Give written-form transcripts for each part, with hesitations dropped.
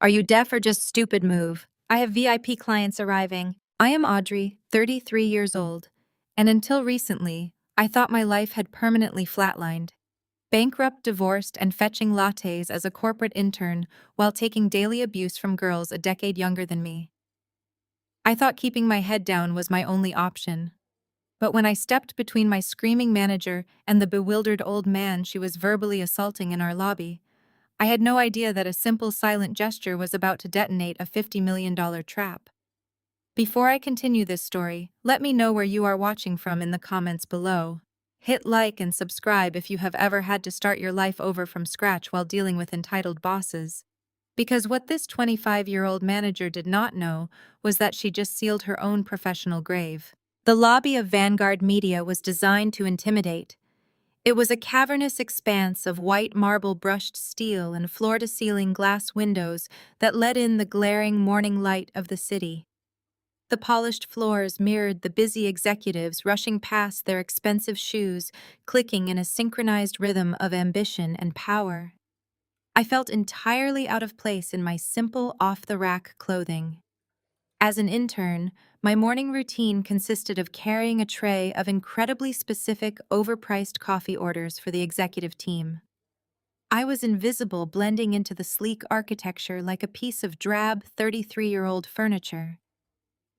Are you deaf or just stupid move? I have VIP clients arriving. I am Audrey, 33 years old, and until recently, I thought my life had permanently flatlined. Bankrupt, divorced, and fetching lattes as a corporate intern while taking daily abuse from girls a decade younger than me. I thought keeping my head down was my only option. But when I stepped between my screaming manager and the bewildered old man she was verbally assaulting in our lobby, I had no idea that a simple silent gesture was about to detonate a $50 million trap. Before I continue this story, let me know where you are watching from in the comments below. Hit like and subscribe if you have ever had to start your life over from scratch while dealing with entitled bosses. Because what this 25-year-old manager did not know was that she just sealed her own professional grave. The lobby of Vanguard Media was designed to intimidate. It was a cavernous expanse of white marble brushed steel and floor-to-ceiling glass windows that let in the glaring morning light of the city. The polished floors mirrored the busy executives rushing past their expensive shoes, clicking in a synchronized rhythm of ambition and power. I felt entirely out of place in my simple, off-the-rack clothing. As an intern, my morning routine consisted of carrying a tray of incredibly specific, overpriced coffee orders for the executive team. I was invisible, blending into the sleek architecture like a piece of drab, 33-year-old furniture.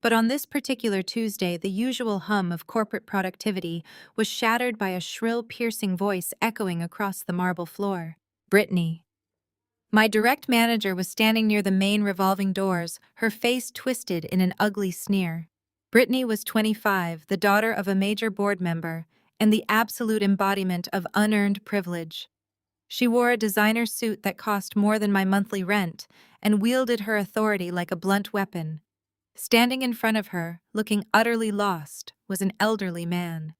But on this particular Tuesday, the usual hum of corporate productivity was shattered by a shrill, piercing voice echoing across the marble floor. Brittany. My direct manager was standing near the main revolving doors, her face twisted in an ugly sneer. Brittany was 25, the daughter of a major board member, and the absolute embodiment of unearned privilege. She wore a designer suit that cost more than my monthly rent and wielded her authority like a blunt weapon. Standing in front of her, looking utterly lost, was an elderly man.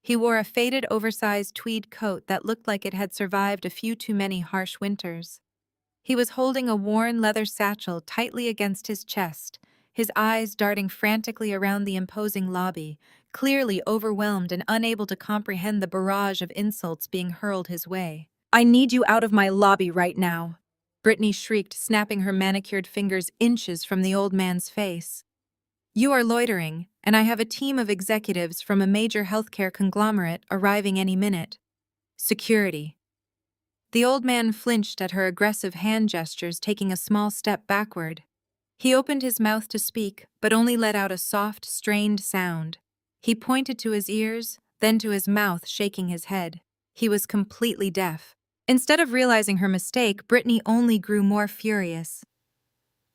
He wore a faded, oversized tweed coat that looked like it had survived a few too many harsh winters. He was holding a worn leather satchel tightly against his chest, his eyes darting frantically around the imposing lobby, clearly overwhelmed and unable to comprehend the barrage of insults being hurled his way. "I need you out of my lobby right now," Brittany shrieked, snapping her manicured fingers inches from the old man's face. "You are loitering, and I have a team of executives from a major healthcare conglomerate arriving any minute. Security." The old man flinched at her aggressive hand gestures, taking a small step backward. He opened his mouth to speak, but only let out a soft, strained sound. He pointed to his ears, then to his mouth, shaking his head. He was completely deaf. Instead of realizing her mistake, Brittany only grew more furious.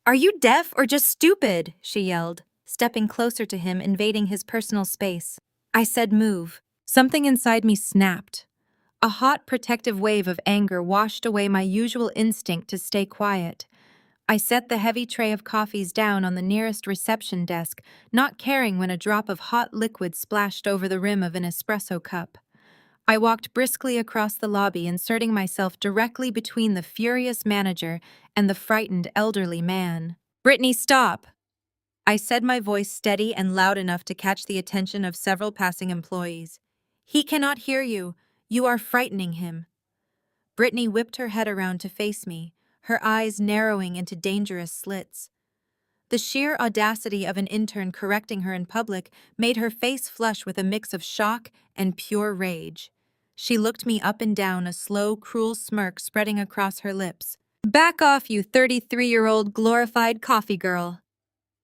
"Are you deaf or just stupid?" she yelled, stepping closer to him, invading his personal space. I said move. Something inside me snapped. A hot, protective wave of anger washed away my usual instinct to stay quiet. I set the heavy tray of coffees down on the nearest reception desk, not caring when a drop of hot liquid splashed over the rim of an espresso cup. I walked briskly across the lobby, inserting myself directly between the furious manager and the frightened elderly man. "Brittany, stop!" I said, my voice steady and loud enough to catch the attention of several passing employees. "He cannot hear you. You are frightening him." Brittany whipped her head around to face me, her eyes narrowing into dangerous slits. The sheer audacity of an intern correcting her in public made her face flush with a mix of shock and pure rage. She looked me up and down, a slow, cruel smirk spreading across her lips. "Back off, you 33-year-old glorified coffee girl,"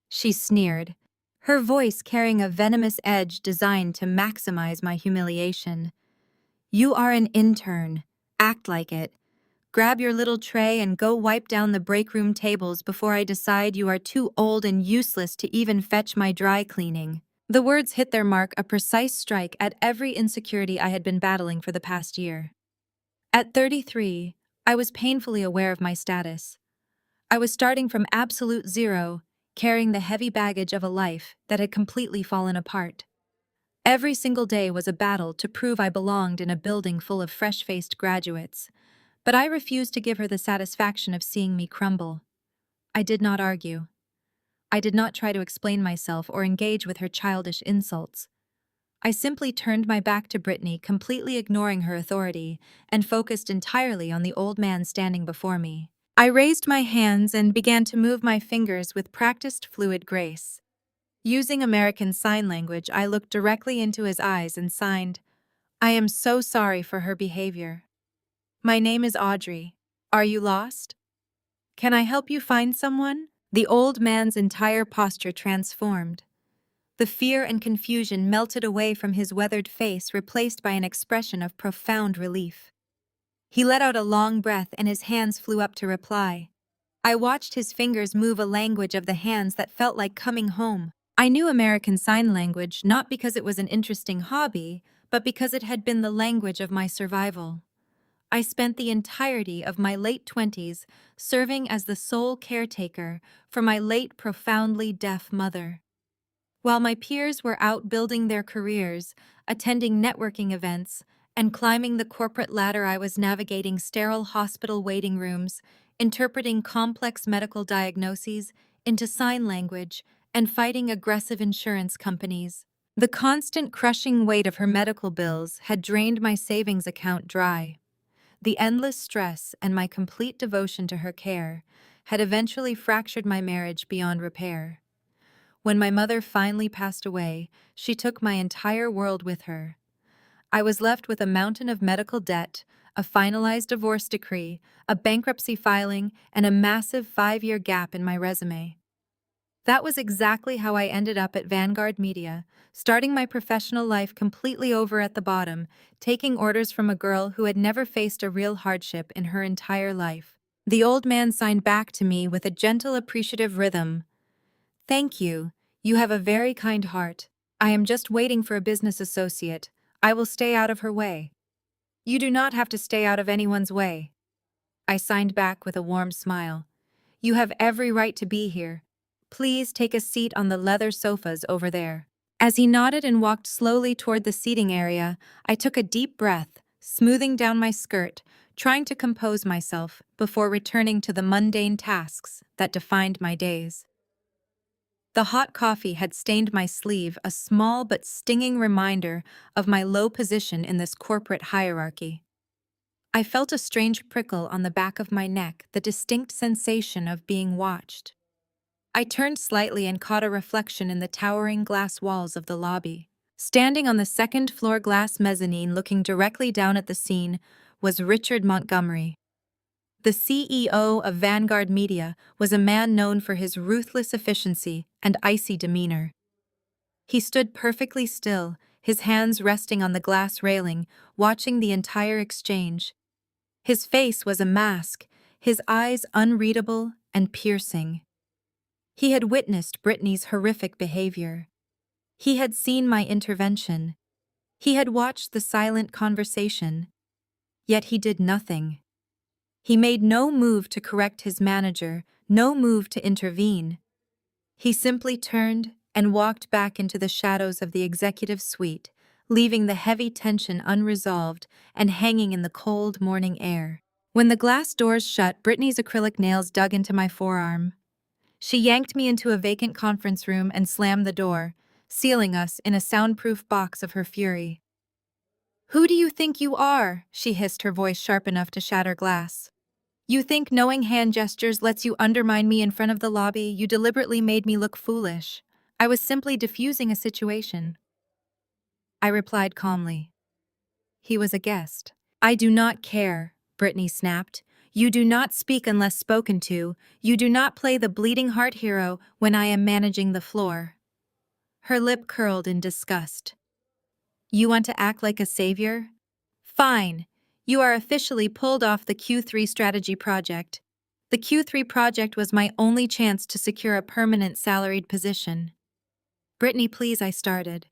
she sneered, her voice carrying a venomous edge designed to maximize my humiliation. "You are an intern. Act like it. Grab your little tray and go wipe down the break room tables before I decide you are too old and useless to even fetch my dry cleaning." The words hit their mark, a precise strike at every insecurity I had been battling for the past year. At 33, I was painfully aware of my status. I was starting from absolute zero, carrying the heavy baggage of a life that had completely fallen apart. Every single day was a battle to prove I belonged in a building full of fresh-faced graduates, but I refused to give her the satisfaction of seeing me crumble. I did not argue. I did not try to explain myself or engage with her childish insults. I simply turned my back to Brittany, completely ignoring her authority, and focused entirely on the old man standing before me. I raised my hands and began to move my fingers with practiced fluid grace. Using American Sign Language, I looked directly into his eyes and signed, "I am so sorry for her behavior. My name is Audrey. Are you lost? Can I help you find someone?" The old man's entire posture transformed. The fear and confusion melted away from his weathered face, replaced by an expression of profound relief. He let out a long breath and his hands flew up to reply. I watched his fingers move a language of the hands that felt like coming home. I knew American Sign Language not because it was an interesting hobby, but because it had been the language of my survival. I spent the entirety of my late 20s serving as the sole caretaker for my late profoundly deaf mother. While my peers were out building their careers, attending networking events, and climbing the corporate ladder, I was navigating sterile hospital waiting rooms, interpreting complex medical diagnoses into sign language, and fighting aggressive insurance companies. The constant crushing weight of her medical bills had drained my savings account dry. The endless stress and my complete devotion to her care had eventually fractured my marriage beyond repair. When my mother finally passed away, she took my entire world with her. I was left with a mountain of medical debt, a finalized divorce decree, a bankruptcy filing, and a massive 5-year gap in my resume. That was exactly how I ended up at Vanguard Media, starting my professional life completely over at the bottom, taking orders from a girl who had never faced a real hardship in her entire life. The old man signed back to me with a gentle, appreciative rhythm. "Thank you. You have a very kind heart. I am just waiting for a business associate. I will stay out of her way." "You do not have to stay out of anyone's way." I signed back with a warm smile. "You have every right to be here. Please take a seat on the leather sofas over there." As he nodded and walked slowly toward the seating area, I took a deep breath, smoothing down my skirt, trying to compose myself before returning to the mundane tasks that defined my days. The hot coffee had stained my sleeve, a small but stinging reminder of my low position in this corporate hierarchy. I felt a strange prickle on the back of my neck, the distinct sensation of being watched. I turned slightly and caught a reflection in the towering glass walls of the lobby. Standing on the second-floor glass mezzanine looking directly down at the scene was Richard Montgomery. The CEO of Vanguard Media was a man known for his ruthless efficiency and icy demeanor. He stood perfectly still, his hands resting on the glass railing, watching the entire exchange. His face was a mask, his eyes unreadable and piercing. He had witnessed Brittany's horrific behavior. He had seen my intervention. He had watched the silent conversation. Yet he did nothing. He made no move to correct his manager, no move to intervene. He simply turned and walked back into the shadows of the executive suite, leaving the heavy tension unresolved and hanging in the cold morning air. When the glass doors shut, Brittany's acrylic nails dug into my forearm. She yanked me into a vacant conference room and slammed the door, sealing us in a soundproof box of her fury. "Who do you think you are?" she hissed, her voice sharp enough to shatter glass. "You think knowing hand gestures lets you undermine me in front of the lobby? You deliberately made me look foolish. I was simply diffusing a situation." I replied calmly. "He was a guest." "I do not care," Brittany snapped. "You do not speak unless spoken to. You do not play the bleeding heart hero when I am managing the floor." Her lip curled in disgust. "You want to act like a savior? Fine. You are officially pulled off the Q3 strategy project. The Q3 project was my only chance to secure a permanent salaried position." "Brittany, please," I started.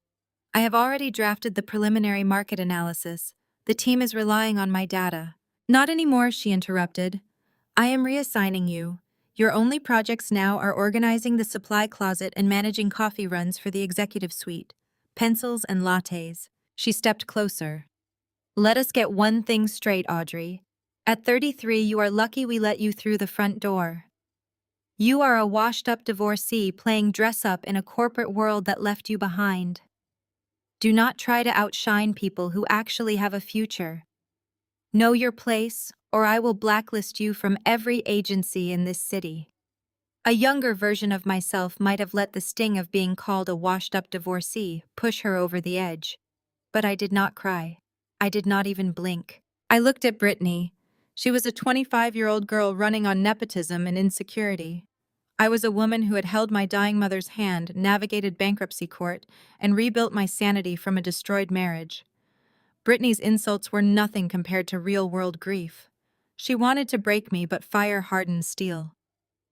"I have already drafted the preliminary market analysis. The team is relying on my data." "Not anymore," she interrupted. "I am reassigning you. Your only projects now are organizing the supply closet and managing coffee runs for the executive suite. Pencils and lattes." She stepped closer. "Let us get one thing straight, Audrey. At 33, you are lucky we let you through the front door. You are a washed-up divorcee playing dress-up in a corporate world that left you behind. Do not try to outshine people who actually have a future. Know your place, or I will blacklist you from every agency in this city. A younger version of myself might have let the sting of being called a washed-up divorcee push her over the edge. But I did not cry. I did not even blink. I looked at Brittany. She was a 25-year-old girl running on nepotism and insecurity. I was a woman who had held my dying mother's hand, navigated bankruptcy court, and rebuilt my sanity from a destroyed marriage. Brittany's insults were nothing compared to real-world grief. She wanted to break me, but fire hardened steel.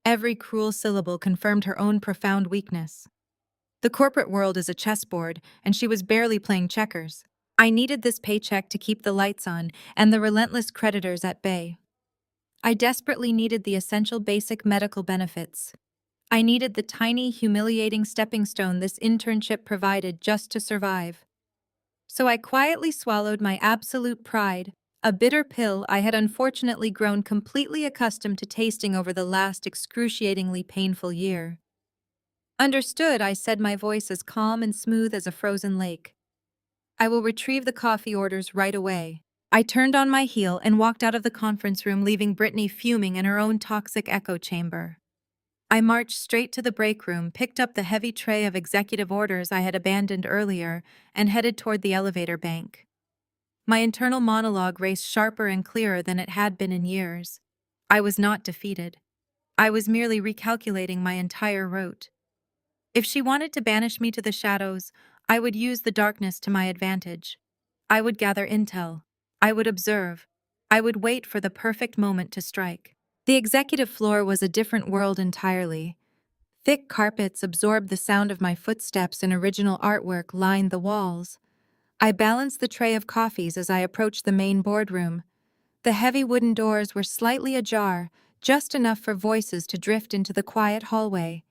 Every cruel syllable confirmed her own profound weakness. The corporate world is a chessboard, and she was barely playing checkers. I needed this paycheck to keep the lights on and the relentless creditors at bay. I desperately needed the essential basic medical benefits. I needed the tiny, humiliating stepping stone this internship provided just to survive. So I quietly swallowed my absolute pride, a bitter pill I had unfortunately grown completely accustomed to tasting over the last excruciatingly painful year. Understood, I said, my voice as calm and smooth as a frozen lake. I will retrieve the coffee orders right away. I turned on my heel and walked out of the conference room, leaving Brittany fuming in her own toxic echo chamber. I marched straight to the break room, picked up the heavy tray of executive orders I had abandoned earlier, and headed toward the elevator bank. My internal monologue raced sharper and clearer than it had been in years. I was not defeated. I was merely recalculating my entire route. If she wanted to banish me to the shadows, I would use the darkness to my advantage. I would gather intel. I would observe. I would wait for the perfect moment to strike. The executive floor was a different world entirely. Thick carpets absorbed the sound of my footsteps and original artwork lined the walls. I balanced the tray of coffees as I approached the main boardroom. The heavy wooden doors were slightly ajar, just enough for voices to drift into the quiet hallway.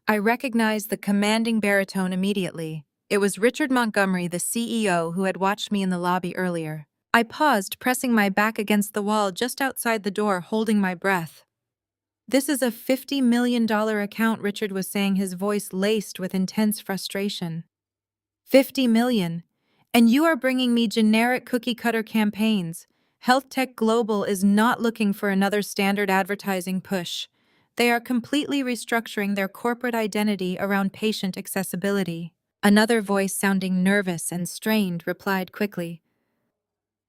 I recognized the commanding baritone immediately. It was Richard Montgomery, the CEO, who had watched me in the lobby earlier. I paused, pressing my back against the wall just outside the door, holding my breath. "This is a $50 million account," Richard was saying, his voice laced with intense frustration. $50 million. And you are bringing me generic cookie-cutter campaigns. Health Tech Global is not looking for another standard advertising push. They are completely restructuring their corporate identity around patient accessibility. Another voice, sounding nervous and strained, replied quickly,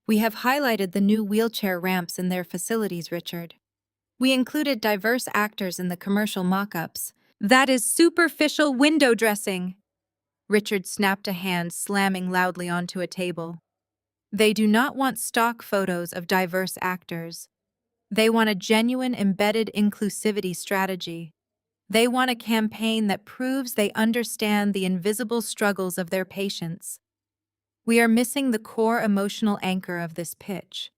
"We have highlighted the new wheelchair ramps in their facilities, Richard. We included diverse actors in the commercial mock-ups. That is superficial window dressing." Richard snapped a hand, slamming loudly onto a table. "They do not want stock photos of diverse actors. They want a genuine embedded inclusivity strategy. They want a campaign that proves they understand the invisible struggles of their patients. We are missing the core emotional anchor of this pitch.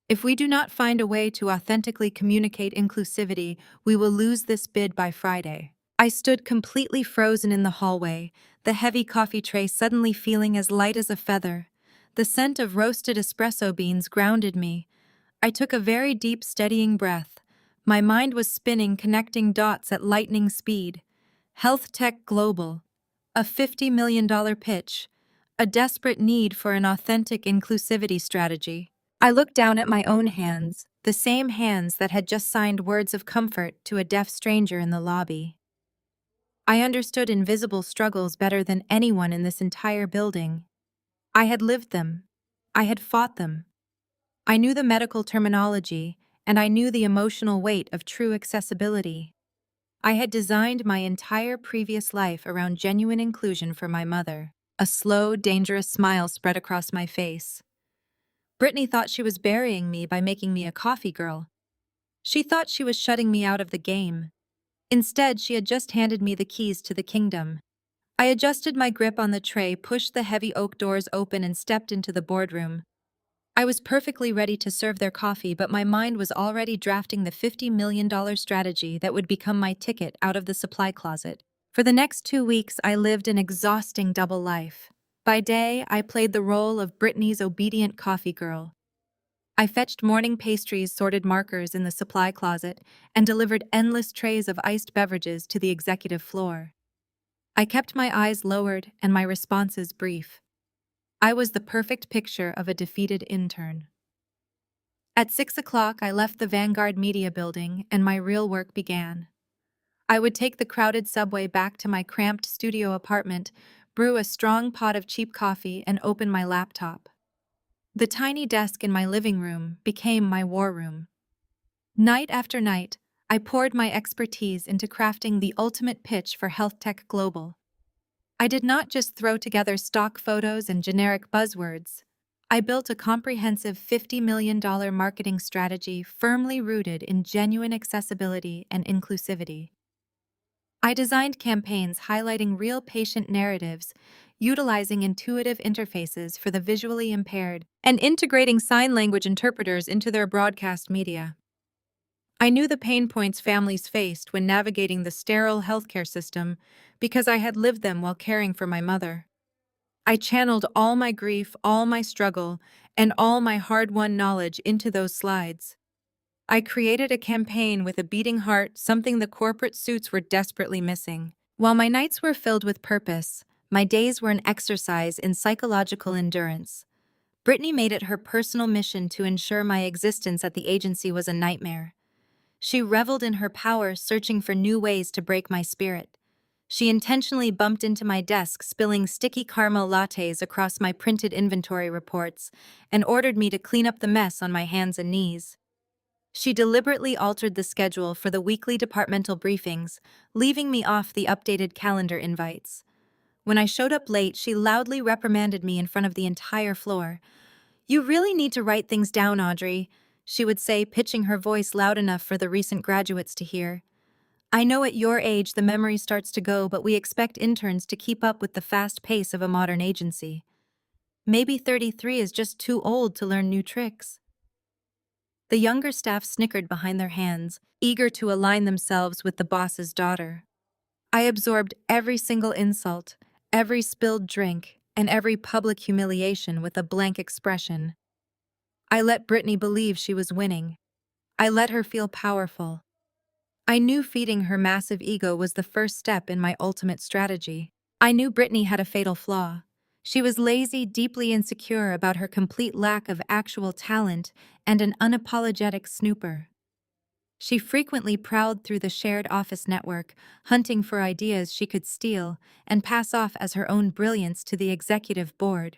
If we do not find a way to authentically communicate inclusivity, we will lose this bid by Friday." I stood completely frozen in the hallway, the heavy coffee tray suddenly feeling as light as a feather. The scent of roasted espresso beans grounded me. I took a very deep, steadying breath. My mind was spinning, connecting dots at lightning speed. Health Tech Global. A $50 million pitch. A desperate need for an authentic inclusivity strategy. I looked down at my own hands, the same hands that had just signed words of comfort to a deaf stranger in the lobby. I understood invisible struggles better than anyone in this entire building. I had lived them. I had fought them. I knew the medical terminology, and I knew the emotional weight of true accessibility. I had designed my entire previous life around genuine inclusion for my mother. A slow, dangerous smile spread across my face. Brittany thought she was burying me by making me a coffee girl. She thought she was shutting me out of the game. Instead, she had just handed me the keys to the kingdom. I adjusted my grip on the tray, pushed the heavy oak doors open, and stepped into the boardroom. I was perfectly ready to serve their coffee, but my mind was already drafting the $50 million strategy that would become my ticket out of the supply closet. For the next 2 weeks, I lived an exhausting double life. By day, I played the role of Brittany's obedient coffee girl. I fetched morning pastries, sorted markers in the supply closet, and delivered endless trays of iced beverages to the executive floor. I kept my eyes lowered and my responses brief. I was the perfect picture of a defeated intern. At 6 o'clock, I left the Vanguard Media Building and my real work began. I would take the crowded subway back to my cramped studio apartment, brew a strong pot of cheap coffee, and open my laptop. The tiny desk in my living room became my war room. Night after night, I poured my expertise into crafting the ultimate pitch for Health Tech Global. I did not just throw together stock photos and generic buzzwords. I built a comprehensive $50 million marketing strategy firmly rooted in genuine accessibility and inclusivity. I designed campaigns highlighting real patient narratives, utilizing intuitive interfaces for the visually impaired, and integrating sign language interpreters into their broadcast media. I knew the pain points families faced when navigating the sterile healthcare system because I had lived them while caring for my mother. I channeled all my grief, all my struggle, and all my hard-won knowledge into those slides. I created a campaign with a beating heart, something the corporate suits were desperately missing. While my nights were filled with purpose, my days were an exercise in psychological endurance. Brittany made it her personal mission to ensure my existence at the agency was a nightmare. She reveled in her power, searching for new ways to break my spirit. She intentionally bumped into my desk, spilling sticky caramel lattes across my printed inventory reports, and ordered me to clean up the mess on my hands and knees. She deliberately altered the schedule for the weekly departmental briefings, leaving me off the updated calendar invites. When I showed up late, she loudly reprimanded me in front of the entire floor. "You really need to write things down, Audrey," she would say, pitching her voice loud enough for the recent graduates to hear. "I know at your age the memory starts to go, but we expect interns to keep up with the fast pace of a modern agency. Maybe 33 is just too old to learn new tricks." The younger staff snickered behind their hands, eager to align themselves with the boss's daughter. I absorbed every single insult, every spilled drink, and every public humiliation with a blank expression. I let Brittany believe she was winning. I let her feel powerful. I knew feeding her massive ego was the first step in my ultimate strategy. I knew Brittany had a fatal flaw. She was lazy, deeply insecure about her complete lack of actual talent, and an unapologetic snooper. She frequently prowled through the shared office network, hunting for ideas she could steal and pass off as her own brilliance to the executive board.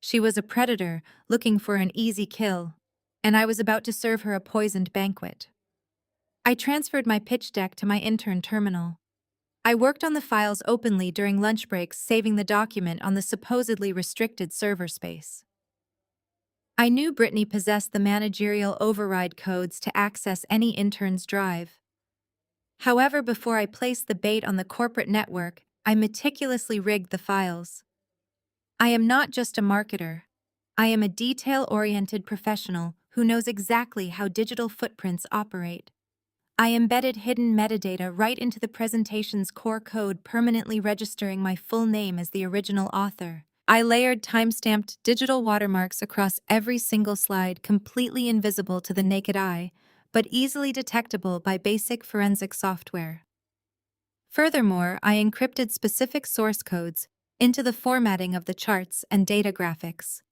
She was a predator, looking for an easy kill, and I was about to serve her a poisoned banquet. I transferred my pitch deck to my intern terminal. I worked on the files openly during lunch breaks, saving the document on the supposedly restricted server space. I knew Brittany possessed the managerial override codes to access any intern's drive. However, before I placed the bait on the corporate network, I meticulously rigged the files. I am not just a marketer. I am a detail-oriented professional who knows exactly how digital footprints operate. I embedded hidden metadata right into the presentation's core code, permanently registering my full name as the original author. I layered time-stamped digital watermarks across every single slide, completely invisible to the naked eye, but easily detectable by basic forensic software. Furthermore, I encrypted specific source codes into the formatting of the charts and data graphics.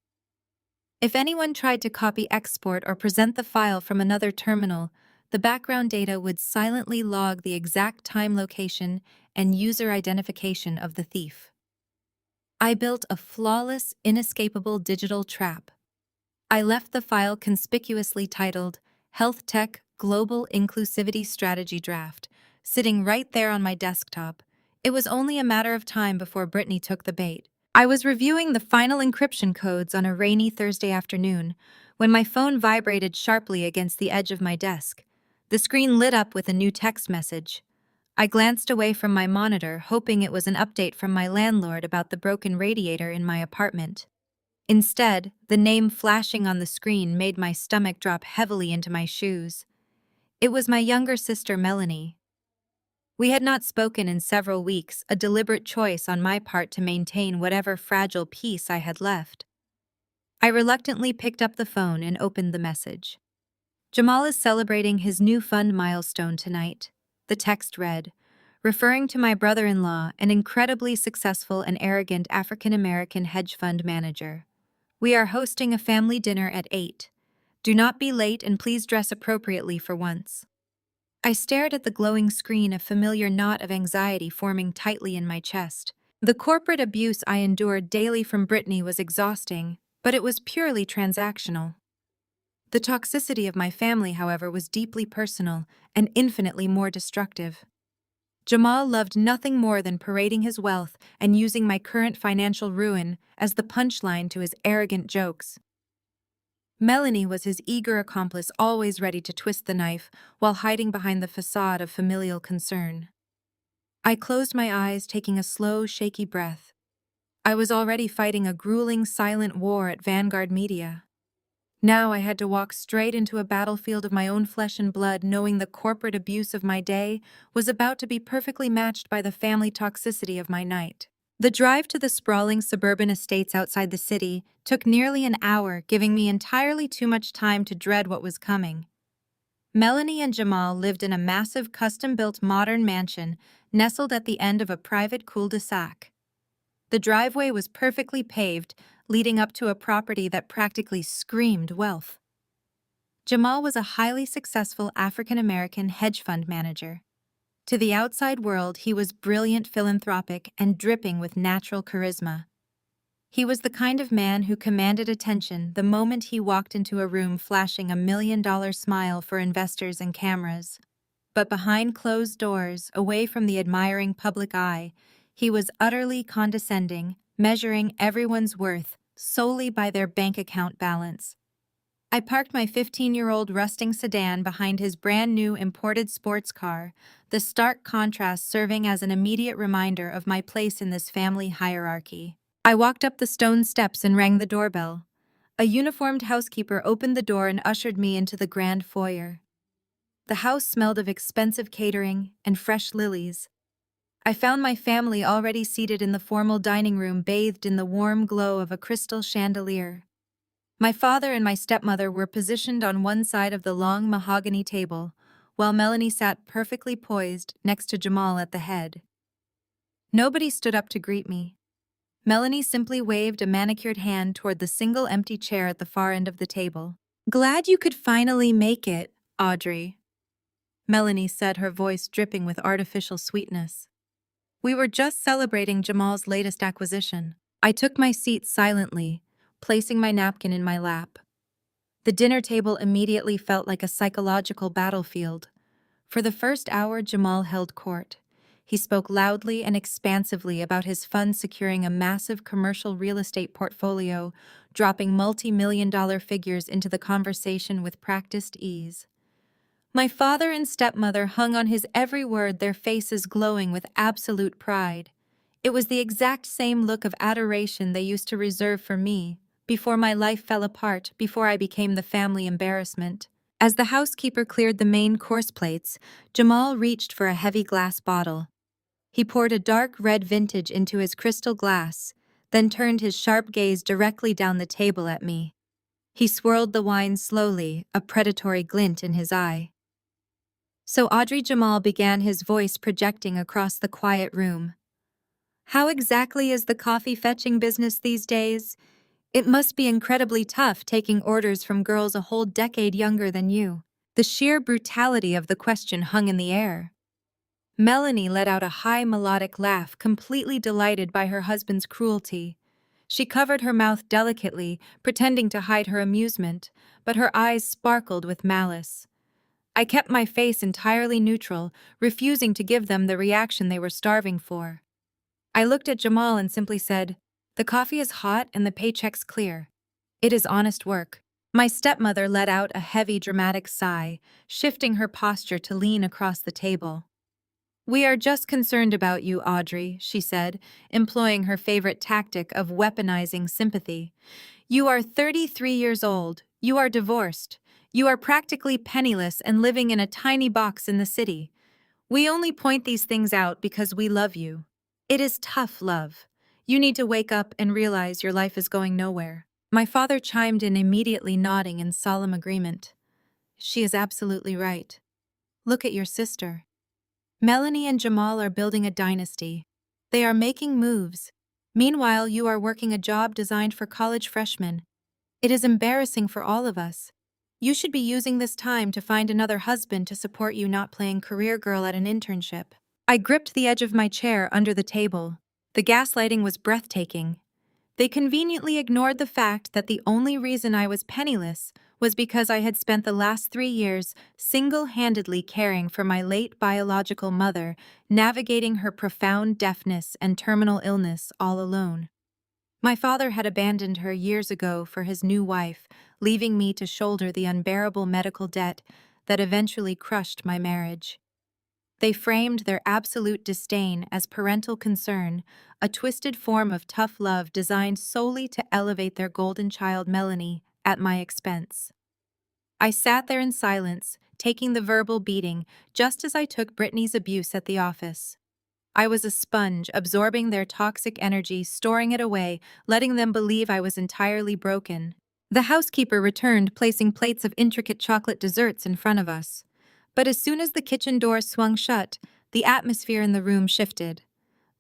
If anyone tried to copy, export, or present the file from another terminal, the background data would silently log the exact time, location, and user identification of the thief. I built a flawless, inescapable digital trap. I left the file conspicuously titled Health Tech Global Inclusivity Strategy Draft sitting right there on my desktop. It was only a matter of time before Brittany took the bait. I was reviewing the final encryption codes on a rainy Thursday afternoon when my phone vibrated sharply against the edge of my desk. The screen lit up with a new text message. I glanced away from my monitor, hoping it was an update from my landlord about the broken radiator in my apartment. Instead, the name flashing on the screen made my stomach drop heavily into my shoes. It was my younger sister, Melanie. We had not spoken in several weeks, a deliberate choice on my part to maintain whatever fragile peace I had left. I reluctantly picked up the phone and opened the message. "Jamal is celebrating his new fund milestone tonight," the text read, referring to my brother-in-law, an incredibly successful and arrogant African-American hedge fund manager. "We are hosting a family dinner at 8. Do not be late and please dress appropriately for once. I stared at the glowing screen, a familiar knot of anxiety forming tightly in my chest. The corporate abuse I endured daily from Brittany was exhausting, but it was purely transactional. The toxicity of my family, however, was deeply personal and infinitely more destructive. Jamal loved nothing more than parading his wealth and using my current financial ruin as the punchline to his arrogant jokes. Melanie was his eager accomplice, always ready to twist the knife while hiding behind the facade of familial concern. I closed my eyes, taking a slow, shaky breath. I was already fighting a grueling, silent war at Vanguard Media. Now I had to walk straight into a battlefield of my own flesh and blood, knowing the corporate abuse of my day was about to be perfectly matched by the family toxicity of my night. The drive to the sprawling suburban estates outside the city took nearly an hour, giving me entirely too much time to dread what was coming. Melanie and Jamal lived in a massive, custom-built modern mansion nestled at the end of a private cul-de-sac. The driveway was perfectly paved, leading up to a property that practically screamed wealth. Jamal was a highly successful African-American hedge fund manager. To the outside world, he was brilliant, philanthropic, and dripping with natural charisma. He was the kind of man who commanded attention the moment he walked into a room, flashing a $1 million smile for investors and cameras. But behind closed doors, away from the admiring public eye, he was utterly condescending, measuring everyone's worth solely by their bank account balance. I parked my 15-year-old rusting sedan behind his brand-new imported sports car, the stark contrast serving as an immediate reminder of my place in this family hierarchy. I walked up the stone steps and rang the doorbell. A uniformed housekeeper opened the door and ushered me into the grand foyer. The house smelled of expensive catering and fresh lilies. I found my family already seated in the formal dining room, bathed in the warm glow of a crystal chandelier. My father and my stepmother were positioned on one side of the long mahogany table, while Melanie sat perfectly poised next to Jamal at the head. Nobody stood up to greet me. Melanie simply waved a manicured hand toward the single empty chair at the far end of the table. "Glad you could finally make it, Audrey," Melanie said, her voice dripping with artificial sweetness. We were just celebrating Jamal's latest acquisition. I took my seat silently, placing my napkin in my lap. The dinner table immediately felt like a psychological battlefield. For the first hour, Jamal held court. He spoke loudly and expansively about his fund securing a massive commercial real estate portfolio, dropping multi-million-dollar figures into the conversation with practiced ease. My father and stepmother hung on his every word, their faces glowing with absolute pride. It was the exact same look of adoration they used to reserve for me before my life fell apart, before I became the family embarrassment. As the housekeeper cleared the main course plates, Jamal reached for a heavy glass bottle. He poured a dark red vintage into his crystal glass, then turned his sharp gaze directly down the table at me. He swirled the wine slowly, a predatory glint in his eye. "So Audrey," Jamal began, his voice projecting across the quiet room. "How exactly is the coffee fetching business these days? It must be incredibly tough taking orders from girls a whole decade younger than you." The sheer brutality of the question hung in the air. Melanie let out a high melodic laugh, completely delighted by her husband's cruelty. She covered her mouth delicately, pretending to hide her amusement, but her eyes sparkled with malice. I kept my face entirely neutral, refusing to give them the reaction they were starving for. I looked at Jamal and simply said, "The coffee is hot and the paycheck's clear. It is honest work." My stepmother let out a heavy, dramatic sigh, shifting her posture to lean across the table. "We are just concerned about you, Audrey," she said, employing her favorite tactic of weaponizing sympathy. "You are 33 years old. You are divorced. You are practically penniless and living in a tiny box in the city. We only point these things out because we love you. It is tough love. You need to wake up and realize your life is going nowhere." My father chimed in, immediately nodding in solemn agreement. "She is absolutely right. Look at your sister. Melanie and Jamal are building a dynasty. They are making moves. Meanwhile, you are working a job designed for college freshmen. It is embarrassing for all of us." You should be using this time to find another husband to support you, not playing career girl at an internship. I gripped the edge of my chair under the table. The gaslighting was breathtaking. They conveniently ignored the fact that the only reason I was penniless was because I had spent the last 3 years single-handedly caring for my late biological mother, navigating her profound deafness and terminal illness all alone. My father had abandoned her years ago for his new wife, leaving me to shoulder the unbearable medical debt that eventually crushed my marriage. They framed their absolute disdain as parental concern, a twisted form of tough love designed solely to elevate their golden child Melanie at my expense. I sat there in silence, taking the verbal beating, just as I took Brittany's abuse at the office. I was a sponge, absorbing their toxic energy, storing it away, letting them believe I was entirely broken. The housekeeper returned, placing plates of intricate chocolate desserts in front of us. But as soon as the kitchen door swung shut, the atmosphere in the room shifted.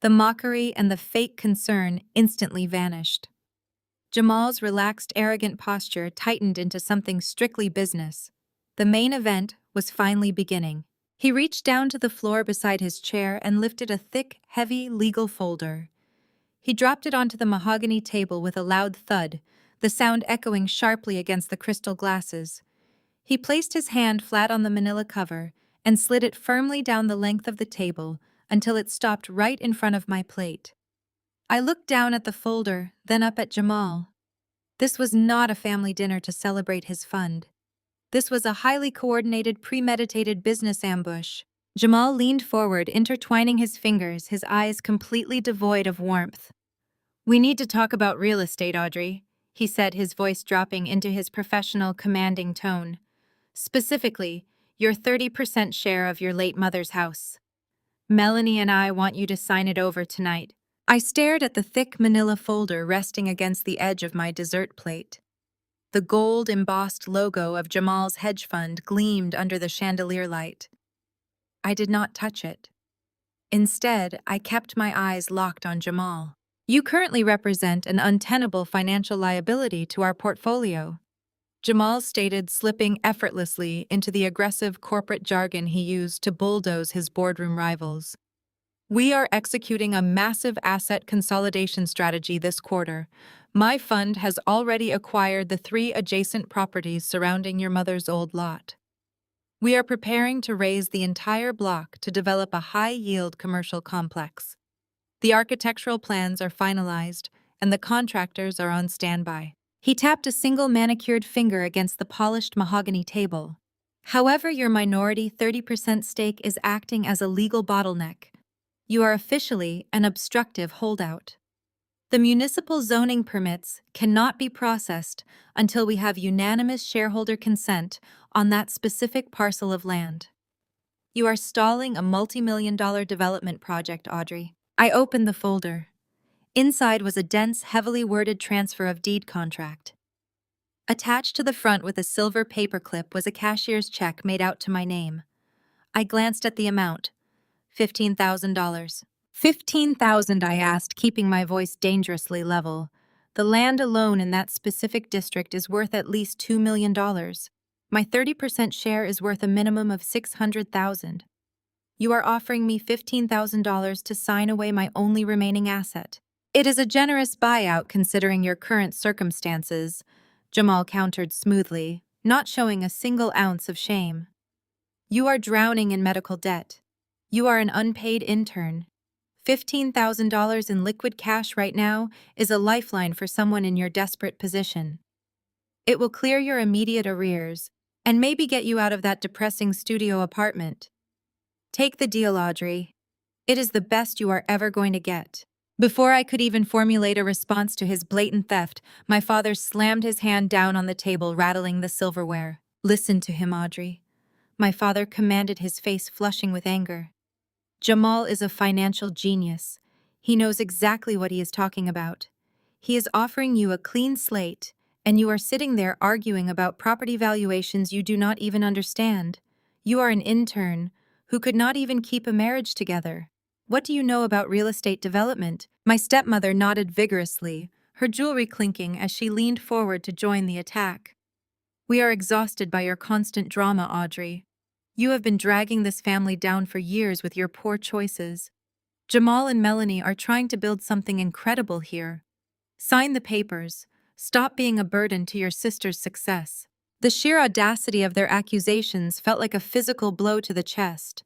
The mockery and the fake concern instantly vanished. Jamal's relaxed, arrogant posture tightened into something strictly business. The main event was finally beginning. He reached down to the floor beside his chair and lifted a thick, heavy legal folder. He dropped it onto the mahogany table with a loud thud, the sound echoing sharply against the crystal glasses. He placed his hand flat on the manila cover and slid it firmly down the length of the table until it stopped right in front of my plate. I looked down at the folder, then up at Jamal. This was not a family dinner to celebrate his fund. This was a highly coordinated, premeditated business ambush. Jamal leaned forward, intertwining his fingers, his eyes completely devoid of warmth. "We need to talk about real estate, Audrey," he said, his voice dropping into his professional, commanding tone. "Specifically, your 30% share of your late mother's house. Melanie and I want you to sign it over tonight." I stared at the thick manila folder resting against the edge of my dessert plate. The gold-embossed logo of Jamal's hedge fund gleamed under the chandelier light. I did not touch it. Instead, I kept my eyes locked on Jamal. "You currently represent an untenable financial liability to our portfolio," Jamal stated, slipping effortlessly into the aggressive corporate jargon he used to bulldoze his boardroom rivals. "We are executing a massive asset consolidation strategy this quarter. My fund has already acquired the 3 adjacent properties surrounding your mother's old lot. We are preparing to raise the entire block to develop a high-yield commercial complex. The architectural plans are finalized, and the contractors are on standby." He tapped a single manicured finger against the polished mahogany table. "However, your minority 30% stake is acting as a legal bottleneck. You are officially an obstructive holdout. The municipal zoning permits cannot be processed until we have unanimous shareholder consent on that specific parcel of land. You are stalling a multi-million-dollar development project, Audrey." I opened the folder. Inside was a dense, heavily worded transfer of deed contract. Attached to the front with a silver paperclip was a cashier's check made out to my name. I glanced at the amount. $15,000. $15,000, I asked, keeping my voice dangerously level. The land alone in that specific district is worth at least $2 million. My 30% share is worth a minimum of $600,000. You are offering me $15,000 to sign away my only remaining asset. It is a generous buyout considering your current circumstances, Jamal countered smoothly, not showing a single ounce of shame. You are drowning in medical debt. You are an unpaid intern. $15,000 in liquid cash right now is a lifeline for someone in your desperate position. It will clear your immediate arrears and maybe get you out of that depressing studio apartment. Take the deal, Audrey. It is the best you are ever going to get." Before I could even formulate a response to his blatant theft, my father slammed his hand down on the table, rattling the silverware. "Listen to him, Audrey," my father commanded, his face flushing with anger. "Jamal is a financial genius. He knows exactly what he is talking about. He is offering you a clean slate, and you are sitting there arguing about property valuations you do not even understand. You are an intern who could not even keep a marriage together. What do you know about real estate development?" My stepmother nodded vigorously, her jewelry clinking as she leaned forward to join the attack. We are exhausted by your constant drama, Audrey. You have been dragging this family down for years with your poor choices. Jamal and Melanie are trying to build something incredible here. Sign the papers. Stop being a burden to your sister's success. The sheer audacity of their accusations felt like a physical blow to the chest.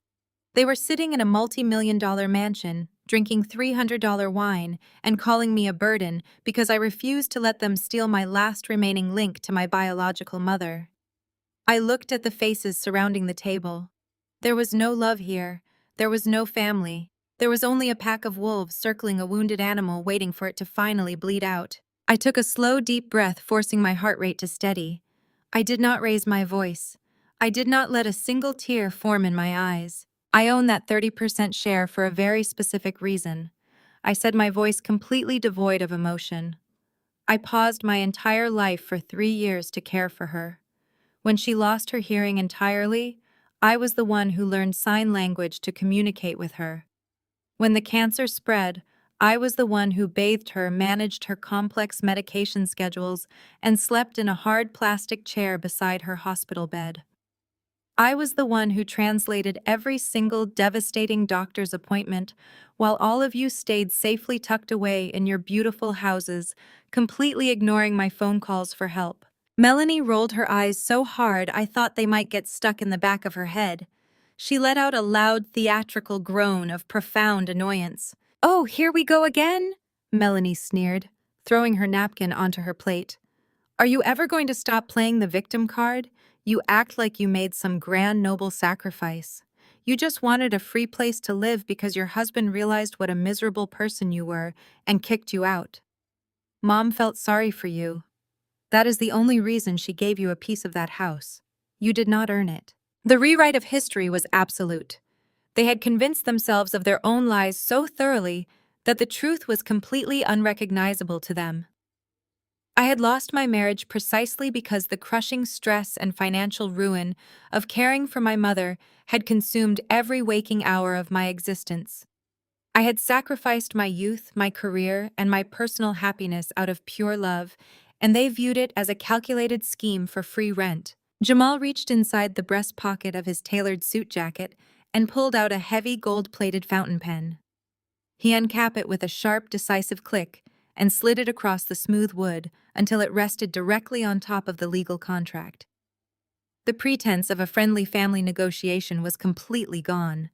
They were sitting in a multi-million-dollar mansion, drinking $300 wine, and calling me a burden because I refused to let them steal my last remaining link to my biological mother. I looked at the faces surrounding the table. There was no love here. There was no family. There was only a pack of wolves circling a wounded animal waiting for it to finally bleed out. I took a slow, deep breath, forcing my heart rate to steady. I did not raise my voice. I did not let a single tear form in my eyes. I own that 30% share for a very specific reason. I said, my voice completely devoid of emotion. I paused my entire life for 3 years to care for her. When she lost her hearing entirely, I was the one who learned sign language to communicate with her. When the cancer spread, I was the one who bathed her, managed her complex medication schedules, and slept in a hard plastic chair beside her hospital bed. I was the one who translated every single devastating doctor's appointment, while all of you stayed safely tucked away in your beautiful houses, completely ignoring my phone calls for help. Melanie rolled her eyes so hard I thought they might get stuck in the back of her head. She let out a loud, theatrical groan of profound annoyance. "Oh, here we go again?" Melanie sneered, throwing her napkin onto her plate. "Are you ever going to stop playing the victim card? You act like you made some grand noble sacrifice. You just wanted a free place to live because your husband realized what a miserable person you were and kicked you out. Mom felt sorry for you. That is the only reason she gave you a piece of that house. You did not earn it." The rewrite of history was absolute. They had convinced themselves of their own lies so thoroughly that the truth was completely unrecognizable to them. I had lost my marriage precisely because the crushing stress and financial ruin of caring for my mother had consumed every waking hour of my existence. I had sacrificed my youth, my career, and my personal happiness out of pure love, and they viewed it as a calculated scheme for free rent. Jamal reached inside the breast pocket of his tailored suit jacket and pulled out a heavy gold-plated fountain pen. He uncapped it with a sharp, decisive click and slid it across the smooth wood until it rested directly on top of the legal contract. The pretense of a friendly family negotiation was completely gone.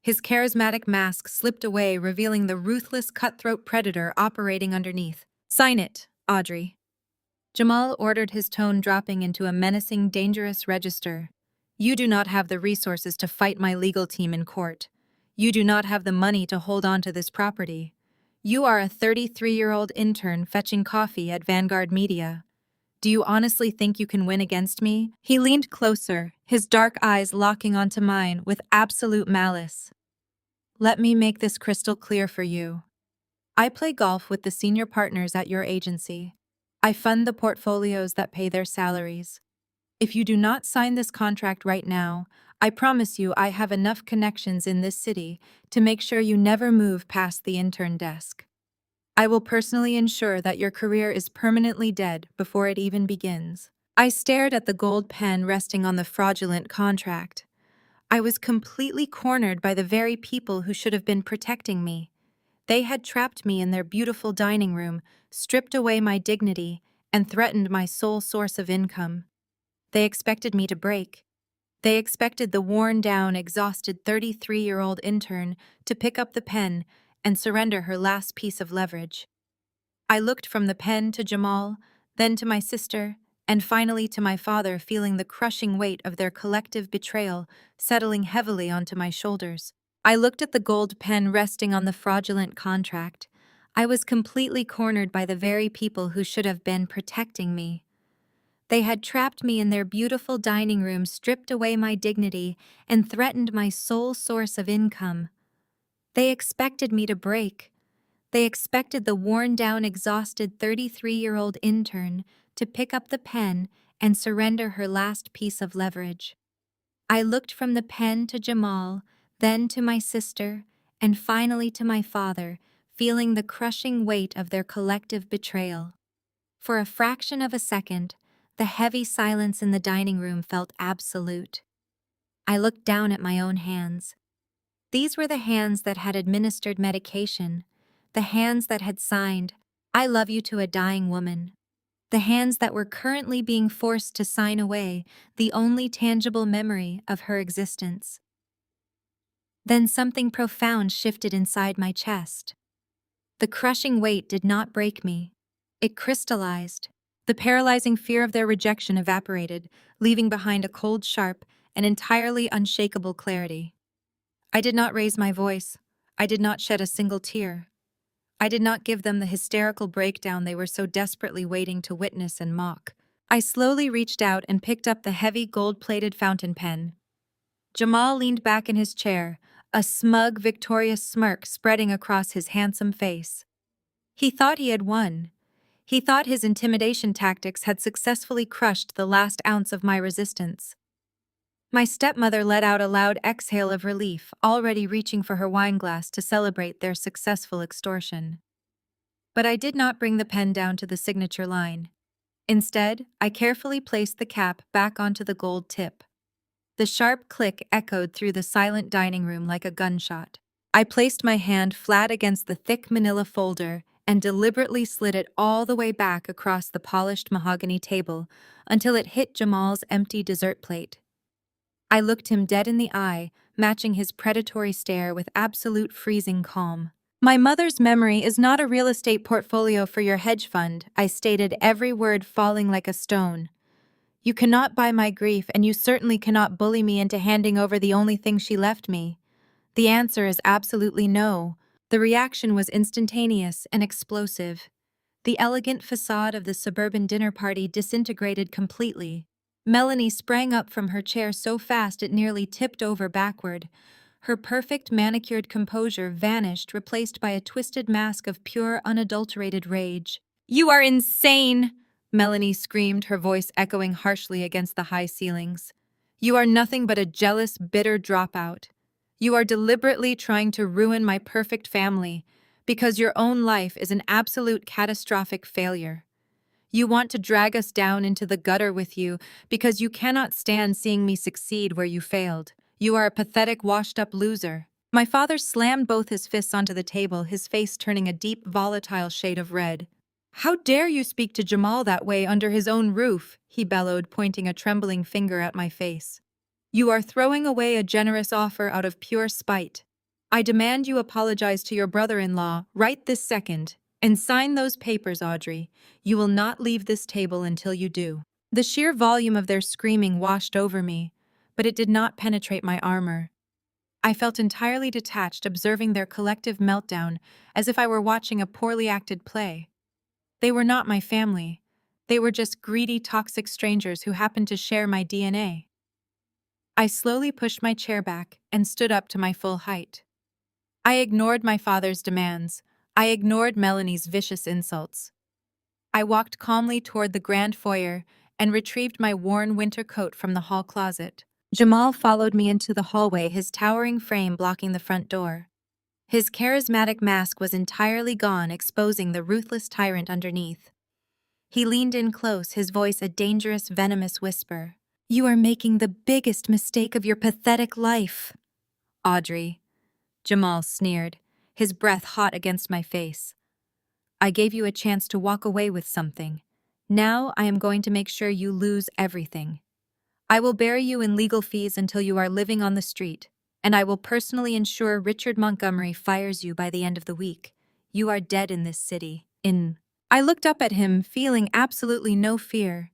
His charismatic mask slipped away, revealing the ruthless, cutthroat predator operating underneath. "Sign it, Audrey." Jamal ordered, his tone dropping into a menacing, dangerous register. "You do not have the resources to fight my legal team in court. You do not have the money to hold on to this property. You are a 33-year-old intern fetching coffee at Vanguard Media. Do you honestly think you can win against me?" He leaned closer, his dark eyes locking onto mine with absolute malice. "Let me make this crystal clear for you. I play golf with the senior partners at your agency. I fund the portfolios that pay their salaries. If you do not sign this contract right now, I promise you I have enough connections in this city to make sure you never move past the intern desk. I will personally ensure that your career is permanently dead before it even begins." I stared at the gold pen resting on the fraudulent contract. I was completely cornered by the very people who should have been protecting me. They had trapped me in their beautiful dining room, stripped away my dignity, and threatened my sole source of income. They expected me to break. They expected the worn-down, exhausted 33-year-old intern to pick up the pen and surrender her last piece of leverage. I looked from the pen to Jamal, then to my sister, and finally to my father, feeling the crushing weight of their collective betrayal settling heavily onto my shoulders. I looked at the gold pen resting on the fraudulent contract. I was completely cornered by the very people who should have been protecting me. They had trapped me in their beautiful dining room, stripped away my dignity, and threatened my sole source of income. They expected me to break. They expected the worn-down, exhausted 33-year-old intern to pick up the pen and surrender her last piece of leverage. I looked from the pen to Jamal, then to my sister, and finally to my father, feeling the crushing weight of their collective betrayal. For a fraction of a second, The heavy silence in the dining room felt absolute. I looked down at my own hands. These were the hands that had administered medication, the hands that had signed, "I love you" to a dying woman, the hands that were currently being forced to sign away the only tangible memory of her existence. Then something profound shifted inside my chest. The crushing weight did not break me. It crystallized. The paralyzing fear of their rejection evaporated, leaving behind a cold, sharp, and entirely unshakable clarity. I did not raise my voice. I did not shed a single tear. I did not give them the hysterical breakdown they were so desperately waiting to witness and mock. I slowly reached out and picked up the heavy gold-plated fountain pen. Jamal leaned back in his chair, a smug, victorious smirk spreading across his handsome face. He thought he had won. He thought his intimidation tactics had successfully crushed the last ounce of my resistance. My stepmother let out a loud exhale of relief, already reaching for her wineglass to celebrate their successful extortion. But I did not bring the pen down to the signature line. Instead, I carefully placed the cap back onto the gold tip. The sharp click echoed through the silent dining room like a gunshot. I placed my hand flat against the thick manila folder and deliberately slid it all the way back across the polished mahogany table until it hit Jamal's empty dessert plate. I looked him dead in the eye, matching his predatory stare with absolute freezing calm. "My mother's memory is not a real estate portfolio for your hedge fund," I stated, every word falling like a stone. "You cannot buy my grief, and you certainly cannot bully me into handing over the only thing she left me." The answer is absolutely no. The reaction was instantaneous and explosive. The elegant facade of the suburban dinner party disintegrated completely. Melanie sprang up from her chair so fast it nearly tipped over backward. Her perfect manicured composure vanished, replaced by a twisted mask of pure, unadulterated rage. "You are insane!" Melanie screamed, her voice echoing harshly against the high ceilings. "You are nothing but a jealous, bitter dropout. You are deliberately trying to ruin my perfect family because your own life is an absolute catastrophic failure. You want to drag us down into the gutter with you because you cannot stand seeing me succeed where you failed. You are a pathetic, washed-up loser." My father slammed both his fists onto the table, his face turning a deep, volatile shade of red. "How dare you speak to Jamal that way under his own roof?" he bellowed, pointing a trembling finger at my face. "You are throwing away a generous offer out of pure spite. I demand you apologize to your brother-in-law right this second. And sign those papers, Audrey. You will not leave this table until you do." The sheer volume of their screaming washed over me, but it did not penetrate my armor. I felt entirely detached, observing their collective meltdown as if I were watching a poorly acted play. They were not my family. They were just greedy, toxic strangers who happened to share my DNA. I slowly pushed my chair back and stood up to my full height. I ignored my father's demands. I ignored Melanie's vicious insults. I walked calmly toward the grand foyer and retrieved my worn winter coat from the hall closet. Jamal followed me into the hallway, his towering frame blocking the front door. His charismatic mask was entirely gone, exposing the ruthless tyrant underneath. He leaned in close, his voice a dangerous, venomous whisper. "You are making the biggest mistake of your pathetic life, Audrey." Jamal sneered, his breath hot against my face. "I gave you a chance to walk away with something. Now I am going to make sure you lose everything. I will bury you in legal fees until you are living on the street, and I will personally ensure Richard Montgomery fires you by the end of the week. You are dead in this city." I looked up at him, feeling absolutely no fear.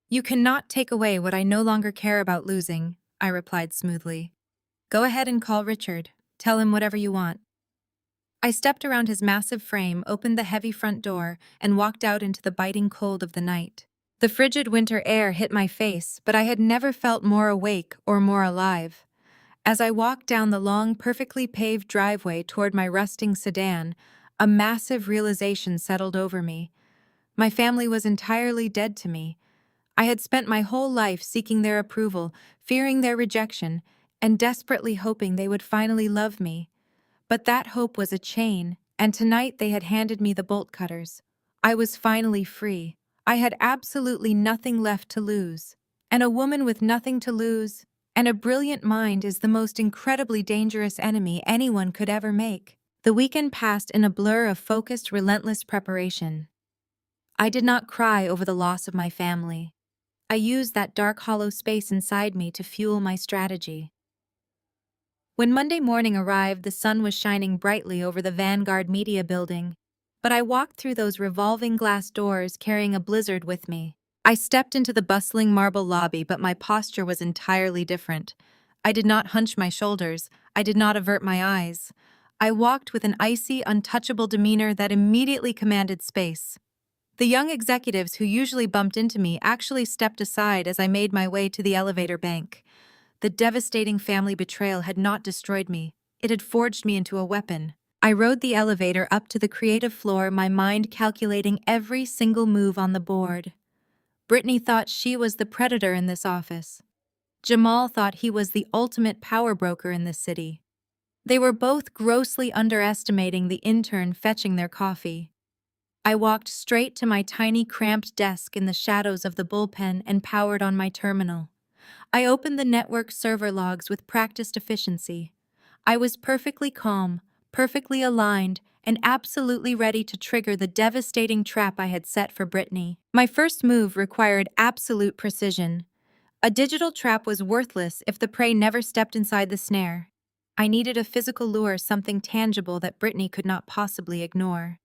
"You cannot take away what I no longer care about losing," I replied smoothly. "Go ahead and call Richard. Tell him whatever you want." I stepped around his massive frame, opened the heavy front door, and walked out into the biting cold of the night. The frigid winter air hit my face, but I had never felt more awake or more alive. As I walked down the long, perfectly paved driveway toward my rusting sedan, a massive realization settled over me. My family was entirely dead to me. I had spent my whole life seeking their approval, fearing their rejection, and desperately hoping they would finally love me. But that hope was a chain, and tonight they had handed me the bolt cutters. I was finally free. I had absolutely nothing left to lose. And a woman with nothing to lose, and a brilliant mind is the most incredibly dangerous enemy anyone could ever make. The weekend passed in a blur of focused, relentless preparation. I did not cry over the loss of my family. I used that dark, hollow space inside me to fuel my strategy. When Monday morning arrived, the sun was shining brightly over the Vanguard Media Building, but I walked through those revolving glass doors carrying a blizzard with me. I stepped into the bustling marble lobby, but my posture was entirely different. I did not hunch my shoulders. I did not avert my eyes. I walked with an icy, untouchable demeanor that immediately commanded space. The young executives who usually bumped into me actually stepped aside as I made my way to the elevator bank. The devastating family betrayal had not destroyed me. It had forged me into a weapon. I rode the elevator up to the creative floor, my mind calculating every single move on the board. Brittany thought she was the predator in this office. Jamal thought he was the ultimate power broker in this city. They were both grossly underestimating the intern fetching their coffee. I walked straight to my tiny, cramped desk in the shadows of the bullpen and powered on my terminal. I opened the network server logs with practiced efficiency. I was perfectly calm, perfectly aligned, and absolutely ready to trigger the devastating trap I had set for Brittany. My first move required absolute precision. A digital trap was worthless if the prey never stepped inside the snare. I needed a physical lure, something tangible that Brittany could not possibly ignore.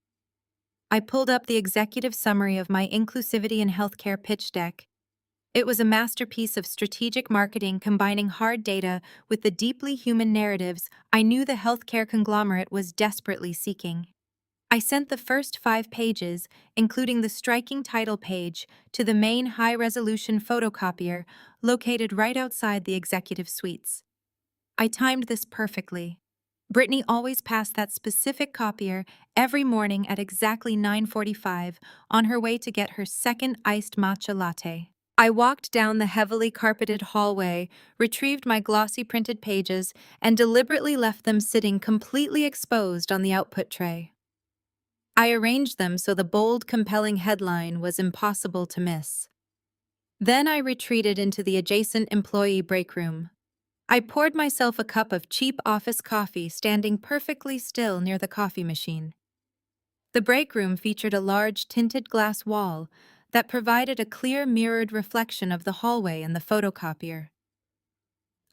I pulled up the executive summary of my inclusivity in healthcare pitch deck. It was a masterpiece of strategic marketing combining hard data with the deeply human narratives I knew the healthcare conglomerate was desperately seeking. I sent the first 5 pages, including the striking title page, to the main high-resolution photocopier located right outside the executive suites. I timed this perfectly. Brittany always passed that specific copier every morning at exactly 9:45 on her way to get her second iced matcha latte. I walked down the heavily carpeted hallway, retrieved my glossy printed pages, and deliberately left them sitting completely exposed on the output tray. I arranged them so the bold, compelling headline was impossible to miss. Then I retreated into the adjacent employee break room. I poured myself a cup of cheap office coffee, standing perfectly still near the coffee machine. The break room featured a large tinted glass wall that provided a clear mirrored reflection of the hallway and the photocopier.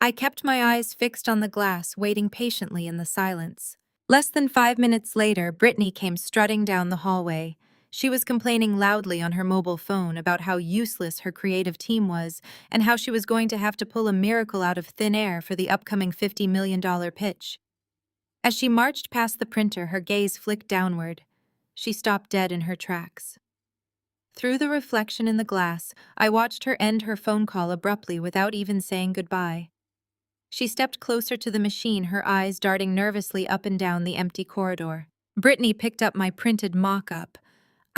I kept my eyes fixed on the glass, waiting patiently in the silence. Less than 5 minutes later, Brittany came strutting down the hallway. She was complaining loudly on her mobile phone about how useless her creative team was and how she was going to have to pull a miracle out of thin air for the upcoming $50 million pitch. As she marched past the printer, her gaze flicked downward. She stopped dead in her tracks. Through the reflection in the glass, I watched her end her phone call abruptly without even saying goodbye. She stepped closer to the machine, her eyes darting nervously up and down the empty corridor. Brittany picked up my printed mock-up.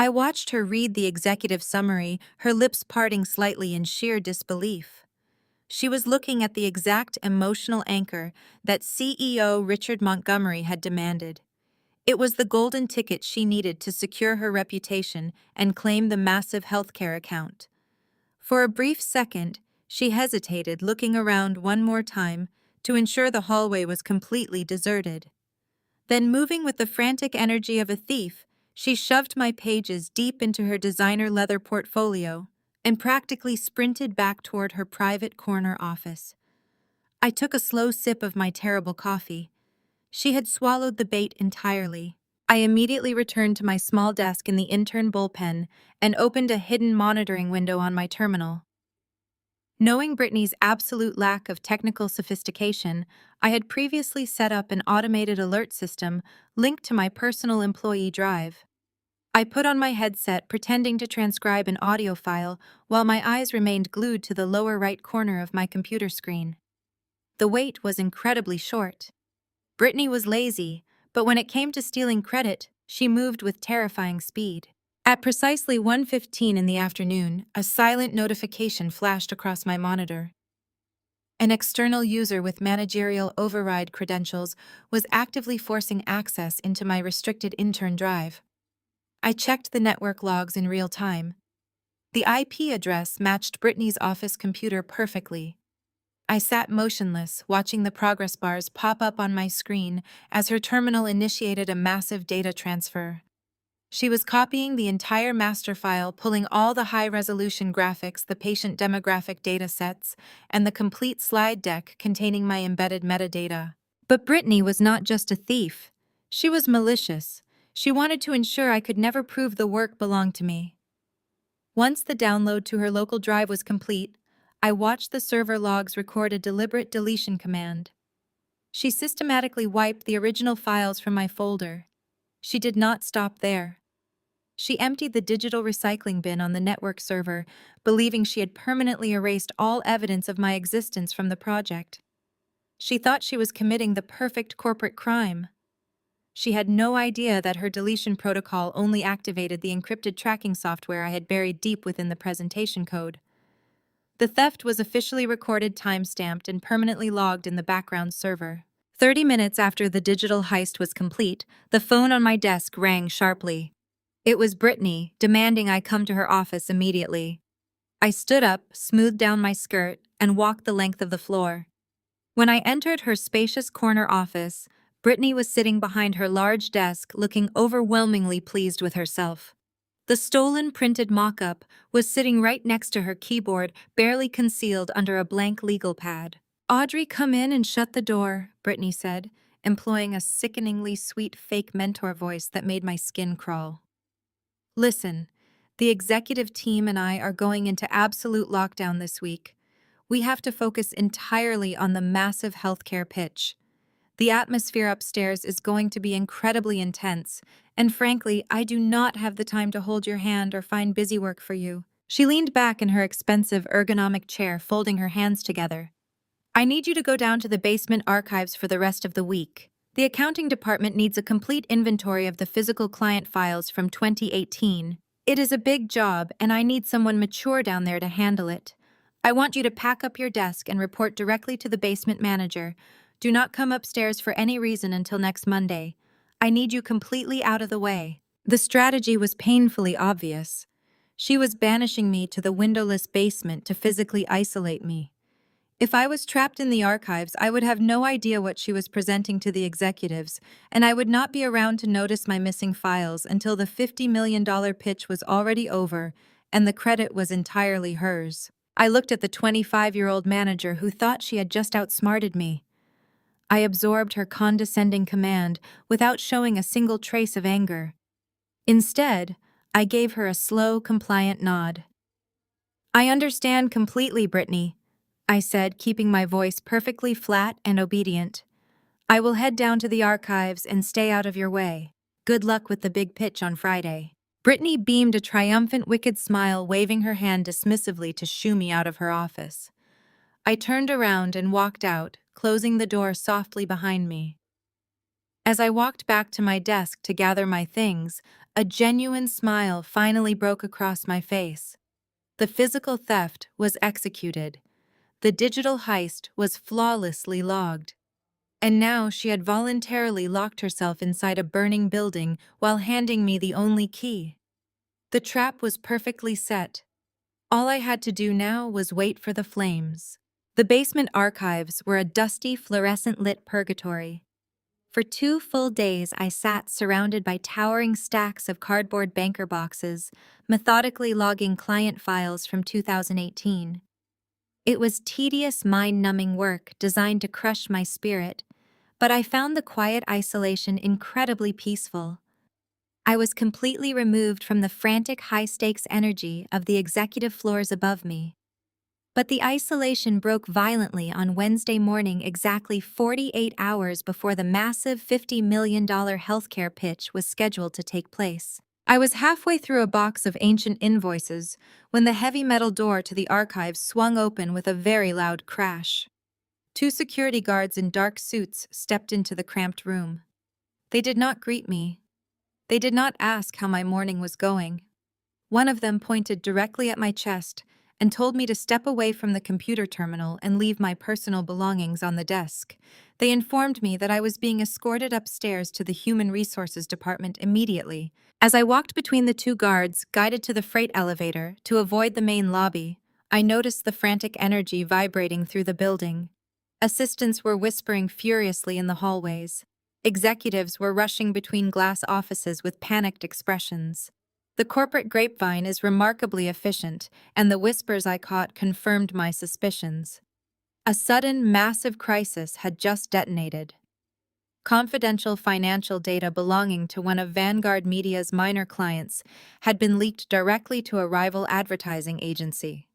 I watched her read the executive summary, her lips parting slightly in sheer disbelief. She was looking at the exact emotional anchor that CEO Richard Montgomery had demanded. It was the golden ticket she needed to secure her reputation and claim the massive healthcare account. For a brief second, she hesitated, looking around one more time to ensure the hallway was completely deserted. Then, moving with the frantic energy of a thief, she shoved my pages deep into her designer leather portfolio and practically sprinted back toward her private corner office. I took a slow sip of my terrible coffee. She had swallowed the bait entirely. I immediately returned to my small desk in the intern bullpen and opened a hidden monitoring window on my terminal. Knowing Brittany's absolute lack of technical sophistication, I had previously set up an automated alert system linked to my personal employee drive. I put on my headset, pretending to transcribe an audio file while my eyes remained glued to the lower right corner of my computer screen. The wait was incredibly short. Brittany was lazy, but when it came to stealing credit, she moved with terrifying speed. At precisely 1:15 in the afternoon, a silent notification flashed across my monitor. An external user with managerial override credentials was actively forcing access into my restricted intern drive. I checked the network logs in real time. The IP address matched Brittany's office computer perfectly. I sat motionless, watching the progress bars pop up on my screen as her terminal initiated a massive data transfer. She was copying the entire master file, pulling all the high-resolution graphics, the patient demographic datasets, and the complete slide deck containing my embedded metadata. But Brittany was not just a thief. She was malicious. She wanted to ensure I could never prove the work belonged to me. Once the download to her local drive was complete, I watched the server logs record a deliberate deletion command. She systematically wiped the original files from my folder. She did not stop there. She emptied the digital recycling bin on the network server, believing she had permanently erased all evidence of my existence from the project. She thought she was committing the perfect corporate crime. She had no idea that her deletion protocol only activated the encrypted tracking software I had buried deep within the presentation code. The theft was officially recorded, time-stamped, and permanently logged in the background server. 30 minutes after the digital heist was complete, the phone on my desk rang sharply. It was Brittany, demanding I come to her office immediately. I stood up, smoothed down my skirt, and walked the length of the floor. When I entered her spacious corner office, Brittany was sitting behind her large desk, looking overwhelmingly pleased with herself. The stolen printed mock-up was sitting right next to her keyboard, barely concealed under a blank legal pad. "Audrey, come in and shut the door," Brittany said, employing a sickeningly sweet fake mentor voice that made my skin crawl. "Listen, the executive team and I are going into absolute lockdown this week. We have to focus entirely on the massive healthcare pitch. The atmosphere upstairs is going to be incredibly intense, and frankly, I do not have the time to hold your hand or find busy work for you." She leaned back in her expensive ergonomic chair, folding her hands together. "I need you to go down to the basement archives for the rest of the week. The accounting department needs a complete inventory of the physical client files from 2018. It is a big job, and I need someone mature down there to handle it. I want you to pack up your desk and report directly to the basement manager. Do not come upstairs for any reason until next Monday. I need you completely out of the way." The strategy was painfully obvious. She was banishing me to the windowless basement to physically isolate me. If I was trapped in the archives, I would have no idea what she was presenting to the executives, and I would not be around to notice my missing files until the $50 million pitch was already over and the credit was entirely hers. I looked at the 25-year-old manager who thought she had just outsmarted me. I absorbed her condescending command without showing a single trace of anger. Instead, I gave her a slow, compliant nod. "I understand completely, Brittany," I said, keeping my voice perfectly flat and obedient. "I will head down to the archives and stay out of your way. Good luck with the big pitch on Friday." Brittany beamed a triumphant, wicked smile, waving her hand dismissively to shoo me out of her office. I turned around and walked out, closing the door softly behind me. As I walked back to my desk to gather my things, a genuine smile finally broke across my face. The physical theft was executed. The digital heist was flawlessly logged. And now she had voluntarily locked herself inside a burning building while handing me the only key. The trap was perfectly set. All I had to do now was wait for the flames. The basement archives were a dusty, fluorescent-lit purgatory. For 2 full days, I sat surrounded by towering stacks of cardboard banker boxes, methodically logging client files from 2018. It was tedious, mind-numbing work designed to crush my spirit, but I found the quiet isolation incredibly peaceful. I was completely removed from the frantic, high-stakes energy of the executive floors above me. But the isolation broke violently on Wednesday morning, exactly 48 hours before the massive $50 million healthcare pitch was scheduled to take place. I was halfway through a box of ancient invoices when the heavy metal door to the archives swung open with a very loud crash. 2 security guards in dark suits stepped into the cramped room. They did not greet me. They did not ask how my morning was going. One of them pointed directly at my chest and told me to step away from the computer terminal and leave my personal belongings on the desk. They informed me that I was being escorted upstairs to the Human Resources Department immediately. As I walked between the two guards, guided to the freight elevator to avoid the main lobby, I noticed the frantic energy vibrating through the building. Assistants were whispering furiously in the hallways. Executives were rushing between glass offices with panicked expressions. The corporate grapevine is remarkably efficient, and the whispers I caught confirmed my suspicions. A sudden, massive crisis had just detonated. Confidential financial data belonging to one of Vanguard Media's minor clients had been leaked directly to a rival advertising agency.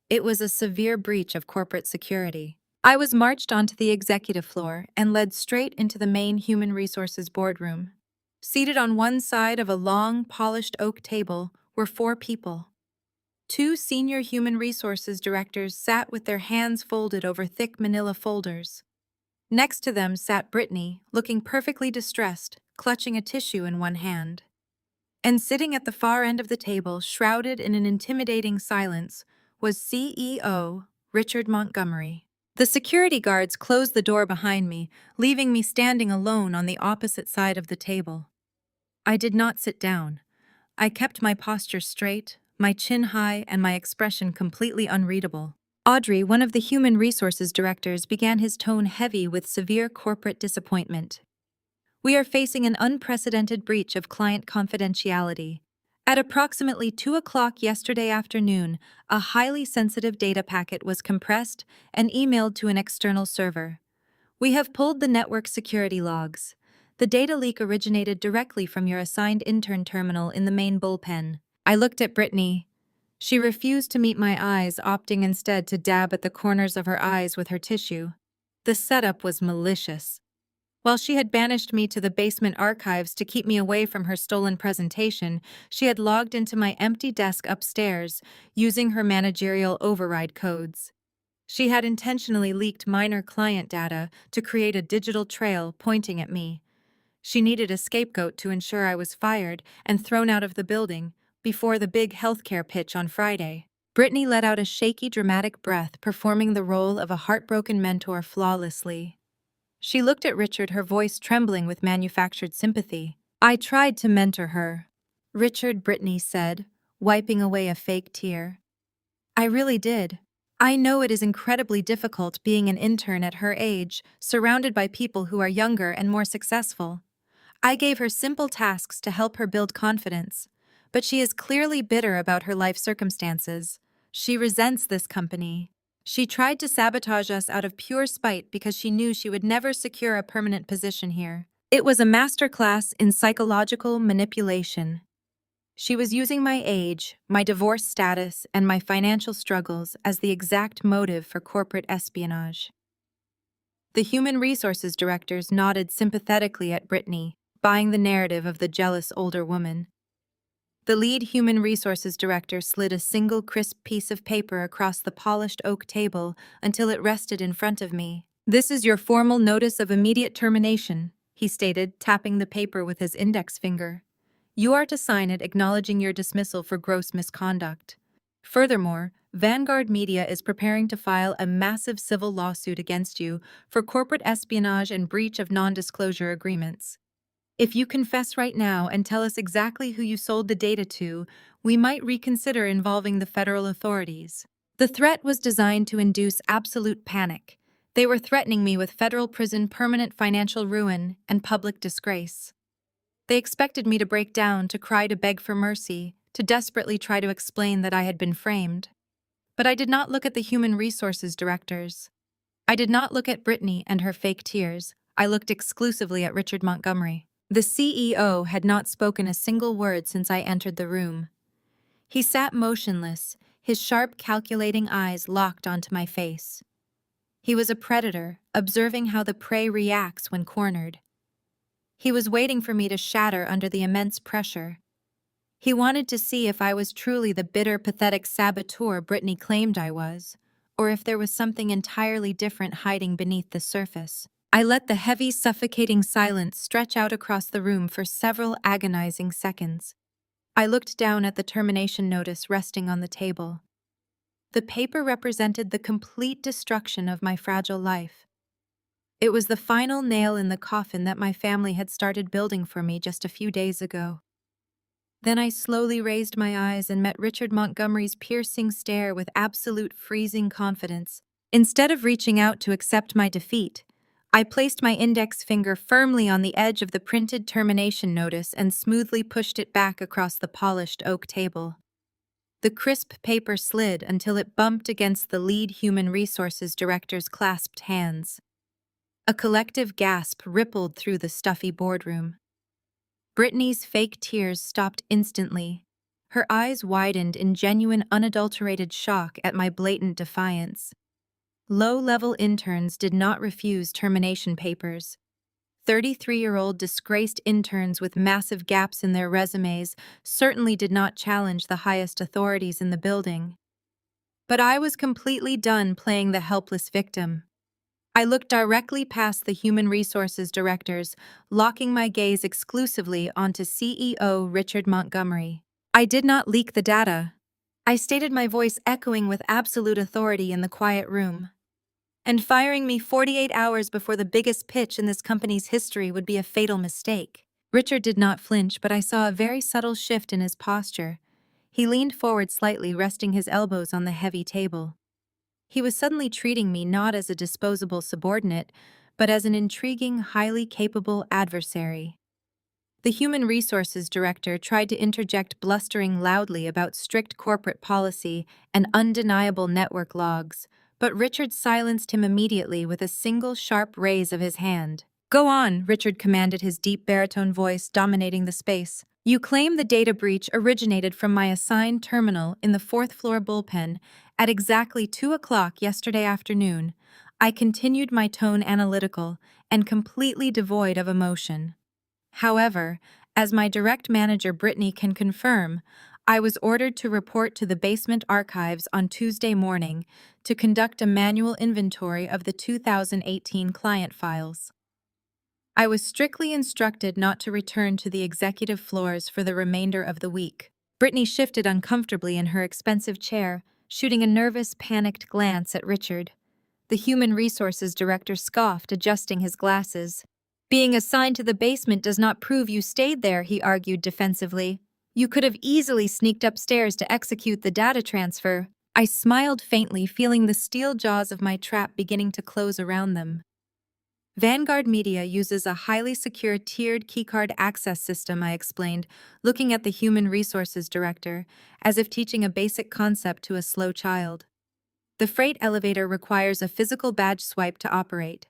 It was a severe breach of corporate security. I was marched onto the executive floor and led straight into the main human resources boardroom. Seated on one side of a long, polished oak table were 4 people. 2 senior human resources directors sat with their hands folded over thick manila folders. Next to them sat Brittany, looking perfectly distressed, clutching a tissue in one hand. And sitting at the far end of the table, shrouded in an intimidating silence, was CEO Richard Montgomery. The security guards closed the door behind me, leaving me standing alone on the opposite side of the table. I did not sit down. I kept my posture straight, my chin high, and my expression completely unreadable. Audrey, one of the human resources directors, began his tone heavy with severe corporate disappointment. We are facing an unprecedented breach of client confidentiality. At approximately 2 o'clock yesterday afternoon, a highly sensitive data packet was compressed and emailed to an external server. We have pulled the network security logs. The data leak originated directly from your assigned intern terminal in the main bullpen. I looked at Brittany. She refused to meet my eyes, opting instead to dab at the corners of her eyes with her tissue. The setup was malicious. While she had banished me to the basement archives to keep me away from her stolen presentation, she had logged into my empty desk upstairs, using her managerial override codes. She had intentionally leaked minor client data to create a digital trail pointing at me. She needed a scapegoat to ensure I was fired and thrown out of the building before the big healthcare pitch on Friday. Brittany let out a shaky, dramatic breath, performing the role of a heartbroken mentor flawlessly. She looked at Richard, her voice trembling with manufactured sympathy. I tried to mentor her, Richard, Brittany said, wiping away a fake tear. I really did. I know it is incredibly difficult being an intern at her age, surrounded by people who are younger and more successful. I gave her simple tasks to help her build confidence, but she is clearly bitter about her life circumstances. She resents this company. She tried to sabotage us out of pure spite because she knew she would never secure a permanent position here. It was a masterclass in psychological manipulation. She was using my age, my divorce status, and my financial struggles as the exact motive for corporate espionage. The human resources directors nodded sympathetically at Brittany, buying the narrative of the jealous older woman. The lead human resources director slid a single crisp piece of paper across the polished oak table until it rested in front of me. This is your formal notice of immediate termination, he stated, tapping the paper with his index finger. You are to sign it acknowledging your dismissal for gross misconduct. Furthermore, Vanguard Media is preparing to file a massive civil lawsuit against you for corporate espionage and breach of non-disclosure agreements. If you confess right now and tell us exactly who you sold the data to, we might reconsider involving the federal authorities. The threat was designed to induce absolute panic. They were threatening me with federal prison, permanent financial ruin, and public disgrace. They expected me to break down, to cry, to beg for mercy, to desperately try to explain that I had been framed. But I did not look at the human resources directors. I did not look at Brittany and her fake tears. I looked exclusively at Richard Montgomery. The CEO had not spoken a single word since I entered the room. He sat motionless, his sharp, calculating eyes locked onto my face. He was a predator, observing how the prey reacts when cornered. He was waiting for me to shatter under the immense pressure. He wanted to see if I was truly the bitter, pathetic saboteur Brittany claimed I was, or if there was something entirely different hiding beneath the surface. I let the heavy, suffocating silence stretch out across the room for several agonizing seconds. I looked down at the termination notice resting on the table. The paper represented the complete destruction of my fragile life. It was the final nail in the coffin that my family had started building for me just a few days ago. Then I slowly raised my eyes and met Richard Montgomery's piercing stare with absolute freezing confidence. Instead of reaching out to accept my defeat, I placed my index finger firmly on the edge of the printed termination notice and smoothly pushed it back across the polished oak table. The crisp paper slid until it bumped against the lead human resources director's clasped hands. A collective gasp rippled through the stuffy boardroom. Brittany's fake tears stopped instantly. Her eyes widened in genuine, unadulterated shock at my blatant defiance. Low-level interns did not refuse termination papers. 33-year-old disgraced interns with massive gaps in their resumes certainly did not challenge the highest authorities in the building. But I was completely done playing the helpless victim. I looked directly past the human resources directors, locking my gaze exclusively onto CEO Richard Montgomery. I did not leak the data. I stated, my voice echoing with absolute authority in the quiet room. And firing me 48 hours before the biggest pitch in this company's history would be a fatal mistake. Richard did not flinch, but I saw a very subtle shift in his posture. He leaned forward slightly, resting his elbows on the heavy table. He was suddenly treating me not as a disposable subordinate, but as an intriguing, highly capable adversary. The human resources director tried to interject, blustering loudly about strict corporate policy and undeniable network logs, but Richard silenced him immediately with a single sharp raise of his hand. "Go on," Richard commanded, his deep baritone voice dominating the space. "You claim the data breach originated from my assigned terminal in the fourth-floor bullpen at exactly 2 o'clock yesterday afternoon." I continued, my tone analytical and completely devoid of emotion. However, as my direct manager Brittany can confirm, I was ordered to report to the basement archives on Tuesday morning to conduct a manual inventory of the 2018 client files. I was strictly instructed not to return to the executive floors for the remainder of the week. Brittany shifted uncomfortably in her expensive chair, shooting a nervous, panicked glance at Richard. The human resources director scoffed, adjusting his glasses. "Being assigned to the basement does not prove you stayed there," he argued defensively. "You could have easily sneaked upstairs to execute the data transfer." I smiled faintly, feeling the steel jaws of my trap beginning to close around them. "Vanguard Media uses a highly secure tiered keycard access system," I explained, looking at the human resources director, as if teaching a basic concept to a slow child. "The freight elevator requires a physical badge swipe to operate.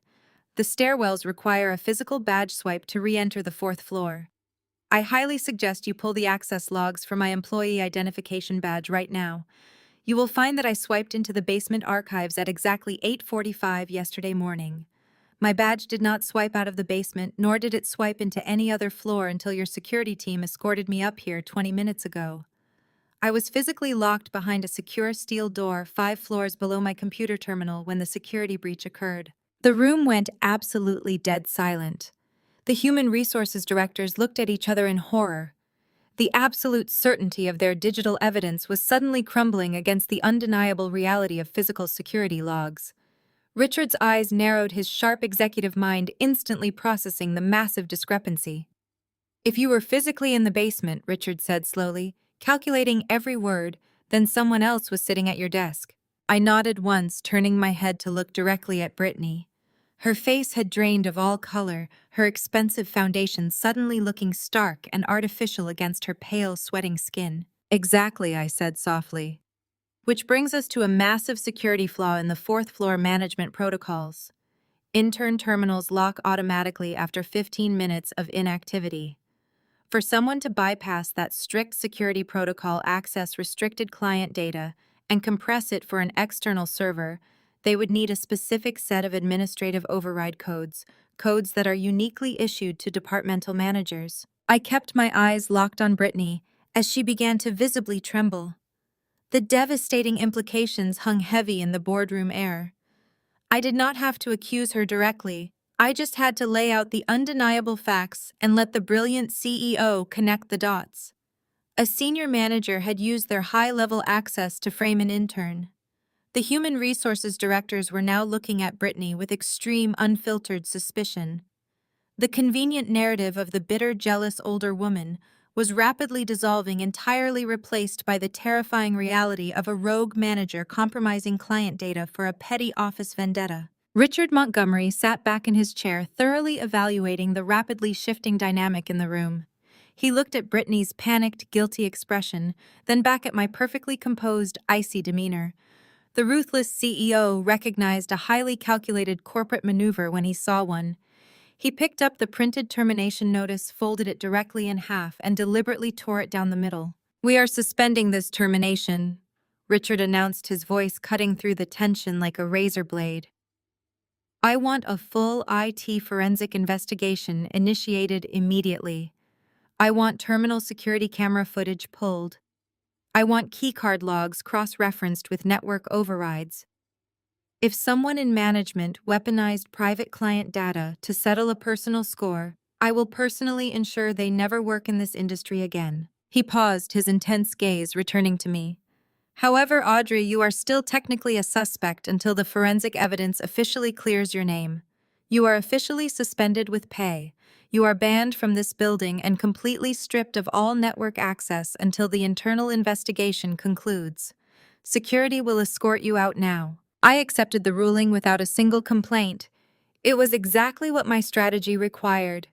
The stairwells require a physical badge swipe to re-enter the fourth floor. I highly suggest you pull the access logs for my employee identification badge right now. You will find that I swiped into the basement archives at exactly 8:45 yesterday morning. My badge did not swipe out of the basement, nor did it swipe into any other floor until your security team escorted me up here 20 minutes ago. I was physically locked behind a secure steel door 5 floors below my computer terminal when the security breach occurred." The room went absolutely dead silent. The human resources directors looked at each other in horror. The absolute certainty of their digital evidence was suddenly crumbling against the undeniable reality of physical security logs. Richard's eyes narrowed, his sharp executive mind instantly processing the massive discrepancy. "If you were physically in the basement," Richard said slowly, calculating every word, "then someone else was sitting at your desk." I nodded once, turning my head to look directly at Brittany. Her face had drained of all color, her expensive foundation suddenly looking stark and artificial against her pale, sweating skin. "Exactly," I said softly. "Which brings us to a massive security flaw in the fourth-floor management protocols. Intern terminals lock automatically after 15 minutes of inactivity. For someone to bypass that strict security protocol, access restricted client data, and compress it for an external server, they would need a specific set of administrative override codes, codes that are uniquely issued to departmental managers." I kept my eyes locked on Brittany as she began to visibly tremble. The devastating implications hung heavy in the boardroom air. I did not have to accuse her directly. I just had to lay out the undeniable facts and let the brilliant CEO connect the dots. A senior manager had used their high-level access to frame an intern. The human resources directors were now looking at Brittany with extreme, unfiltered suspicion. The convenient narrative of the bitter, jealous older woman was rapidly dissolving, entirely replaced by the terrifying reality of a rogue manager compromising client data for a petty office vendetta. Richard Montgomery sat back in his chair, thoroughly evaluating the rapidly shifting dynamic in the room. He looked at Brittany's panicked, guilty expression, then back at my perfectly composed, icy demeanor. The ruthless CEO recognized a highly calculated corporate maneuver when he saw one. He picked up the printed termination notice, folded it directly in half, and deliberately tore it down the middle. "We are suspending this termination," Richard announced, his voice cutting through the tension like a razor blade. "I want a full IT forensic investigation initiated immediately. I want terminal security camera footage pulled. I want keycard logs cross-referenced with network overrides. If someone in management weaponized private client data to settle a personal score, I will personally ensure they never work in this industry again." He paused, his intense gaze returning to me. "However, Audrey, you are still technically a suspect until the forensic evidence officially clears your name. You are officially suspended with pay. You are banned from this building and completely stripped of all network access until the internal investigation concludes. Security will escort you out now." I accepted the ruling without a single complaint. It was exactly what my strategy required.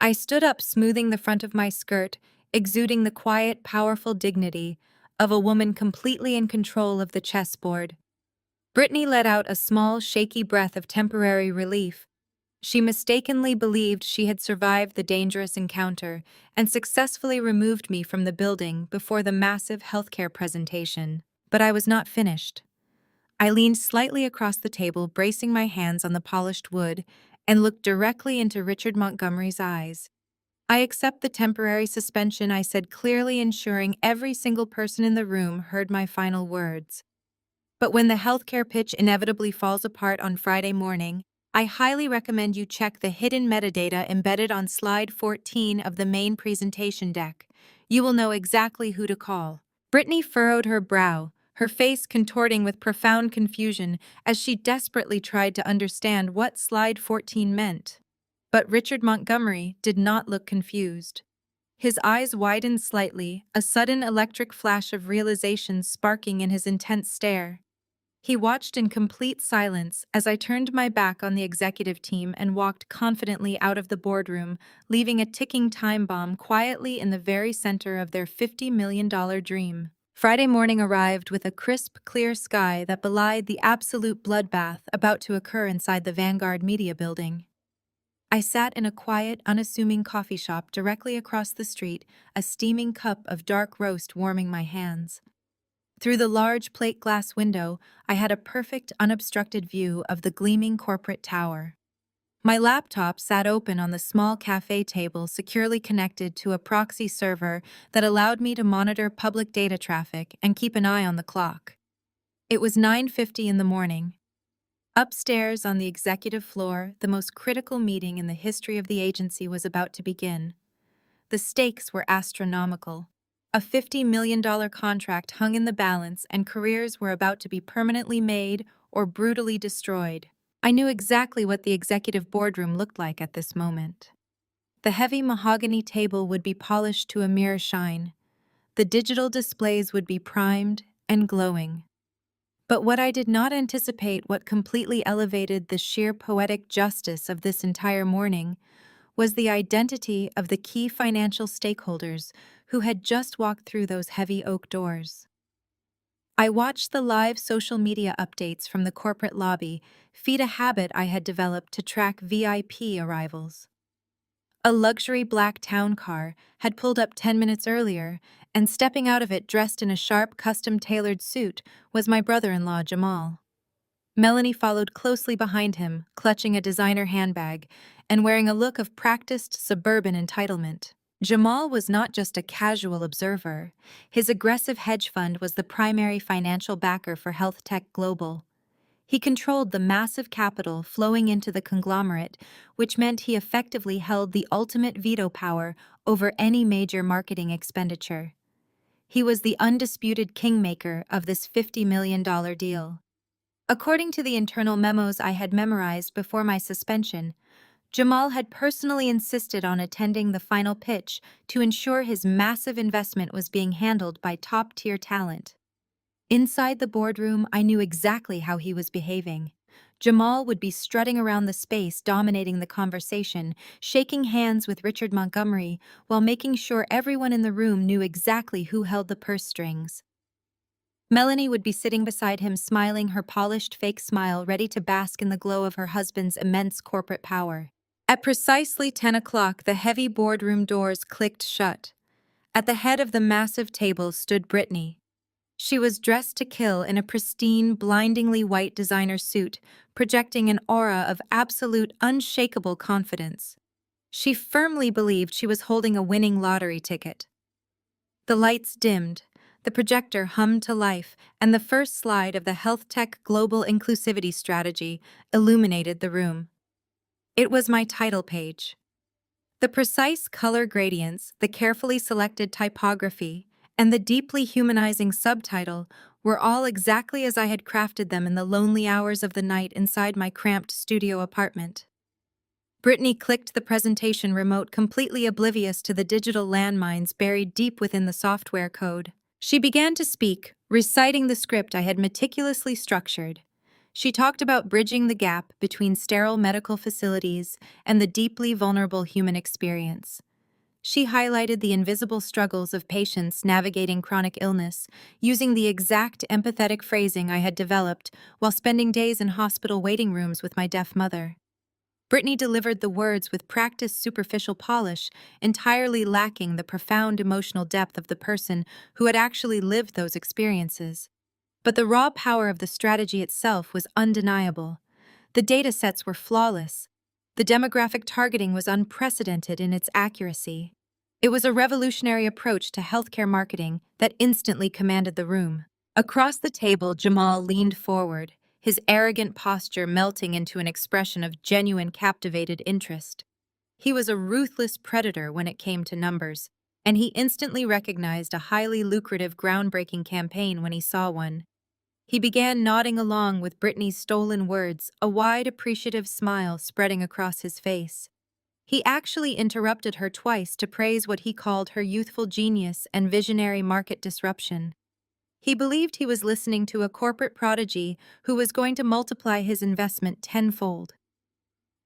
I stood up, smoothing the front of my skirt, exuding the quiet, powerful dignity of a woman completely in control of the chessboard. Brittany let out a small, shaky breath of temporary relief. She mistakenly believed she had survived the dangerous encounter and successfully removed me from the building before the massive healthcare presentation. But I was not finished. I leaned slightly across the table, bracing my hands on the polished wood, and looked directly into Richard Montgomery's eyes. "I accept the temporary suspension," I said clearly, ensuring every single person in the room heard my final words. "But when the healthcare pitch inevitably falls apart on Friday morning, I highly recommend you check the hidden metadata embedded on slide 14 of the main presentation deck. You will know exactly who to call." Brittany furrowed her brow, her face contorting with profound confusion as she desperately tried to understand what slide 14 meant. But Richard Montgomery did not look confused. His eyes widened slightly, a sudden electric flash of realization sparking in his intense stare. He watched in complete silence as I turned my back on the executive team and walked confidently out of the boardroom, leaving a ticking time bomb quietly in the very center of their $50 million dream. Friday morning arrived with a crisp, clear sky that belied the absolute bloodbath about to occur inside the Vanguard Media Building. I sat in a quiet, unassuming coffee shop directly across the street, a steaming cup of dark roast warming my hands. Through the large plate glass window, I had a perfect, unobstructed view of the gleaming corporate tower. My laptop sat open on the small cafe table, securely connected to a proxy server that allowed me to monitor public data traffic and keep an eye on the clock. It was 9:50 in the morning. Upstairs on the executive floor, the most critical meeting in the history of the agency was about to begin. The stakes were astronomical. A $50 million contract hung in the balance, and careers were about to be permanently made or brutally destroyed. I knew exactly what the executive boardroom looked like at this moment. The heavy mahogany table would be polished to a mirror shine. The digital displays would be primed and glowing. But what I did not anticipate, what completely elevated the sheer poetic justice of this entire morning, was the identity of the key financial stakeholders who had just walked through those heavy oak doors. I watched the live social media updates from the corporate lobby feed a habit I had developed to track VIP arrivals. A luxury black town car had pulled up 10 minutes earlier, and stepping out of it dressed in a sharp, custom-tailored suit was my brother-in-law, Jamal. Melanie followed closely behind him, clutching a designer handbag and wearing a look of practiced suburban entitlement. Jamal was not just a casual observer. His aggressive hedge fund was the primary financial backer for Health Tech Global. He controlled the massive capital flowing into the conglomerate, which meant he effectively held the ultimate veto power over any major marketing expenditure. He was the undisputed kingmaker of this $50 million deal. According to the internal memos I had memorized before my suspension, Jamal had personally insisted on attending the final pitch to ensure his massive investment was being handled by top-tier talent. Inside the boardroom, I knew exactly how he was behaving. Jamal would be strutting around the space, dominating the conversation, shaking hands with Richard Montgomery, while making sure everyone in the room knew exactly who held the purse strings. Melanie would be sitting beside him, smiling her polished fake smile, ready to bask in the glow of her husband's immense corporate power. At precisely 10 o'clock, the heavy boardroom doors clicked shut. At the head of the massive table stood Brittany. She was dressed to kill in a pristine, blindingly white designer suit, projecting an aura of absolute, unshakable confidence. She firmly believed she was holding a winning lottery ticket. The lights dimmed, the projector hummed to life, and the first slide of the Health Tech Global Inclusivity Strategy illuminated the room. It was my title page. The precise color gradients, the carefully selected typography, and the deeply humanizing subtitle were all exactly as I had crafted them in the lonely hours of the night inside my cramped studio apartment. Brittany clicked the presentation remote, completely oblivious to the digital landmines buried deep within the software code. She began to speak, reciting the script I had meticulously structured. She talked about bridging the gap between sterile medical facilities and the deeply vulnerable human experience. She highlighted the invisible struggles of patients navigating chronic illness, using the exact empathetic phrasing I had developed while spending days in hospital waiting rooms with my deaf mother. Brittany delivered the words with practiced superficial polish, entirely lacking the profound emotional depth of the person who had actually lived those experiences. But the raw power of the strategy itself was undeniable. The data sets were flawless. The demographic targeting was unprecedented in its accuracy. It was a revolutionary approach to healthcare marketing that instantly commanded the room. Across the table, Jamal leaned forward, his arrogant posture melting into an expression of genuine captivated interest. He was a ruthless predator when it came to numbers, and he instantly recognized a highly lucrative, groundbreaking campaign when he saw one. He began nodding along with Brittany's stolen words, a wide, appreciative smile spreading across his face. He actually interrupted her twice to praise what he called her youthful genius and visionary market disruption. He believed he was listening to a corporate prodigy who was going to multiply his investment tenfold.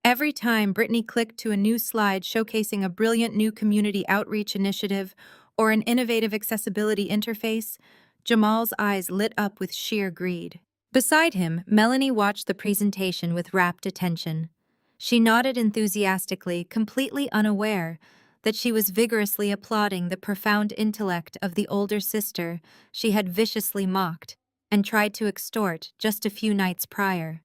Every time Brittany clicked to a new slide showcasing a brilliant new community outreach initiative or an innovative accessibility interface, Jamal's eyes lit up with sheer greed. Beside him, Melanie watched the presentation with rapt attention. She nodded enthusiastically, completely unaware that she was vigorously applauding the profound intellect of the older sister she had viciously mocked and tried to extort just a few nights prior.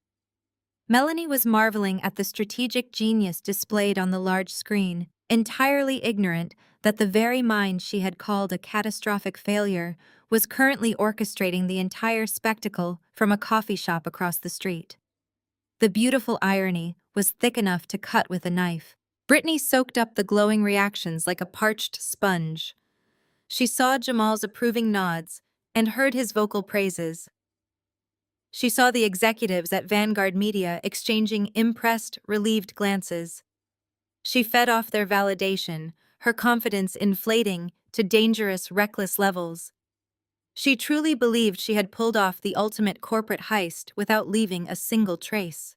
Melanie was marveling at the strategic genius displayed on the large screen, entirely ignorant that the very mind she had called a catastrophic failure was currently orchestrating the entire spectacle from a coffee shop across the street. The beautiful irony was thick enough to cut with a knife. Brittany soaked up the glowing reactions like a parched sponge. She saw Jamal's approving nods and heard his vocal praises. She saw the executives at Vanguard Media exchanging impressed, relieved glances. She fed off their validation, her confidence inflating to dangerous, reckless levels. She truly believed she had pulled off the ultimate corporate heist without leaving a single trace.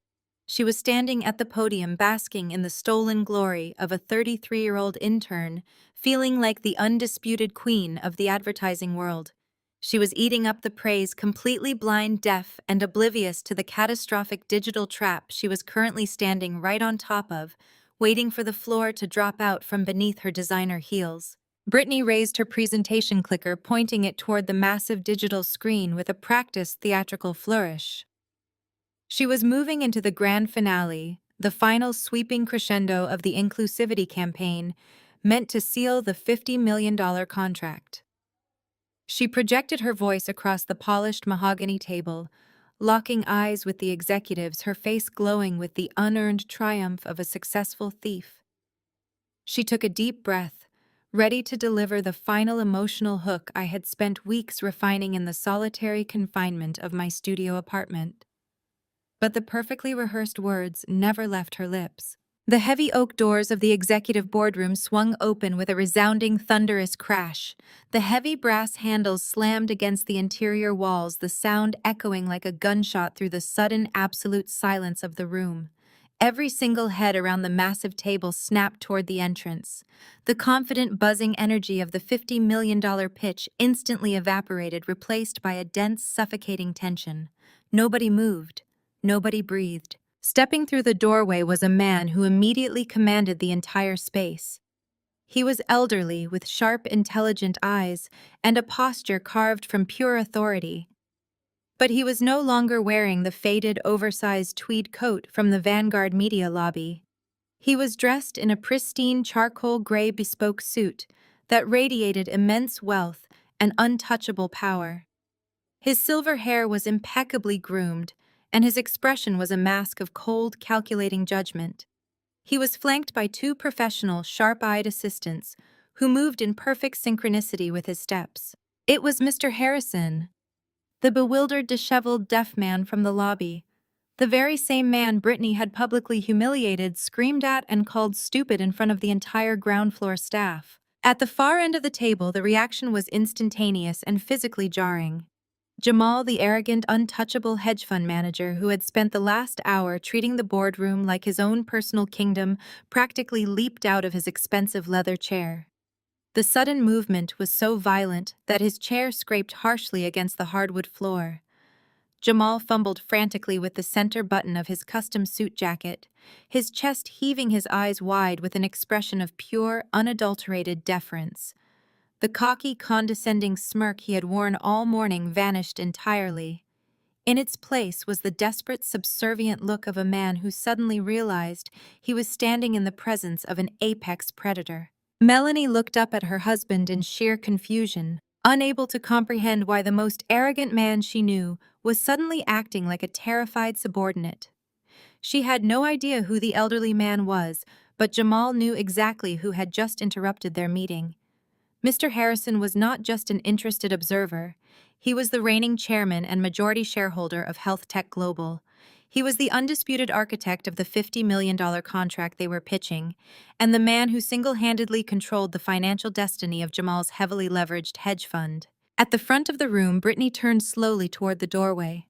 She was standing at the podium basking in the stolen glory of a 33-year-old intern, feeling like the undisputed queen of the advertising world. She was eating up the praise, completely blind, deaf, and oblivious to the catastrophic digital trap she was currently standing right on top of, waiting for the floor to drop out from beneath her designer heels. Brittany raised her presentation clicker, pointing it toward the massive digital screen with a practiced theatrical flourish. She was moving into the grand finale, the final sweeping crescendo of the inclusivity campaign, meant to seal the $50 million contract. She projected her voice across the polished mahogany table, locking eyes with the executives, her face glowing with the unearned triumph of a successful thief. She took a deep breath, ready to deliver the final emotional hook I had spent weeks refining in the solitary confinement of my studio apartment. but the perfectly rehearsed words never left her lips. The heavy oak doors of the executive boardroom swung open with a resounding, thunderous crash. The heavy brass handles slammed against the interior walls, the sound echoing like a gunshot through the sudden, absolute silence of the room. Every single head around the massive table snapped toward the entrance. The confident, buzzing energy of the $50 million pitch instantly evaporated, replaced by a dense, suffocating tension. Nobody moved. Nobody breathed. Stepping through the doorway was a man who immediately commanded the entire space. He was elderly, with sharp, intelligent eyes and a posture carved from pure authority. But he was no longer wearing the faded, oversized tweed coat from the Vanguard media lobby. He was dressed in a pristine charcoal gray bespoke suit that radiated immense wealth and untouchable power. His silver hair was impeccably groomed, and his expression was a mask of cold, calculating judgment. He was flanked by two professional, sharp-eyed assistants who moved in perfect synchronicity with his steps. It was Mr. Harrison, the bewildered, disheveled deaf man from the lobby, the very same man Brittany had publicly humiliated, screamed at, and called stupid in front of the entire ground floor staff. At the far end of the table, the reaction was instantaneous and physically jarring. Jamal, the arrogant, untouchable hedge fund manager who had spent the last hour treating the boardroom like his own personal kingdom, practically leaped out of his expensive leather chair. The sudden movement was so violent that his chair scraped harshly against the hardwood floor. Jamal fumbled frantically with the center button of his custom suit jacket, his chest heaving, his eyes wide with an expression of pure, unadulterated deference. The cocky, condescending smirk he had worn all morning vanished entirely. In its place was the desperate, subservient look of a man who suddenly realized he was standing in the presence of an apex predator. Melanie looked up at her husband in sheer confusion, unable to comprehend why the most arrogant man she knew was suddenly acting like a terrified subordinate. She had no idea who the elderly man was, but Jamal knew exactly who had just interrupted their meeting. Mr. Harrison was not just an interested observer. He was the reigning chairman and majority shareholder of Health Tech Global. He was the undisputed architect of the $50 million contract they were pitching, and the man who single-handedly controlled the financial destiny of Jamal's heavily leveraged hedge fund. At the front of the room, Brittany turned slowly toward the doorway.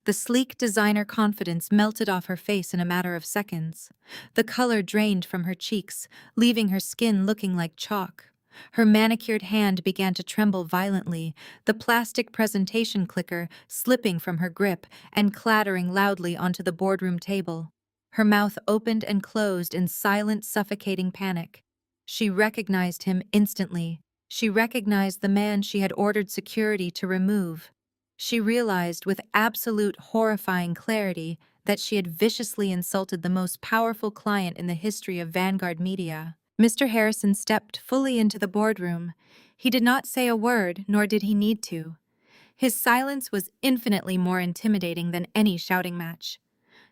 The sleek designer confidence melted off her face in a matter of seconds. The color drained from her cheeks, leaving her skin looking like chalk. Her manicured hand began to tremble violently, the plastic presentation clicker slipping from her grip and clattering loudly onto the boardroom table. Her mouth opened and closed in silent, suffocating panic. She recognized him instantly. She recognized the man she had ordered security to remove. She realized with absolute horrifying clarity that she had viciously insulted the most powerful client in the history of Vanguard Media. Mr. Harrison stepped fully into the boardroom. He did not say a word, nor did he need to. His silence was infinitely more intimidating than any shouting match.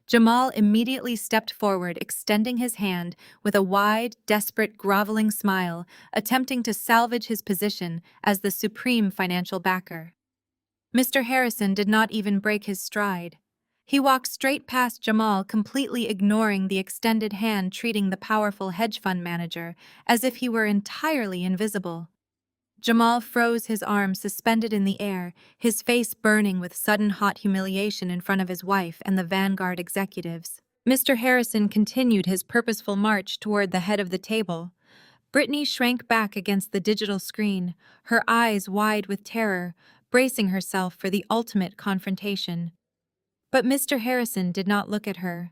Jamal immediately stepped forward, extending his hand with a wide, desperate, groveling smile, attempting to salvage his position as the supreme financial backer. Mr. Harrison did not even break his stride. He walked straight past Jamal, completely ignoring the extended hand, treating the powerful hedge fund manager as if he were entirely invisible. Jamal froze, his arms suspended in the air, his face burning with sudden hot humiliation in front of his wife and the Vanguard executives. Mr. Harrison continued his purposeful march toward the head of the table. Brittany shrank back against the digital screen, her eyes wide with terror, bracing herself for the ultimate confrontation. But Mr. Harrison did not look at her.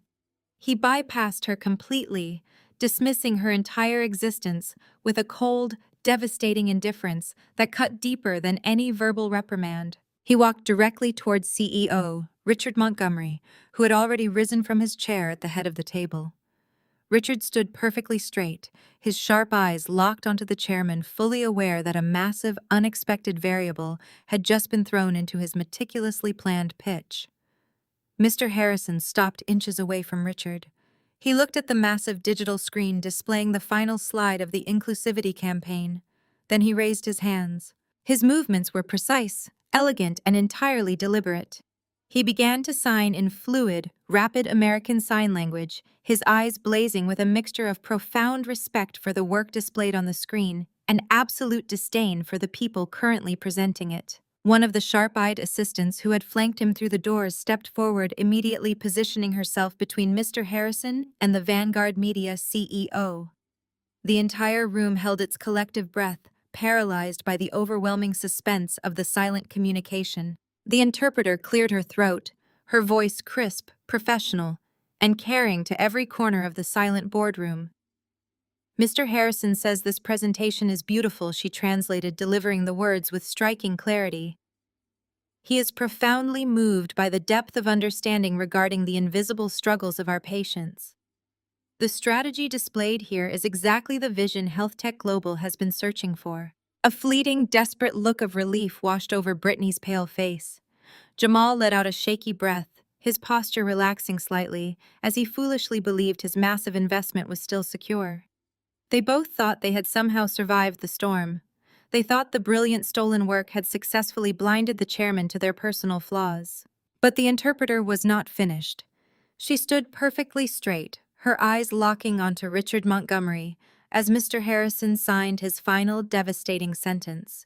He bypassed her completely, dismissing her entire existence with a cold, devastating indifference that cut deeper than any verbal reprimand. He walked directly towards CEO Richard Montgomery, who had already risen from his chair at the head of the table. Richard stood perfectly straight, his sharp eyes locked onto the chairman, fully aware that a massive, unexpected variable had just been thrown into his meticulously planned pitch. Mr. Harrison stopped inches away from Richard. He looked at the massive digital screen displaying the final slide of the inclusivity campaign. Then he raised his hands. His movements were precise, elegant, and entirely deliberate. He began to sign in fluid, rapid American Sign Language, his eyes blazing with a mixture of profound respect for the work displayed on the screen and absolute disdain for the people currently presenting it. One of the sharp-eyed assistants who had flanked him through the doors stepped forward, immediately positioning herself between Mr. Harrison and the Vanguard Media CEO. The entire room held its collective breath, paralyzed by the overwhelming suspense of the silent communication. The interpreter cleared her throat, her voice crisp, professional, and carrying to every corner of the silent boardroom. Mr. Harrison says this presentation is beautiful, she translated, delivering the words with striking clarity. He is profoundly moved by the depth of understanding regarding the invisible struggles of our patients. The strategy displayed here is exactly the vision HealthTech Global has been searching for. A fleeting, desperate look of relief washed over Brittany's pale face. Jamal let out a shaky breath, his posture relaxing slightly, as he foolishly believed his massive investment was still secure. They both thought they had somehow survived the storm. They thought the brilliant stolen work had successfully blinded the chairman to their personal flaws. But the interpreter was not finished. She stood perfectly straight, her eyes locking onto Richard Montgomery, as Mr. Harrison signed his final devastating sentence.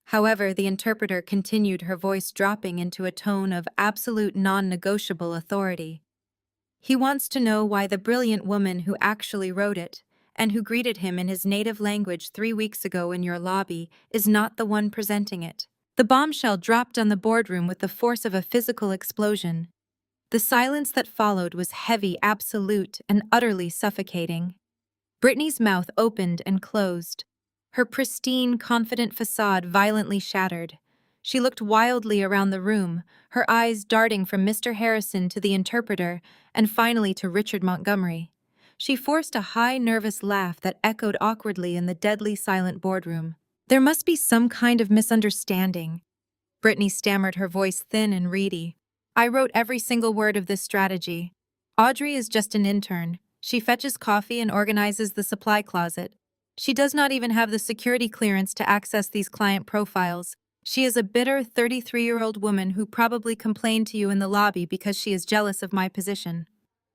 However, the interpreter continued, her voice dropping into a tone of absolute non-negotiable authority. He wants to know why the brilliant woman who actually wrote it, and who greeted him in his native language 3 weeks ago in your lobby, is not the one presenting it. The bombshell dropped on the boardroom with the force of a physical explosion. The silence that followed was heavy, absolute, and utterly suffocating. Brittany's mouth opened and closed, her pristine, confident facade violently shattered. She looked wildly around the room, her eyes darting from Mr. Harrison to the interpreter and finally to Richard Montgomery. She forced a high, nervous laugh that echoed awkwardly in the deadly silent boardroom. There must be some kind of misunderstanding. Brittany stammered, her voice thin and reedy. I wrote every single word of this strategy. Audrey is just an intern. She fetches coffee and organizes the supply closet. She does not even have the security clearance to access these client profiles. She is a bitter 33-year-old woman who probably complained to you in the lobby because she is jealous of my position.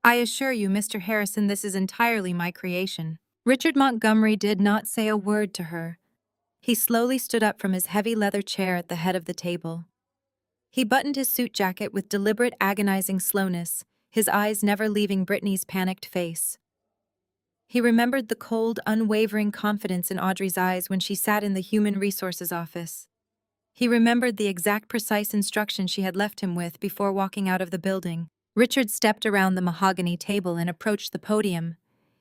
I assure you, Mr. Harrison, this is entirely my creation. Richard Montgomery did not say a word to her. He slowly stood up from his heavy leather chair at the head of the table. He buttoned his suit jacket with deliberate, agonizing slowness, his eyes never leaving Brittany's panicked face. He remembered the cold, unwavering confidence in Audrey's eyes when she sat in the Human Resources office. He remembered the exact precise instructions she had left him with before walking out of the building. Richard stepped around the mahogany table and approached the podium.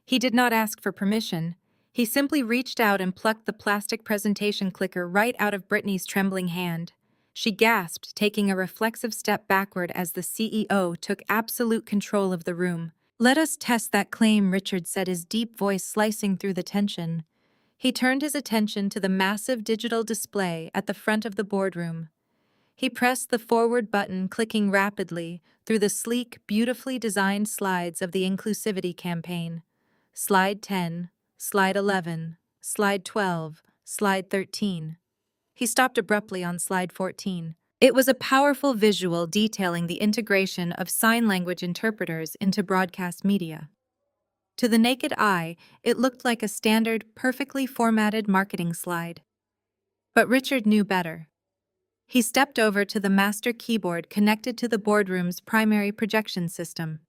He did not ask for permission. He simply reached out and plucked the plastic presentation clicker right out of Brittany's trembling hand. She gasped, taking a reflexive step backward as the CEO took absolute control of the room. Let us test that claim, Richard said, his deep voice slicing through the tension. He turned his attention to the massive digital display at the front of the boardroom. He pressed the forward button, clicking rapidly through the sleek, beautifully designed slides of the inclusivity campaign. Slide 10, Slide 11, Slide 12, Slide 13. He stopped abruptly on Slide 14. It was a powerful visual detailing the integration of sign language interpreters into broadcast media. To the naked eye, it looked like a standard, perfectly formatted marketing slide. But Richard knew better. He stepped over to the master keyboard connected to the boardroom's primary projection system.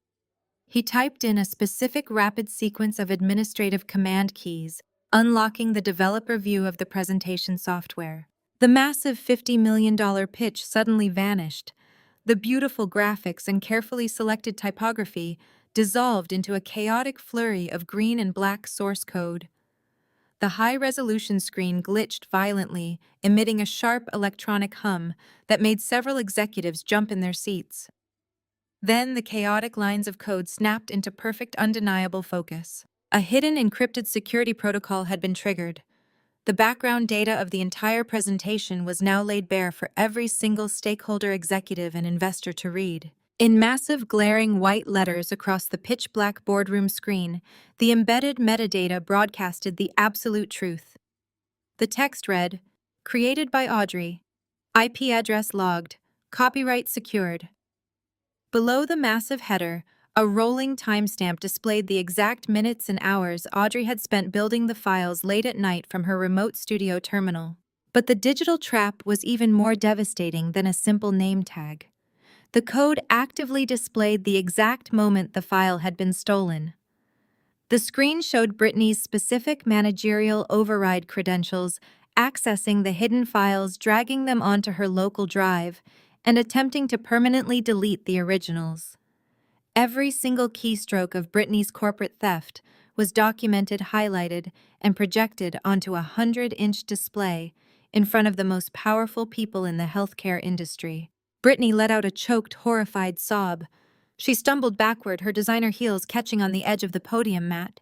He typed in a specific rapid sequence of administrative command keys, unlocking the developer view of the presentation software. The massive $50 million pitch suddenly vanished. The beautiful graphics and carefully selected typography dissolved into a chaotic flurry of green and black source code. The high-resolution screen glitched violently, emitting a sharp electronic hum that made several executives jump in their seats. Then the chaotic lines of code snapped into perfect, undeniable focus. A hidden encrypted security protocol had been triggered. The background data of the entire presentation was now laid bare for every single stakeholder, executive, and investor to read. In massive, glaring white letters across the pitch-black boardroom screen, the embedded metadata broadcasted the absolute truth. The text read, "Created by Audrey. IP address logged. Copyright secured. Below the massive header, a rolling timestamp displayed the exact minutes and hours Audrey had spent building the files late at night from her remote studio terminal. But the digital trap was even more devastating than a simple name tag. The code actively displayed the exact moment the file had been stolen. The screen showed Brittany's specific managerial override credentials, accessing the hidden files, dragging them onto her local drive, and attempting to permanently delete the originals. Every single keystroke of Brittany's corporate theft was documented, highlighted, and projected onto a 100-inch display in front of the most powerful people in the healthcare industry. Brittany let out a choked, horrified sob. She stumbled backward, her designer heels catching on the edge of the podium mat.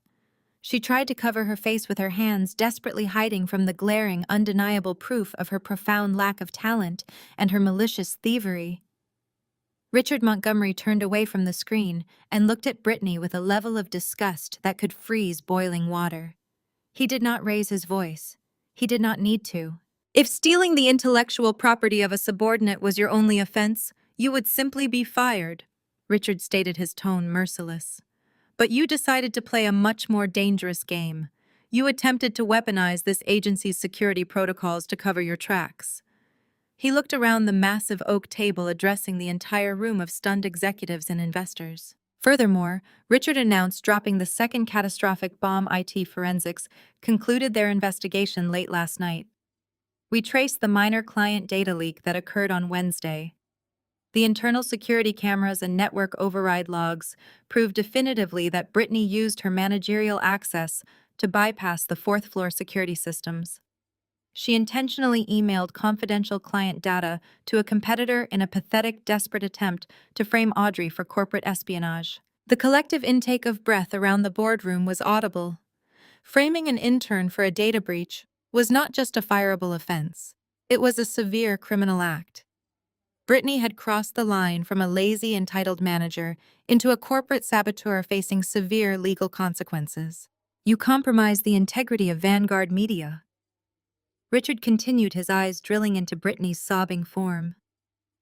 She tried to cover her face with her hands, desperately hiding from the glaring, undeniable proof of her profound lack of talent and her malicious thievery. Richard Montgomery turned away from the screen and looked at Brittany with a level of disgust that could freeze boiling water. He did not raise his voice. He did not need to. If stealing the intellectual property of a subordinate was your only offense, you would simply be fired, Richard stated, his tone merciless. But you decided to play a much more dangerous game. You attempted to weaponize this agency's security protocols to cover your tracks. He looked around the massive oak table, addressing the entire room of stunned executives and investors. Furthermore, Richard announced dropping the second catastrophic bomb. IT forensics concluded their investigation late last night. We traced the minor client data leak that occurred on Wednesday. The internal security cameras and network override logs proved definitively that Brittany used her managerial access to bypass the fourth-floor security systems. She intentionally emailed confidential client data to a competitor in a pathetic, desperate attempt to frame Audrey for corporate espionage. The collective intake of breath around the boardroom was audible. Framing an intern for a data breach was not just a fireable offense. It was a severe criminal act. Brittany had crossed the line from a lazy, entitled manager into a corporate saboteur facing severe legal consequences. You compromised the integrity of Vanguard Media. Richard continued, his eyes drilling into Brittany's sobbing form.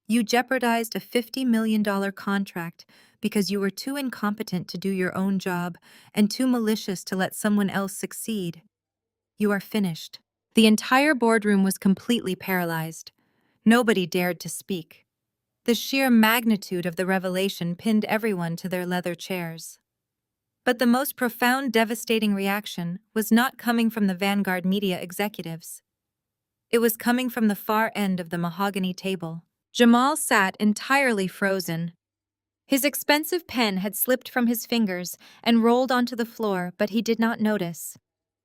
You jeopardized a $50 million contract because you were too incompetent to do your own job and too malicious to let someone else succeed. You are finished. The entire boardroom was completely paralyzed. Nobody dared to speak. The sheer magnitude of the revelation pinned everyone to their leather chairs. But the most profound, devastating reaction was not coming from the Vanguard Media executives. It was coming from the far end of the mahogany table. Jamal sat entirely frozen. His expensive pen had slipped from his fingers and rolled onto the floor, but he did not notice.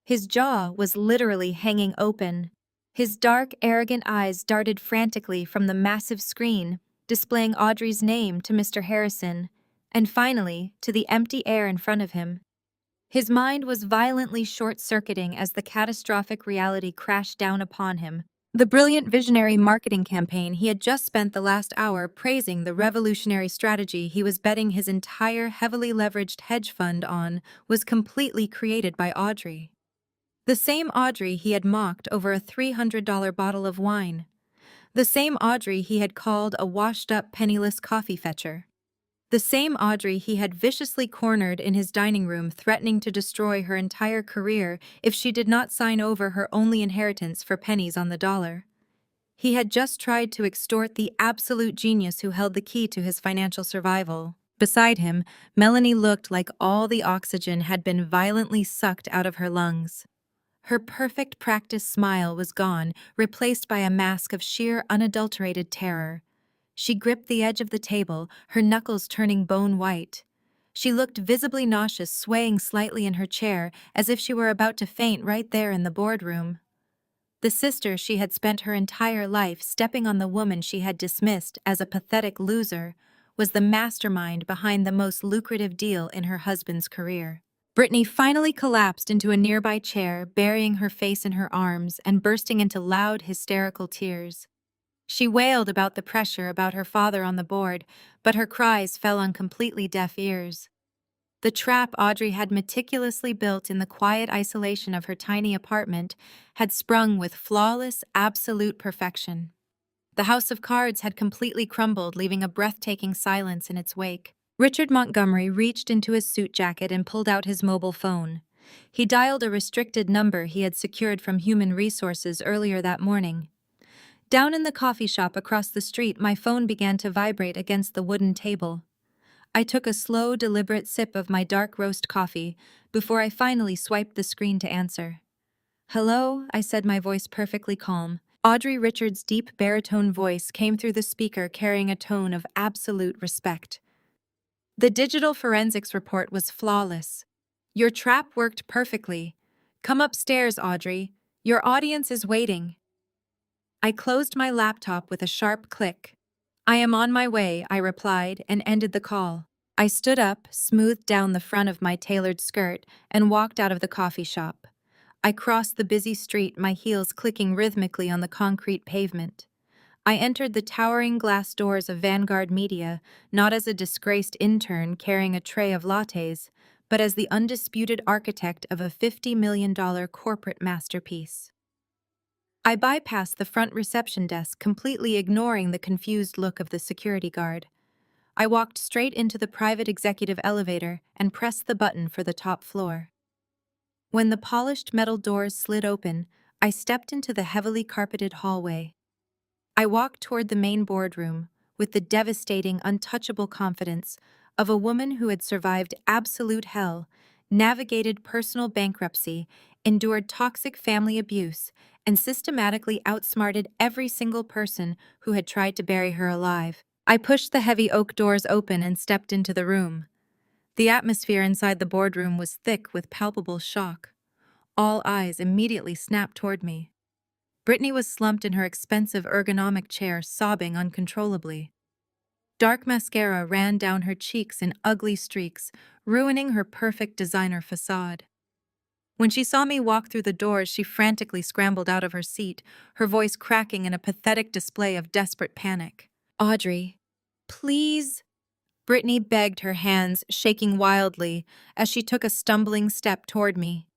His jaw was literally hanging open. His dark, arrogant eyes darted frantically from the massive screen, displaying Audrey's name to Mr. Harrison, and finally to the empty air in front of him. His mind was violently short-circuiting as the catastrophic reality crashed down upon him. The brilliant visionary marketing campaign he had just spent the last hour praising, the revolutionary strategy he was betting his entire heavily leveraged hedge fund on, was completely created by Audrey. The same Audrey he had mocked over a $300 bottle of wine. The same Audrey he had called a washed-up, penniless coffee fetcher. The same Audrey he had viciously cornered in his dining room, threatening to destroy her entire career if she did not sign over her only inheritance for pennies on the dollar. He had just tried to extort the absolute genius who held the key to his financial survival. Beside him, Melanie looked like all the oxygen had been violently sucked out of her lungs. Her perfect practice smile was gone, replaced by a mask of sheer, unadulterated terror. She gripped the edge of the table, her knuckles turning bone white. She looked visibly nauseous, swaying slightly in her chair as if she were about to faint right there in the boardroom. The sister she had spent her entire life stepping on the woman she had dismissed as a pathetic loser was the mastermind behind the most lucrative deal in her husband's career. Brittany finally collapsed into a nearby chair, burying her face in her arms and bursting into loud, hysterical tears. She wailed about the pressure about her father on the board, but her cries fell on completely deaf ears. The trap Audrey had meticulously built in the quiet isolation of her tiny apartment had sprung with flawless, absolute perfection. The house of cards had completely crumbled, leaving a breathtaking silence in its wake. Richard Montgomery reached into his suit jacket and pulled out his mobile phone. He dialed a restricted number he had secured from Human Resources earlier that morning. Down in the coffee shop across the street, my phone began to vibrate against the wooden table. I took a slow, deliberate sip of my dark roast coffee before I finally swiped the screen to answer. "Hello," I said, my voice perfectly calm. Audrey Richards' deep baritone voice came through the speaker, carrying a tone of absolute respect. "The digital forensics report was flawless. Your trap worked perfectly. Come upstairs, Audrey. Your audience is waiting." I closed my laptop with a sharp click. "I am on my way," I replied, and ended the call. I stood up, smoothed down the front of my tailored skirt, and walked out of the coffee shop. I crossed the busy street, my heels clicking rhythmically on the concrete pavement. I entered the towering glass doors of Vanguard Media, not as a disgraced intern carrying a tray of lattes, but as the undisputed architect of a $50 million corporate masterpiece. I bypassed the front reception desk, completely ignoring the confused look of the security guard. I walked straight into the private executive elevator and pressed the button for the top floor. When the polished metal doors slid open, I stepped into the heavily carpeted hallway. I walked toward the main boardroom with the devastating, untouchable confidence of a woman who had survived absolute hell, navigated personal bankruptcy, endured toxic family abuse, and systematically outsmarted every single person who had tried to bury her alive. I pushed the heavy oak doors open and stepped into the room. The atmosphere inside the boardroom was thick with palpable shock. All eyes immediately snapped toward me. Brittany was slumped in her expensive ergonomic chair, sobbing uncontrollably. Dark mascara ran down her cheeks in ugly streaks, ruining her perfect designer facade. When she saw me walk through the doors, she frantically scrambled out of her seat, her voice cracking in a pathetic display of desperate panic. "Audrey, please," Brittany begged, her hands shaking wildly as she took a stumbling step toward me.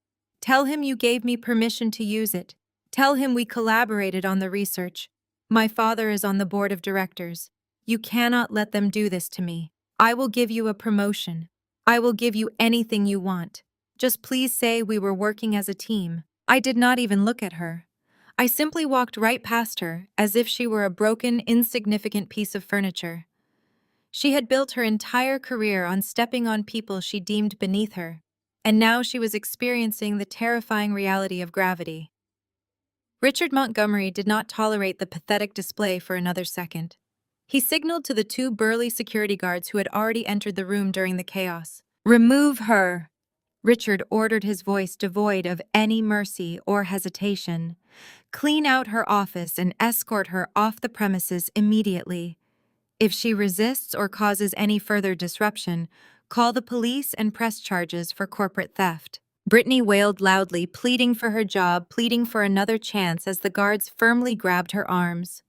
"Tell him you gave me permission to use it. Tell him we collaborated on the research. My father is on the board of directors. You cannot let them do this to me. I will give you a promotion. I will give you anything you want. Just please say we were working as a team." I did not even look at her. I simply walked right past her, as if she were a broken, insignificant piece of furniture. She had built her entire career on stepping on people she deemed beneath her, and now she was experiencing the terrifying reality of gravity. Richard Montgomery did not tolerate the pathetic display for another second. He signaled to the two burly security guards who had already entered the room during the chaos. "Remove her!" Richard ordered, his voice devoid of any mercy or hesitation. "Clean out her office and escort her off the premises immediately. If she resists or causes any further disruption, call the police and press charges for corporate theft." Brittany wailed loudly, pleading for her job, pleading for another chance as the guards firmly grabbed her arms.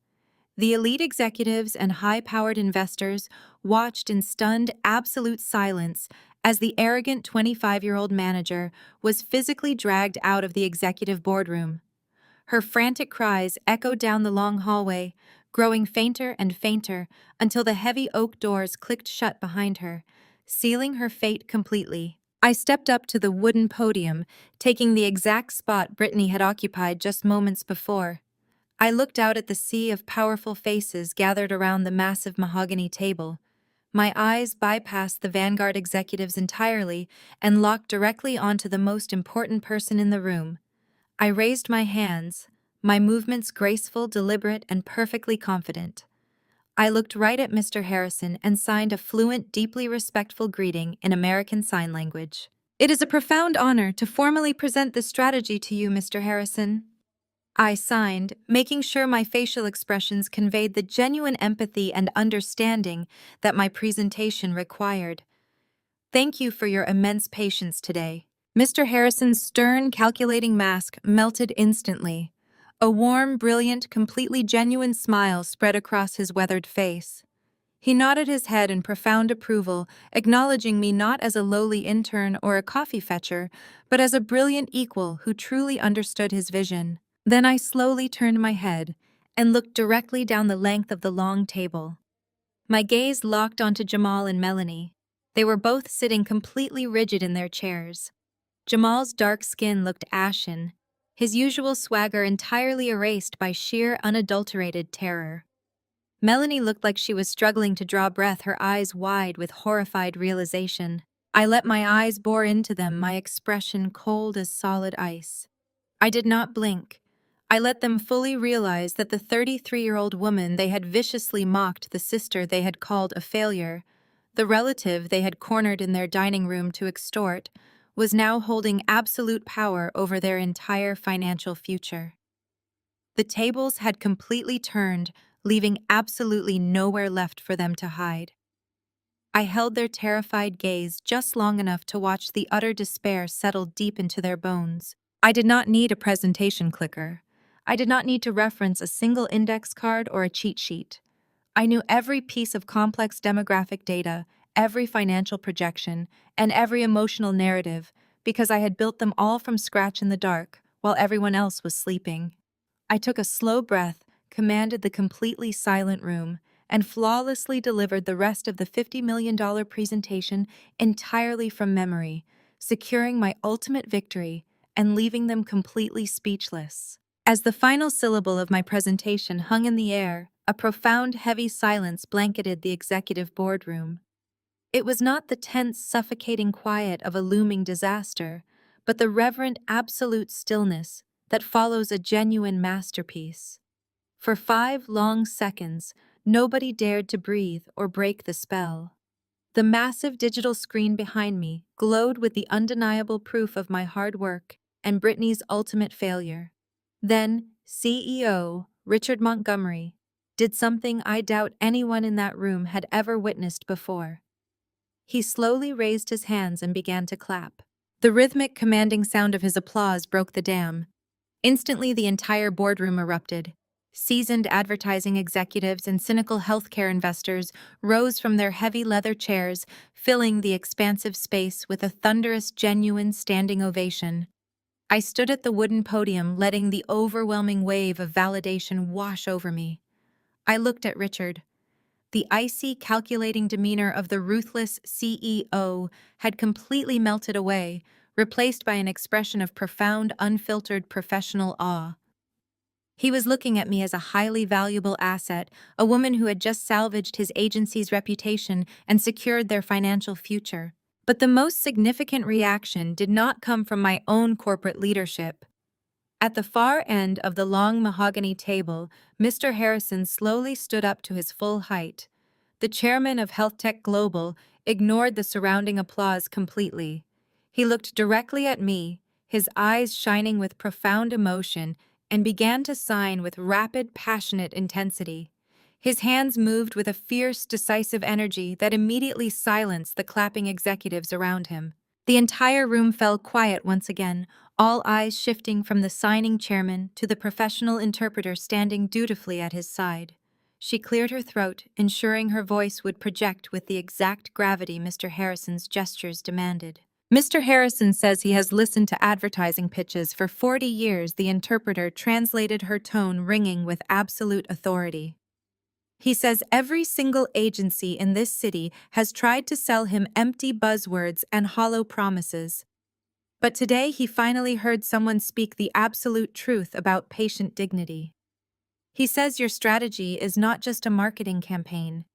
The elite executives and high-powered investors watched in stunned, absolute silence as the arrogant 25-year-old manager was physically dragged out of the executive boardroom. Her frantic cries echoed down the long hallway, growing fainter and fainter until the heavy oak doors clicked shut behind her, sealing her fate completely. I stepped up to the wooden podium, taking the exact spot Brittany had occupied just moments before. I looked out at the sea of powerful faces gathered around the massive mahogany table. My eyes bypassed the Vanguard executives entirely and locked directly onto the most important person in the room. I raised my hands, my movements graceful, deliberate, and perfectly confident. I looked right at Mr. Harrison and signed a fluent, deeply respectful greeting in American Sign Language. "It is a profound honor to formally present this strategy to you, Mr. Harrison." I signed, making sure my facial expressions conveyed the genuine empathy and understanding that my presentation required. "Thank you for your immense patience today." Mr. Harrison's stern, calculating mask melted instantly. A warm, brilliant, completely genuine smile spread across his weathered face. He nodded his head in profound approval, acknowledging me not as a lowly intern or a coffee fetcher, but as a brilliant equal who truly understood his vision. Then I slowly turned my head, and looked directly down the length of the long table. My gaze locked onto Jamal and Melanie. They were both sitting completely rigid in their chairs. Jamal's dark skin looked ashen, his usual swagger entirely erased by sheer unadulterated terror. Melanie looked like she was struggling to draw breath, her eyes wide with horrified realization. I let my eyes bore into them, my expression cold as solid ice. I did not blink. I let them fully realize that the 33-year-old woman they had viciously mocked, the sister they had called a failure, the relative they had cornered in their dining room to extort, was now holding absolute power over their entire financial future. The tables had completely turned, leaving absolutely nowhere left for them to hide. I held their terrified gaze just long enough to watch the utter despair settle deep into their bones. I did not need a presentation clicker. I did not need to reference a single index card or a cheat sheet. I knew every piece of complex demographic data, every financial projection, and every emotional narrative because I had built them all from scratch in the dark while everyone else was sleeping. I took a slow breath, commanded the completely silent room, and flawlessly delivered the rest of the $50 million presentation entirely from memory, securing my ultimate victory and leaving them completely speechless. As the final syllable of my presentation hung in the air, a profound, heavy silence blanketed the executive boardroom. It was not the tense, suffocating quiet of a looming disaster, but the reverent, absolute stillness that follows a genuine masterpiece. For 5 long seconds, nobody dared to breathe or break the spell. The massive digital screen behind me glowed with the undeniable proof of my hard work and Brittany's ultimate failure. Then, CEO Richard Montgomery did something I doubt anyone in that room had ever witnessed before. He slowly raised his hands and began to clap. The rhythmic, commanding sound of his applause broke the dam. Instantly, the entire boardroom erupted. Seasoned advertising executives and cynical healthcare investors rose from their heavy leather chairs, filling the expansive space with a thunderous, genuine standing ovation. I stood at the wooden podium, letting the overwhelming wave of validation wash over me. I looked at Richard. The icy, calculating demeanor of the ruthless CEO had completely melted away, replaced by an expression of profound, unfiltered professional awe. He was looking at me as a highly valuable asset, a woman who had just salvaged his agency's reputation and secured their financial future. But the most significant reaction did not come from my own corporate leadership. At the far end of the long mahogany table, Mr. Harrison slowly stood up to his full height. The chairman of HealthTech Global ignored the surrounding applause completely. He looked directly at me, his eyes shining with profound emotion, and began to sign with rapid, passionate intensity. His hands moved with a fierce, decisive energy that immediately silenced the clapping executives around him. The entire room fell quiet once again, all eyes shifting from the signing chairman to the professional interpreter standing dutifully at his side. She cleared her throat, ensuring her voice would project with the exact gravity Mr. Harrison's gestures demanded. Mr. Harrison says he has listened to advertising pitches for 40 years. The interpreter translated her tone, ringing with absolute authority. He says every single agency in this city has tried to sell him empty buzzwords and hollow promises. But today he finally heard someone speak the absolute truth about patient dignity. He says your strategy is not just a marketing campaign.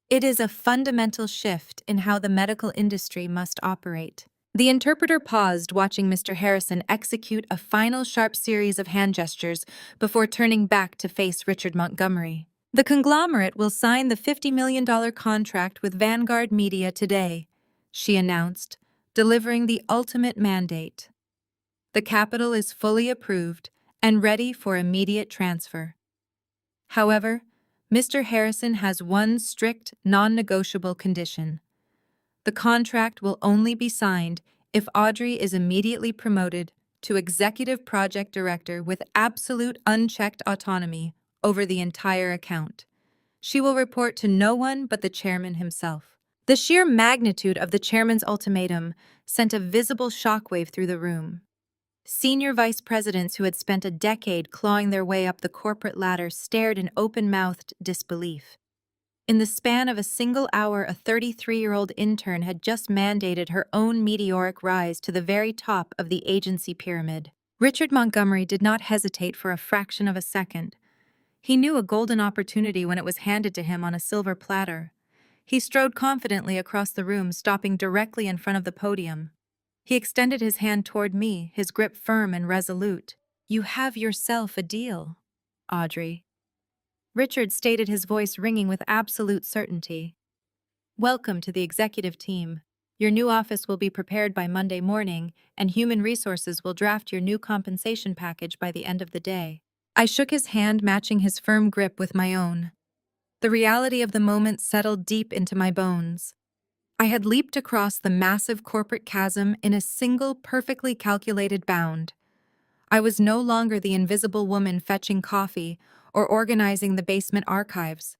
It is a fundamental shift in how the medical industry must operate. The interpreter paused, watching Mr. Harrison execute a final sharp series of hand gestures before turning back to face Richard Montgomery. The conglomerate will sign the $50 million contract with Vanguard Media today, she announced, delivering the ultimate mandate. The capital is fully approved and ready for immediate transfer. However, Mr. Harrison has one strict, non-negotiable condition. The contract will only be signed if Audrey is immediately promoted to Executive Project Director with absolute unchecked autonomy over the entire account. She will report to no one but the chairman himself. The sheer magnitude of the chairman's ultimatum sent a visible shockwave through the room. Senior vice presidents who had spent a decade clawing their way up the corporate ladder stared in open-mouthed disbelief. In the span of a single hour, a 33-year-old intern had just mandated her own meteoric rise to the very top of the agency pyramid. Richard Montgomery did not hesitate for a fraction of a second. He knew a golden opportunity when it was handed to him on a silver platter. He strode confidently across the room, stopping directly in front of the podium. He extended his hand toward me, his grip firm and resolute. "You have yourself a deal, Audrey." Richard stated, his voice ringing with absolute certainty. "Welcome to the executive team. Your new office will be prepared by Monday morning, and Human Resources will draft your new compensation package by the end of the day." I shook his hand, matching his firm grip with my own. The reality of the moment settled deep into my bones. I had leaped across the massive corporate chasm in a single, perfectly calculated bound. I was no longer the invisible woman fetching coffee or organizing the basement archives.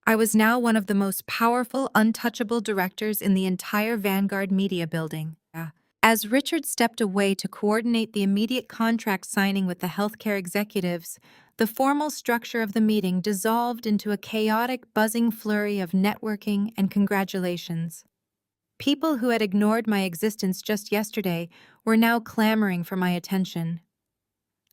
I was now one of the most powerful, untouchable directors in the entire Vanguard Media building. As Richard stepped away to coordinate the immediate contract signing with the healthcare executives, the formal structure of the meeting dissolved into a chaotic, buzzing flurry of networking and congratulations. People who had ignored my existence just yesterday were now clamoring for my attention.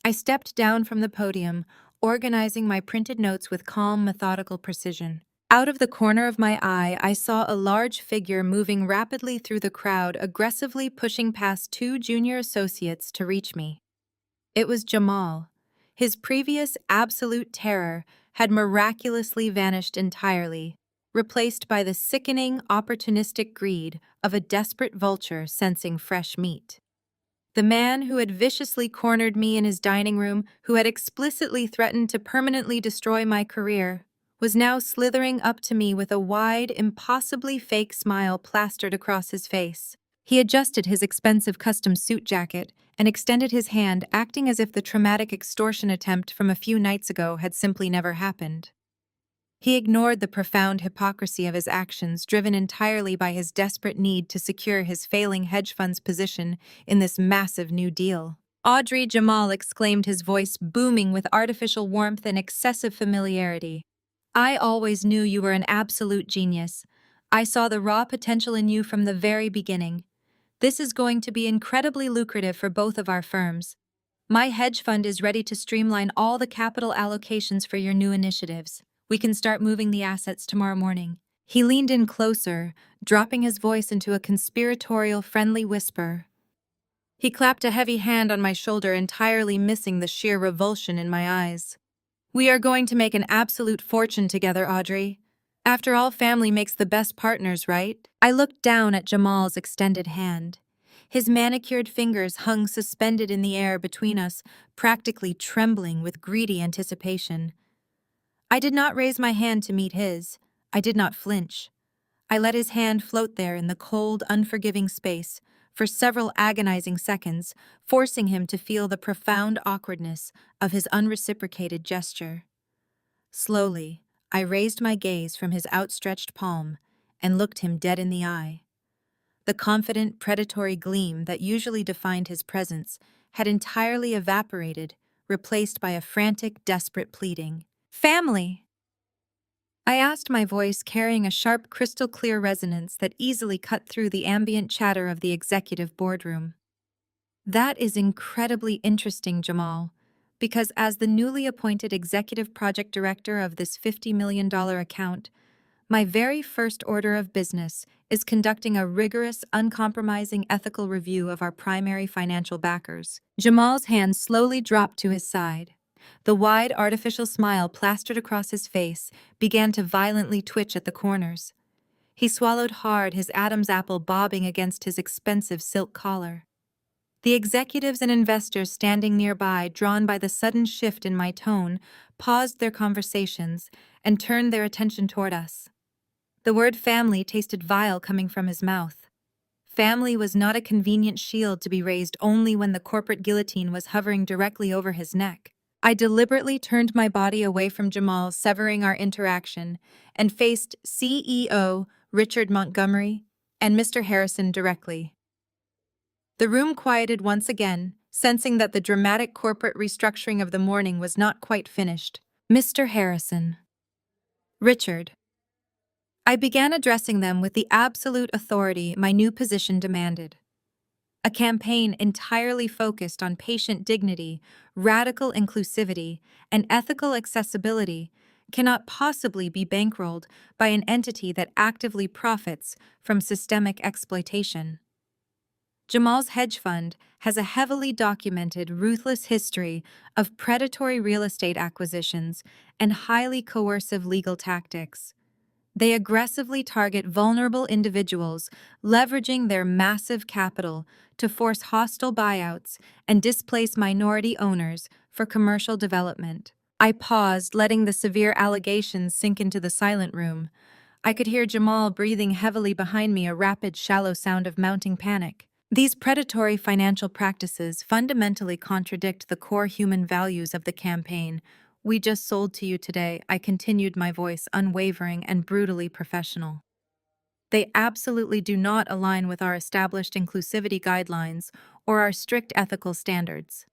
I stepped down from the podium, organizing my printed notes with calm, methodical precision. Out of the corner of my eye, I saw a large figure moving rapidly through the crowd, aggressively pushing past two junior associates to reach me. It was Jamal. His previous absolute terror had miraculously vanished entirely, replaced by the sickening, opportunistic greed of a desperate vulture sensing fresh meat. The man who had viciously cornered me in his dining room, who had explicitly threatened to permanently destroy my career, was now slithering up to me with a wide, impossibly fake smile plastered across his face. He adjusted his expensive custom suit jacket and extended his hand, acting as if the traumatic extortion attempt from a few nights ago had simply never happened. He ignored the profound hypocrisy of his actions, driven entirely by his desperate need to secure his failing hedge fund's position in this massive new deal. "Audrey," Jamal exclaimed, his voice booming with artificial warmth and excessive familiarity. "I always knew you were an absolute genius. I saw the raw potential in you from the very beginning. This is going to be incredibly lucrative for both of our firms. My hedge fund is ready to streamline all the capital allocations for your new initiatives. We can start moving the assets tomorrow morning." He leaned in closer, dropping his voice into a conspiratorial, friendly whisper. He clapped a heavy hand on my shoulder, entirely missing the sheer revulsion in my eyes. "We are going to make an absolute fortune together, Audrey. After all, family makes the best partners, right?" I looked down at Jamal's extended hand. His manicured fingers hung suspended in the air between us, practically trembling with greedy anticipation. I did not raise my hand to meet his. I did not flinch. I let his hand float there in the cold, unforgiving space for several agonizing seconds, forcing him to feel the profound awkwardness of his unreciprocated gesture. Slowly, I raised my gaze from his outstretched palm and looked him dead in the eye. The confident, predatory gleam that usually defined his presence had entirely evaporated, replaced by a frantic, desperate pleading. "Family!" I asked, my voice carrying a sharp, crystal-clear resonance that easily cut through the ambient chatter of the executive boardroom. "That is incredibly interesting, Jamal, because as the newly appointed executive project director of this $50 million account, my very first order of business is conducting a rigorous, uncompromising ethical review of our primary financial backers." Jamal's hand slowly dropped to his side. The wide, artificial smile plastered across his face began to violently twitch at the corners. He swallowed hard, his Adam's apple bobbing against his expensive silk collar. The executives and investors standing nearby, drawn by the sudden shift in my tone, paused their conversations and turned their attention toward us. The word family tasted vile coming from his mouth. Family was not a convenient shield to be raised only when the corporate guillotine was hovering directly over his neck. I deliberately turned my body away from Jamal, severing our interaction, and faced CEO Richard Montgomery and Mr. Harrison directly. The room quieted once again, sensing that the dramatic corporate restructuring of the morning was not quite finished. Mr. Harrison. Richard. I began addressing them with the absolute authority my new position demanded. A campaign entirely focused on patient dignity, radical inclusivity, and ethical accessibility cannot possibly be bankrolled by an entity that actively profits from systemic exploitation. Jamal's hedge fund has a heavily documented, ruthless history of predatory real estate acquisitions and highly coercive legal tactics. They aggressively target vulnerable individuals, leveraging their massive capital to force hostile buyouts and displace minority owners for commercial development. I paused, letting the severe allegations sink into the silent room. I could hear Jamal breathing heavily behind me, a rapid, shallow sound of mounting panic. These predatory financial practices fundamentally contradict the core human values of the campaign we just sold to you today. I continued, my voice unwavering and brutally professional. They absolutely do not align with our established inclusivity guidelines or our strict ethical standards.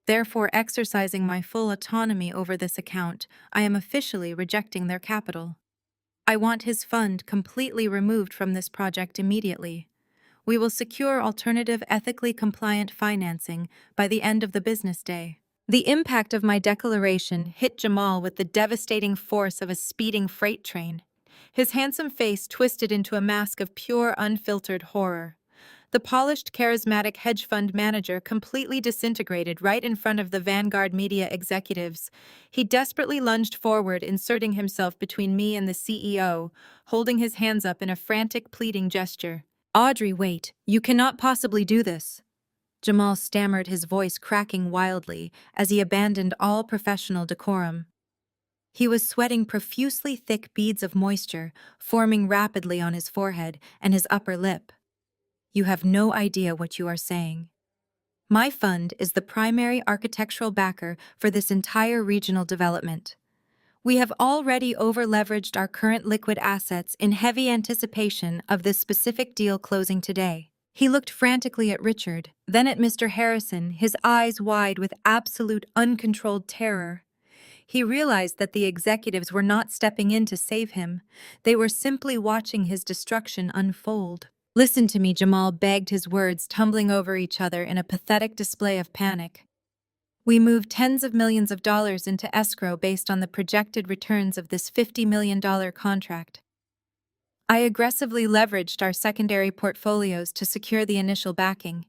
Therefore, exercising my full autonomy over this account, I am officially rejecting their capital. I want his fund completely removed from this project immediately. We will secure alternative ethically compliant financing by the end of the business day. The impact of my declaration hit Jamal with the devastating force of a speeding freight train. His handsome face twisted into a mask of pure, unfiltered horror. The polished, charismatic hedge fund manager completely disintegrated right in front of the Vanguard media executives. He desperately lunged forward, inserting himself between me and the CEO, holding his hands up in a frantic, pleading gesture. Audrey, wait, you cannot possibly do this. Jamal stammered, his voice cracking wildly as he abandoned all professional decorum. He was sweating profusely, thick beads of moisture forming rapidly on his forehead and his upper lip. You have no idea what you are saying. My fund is the primary architectural backer for this entire regional development. We have already over-leveraged our current liquid assets in heavy anticipation of this specific deal closing today. He looked frantically at Richard, then at Mr. Harrison, his eyes wide with absolute uncontrolled terror. He realized that the executives were not stepping in to save him. They were simply watching his destruction unfold. Listen to me, Jamal begged, his words tumbling over each other in a pathetic display of panic. We moved tens of millions of dollars into escrow based on the projected returns of this $50 million contract. I aggressively leveraged our secondary portfolios to secure the initial backing.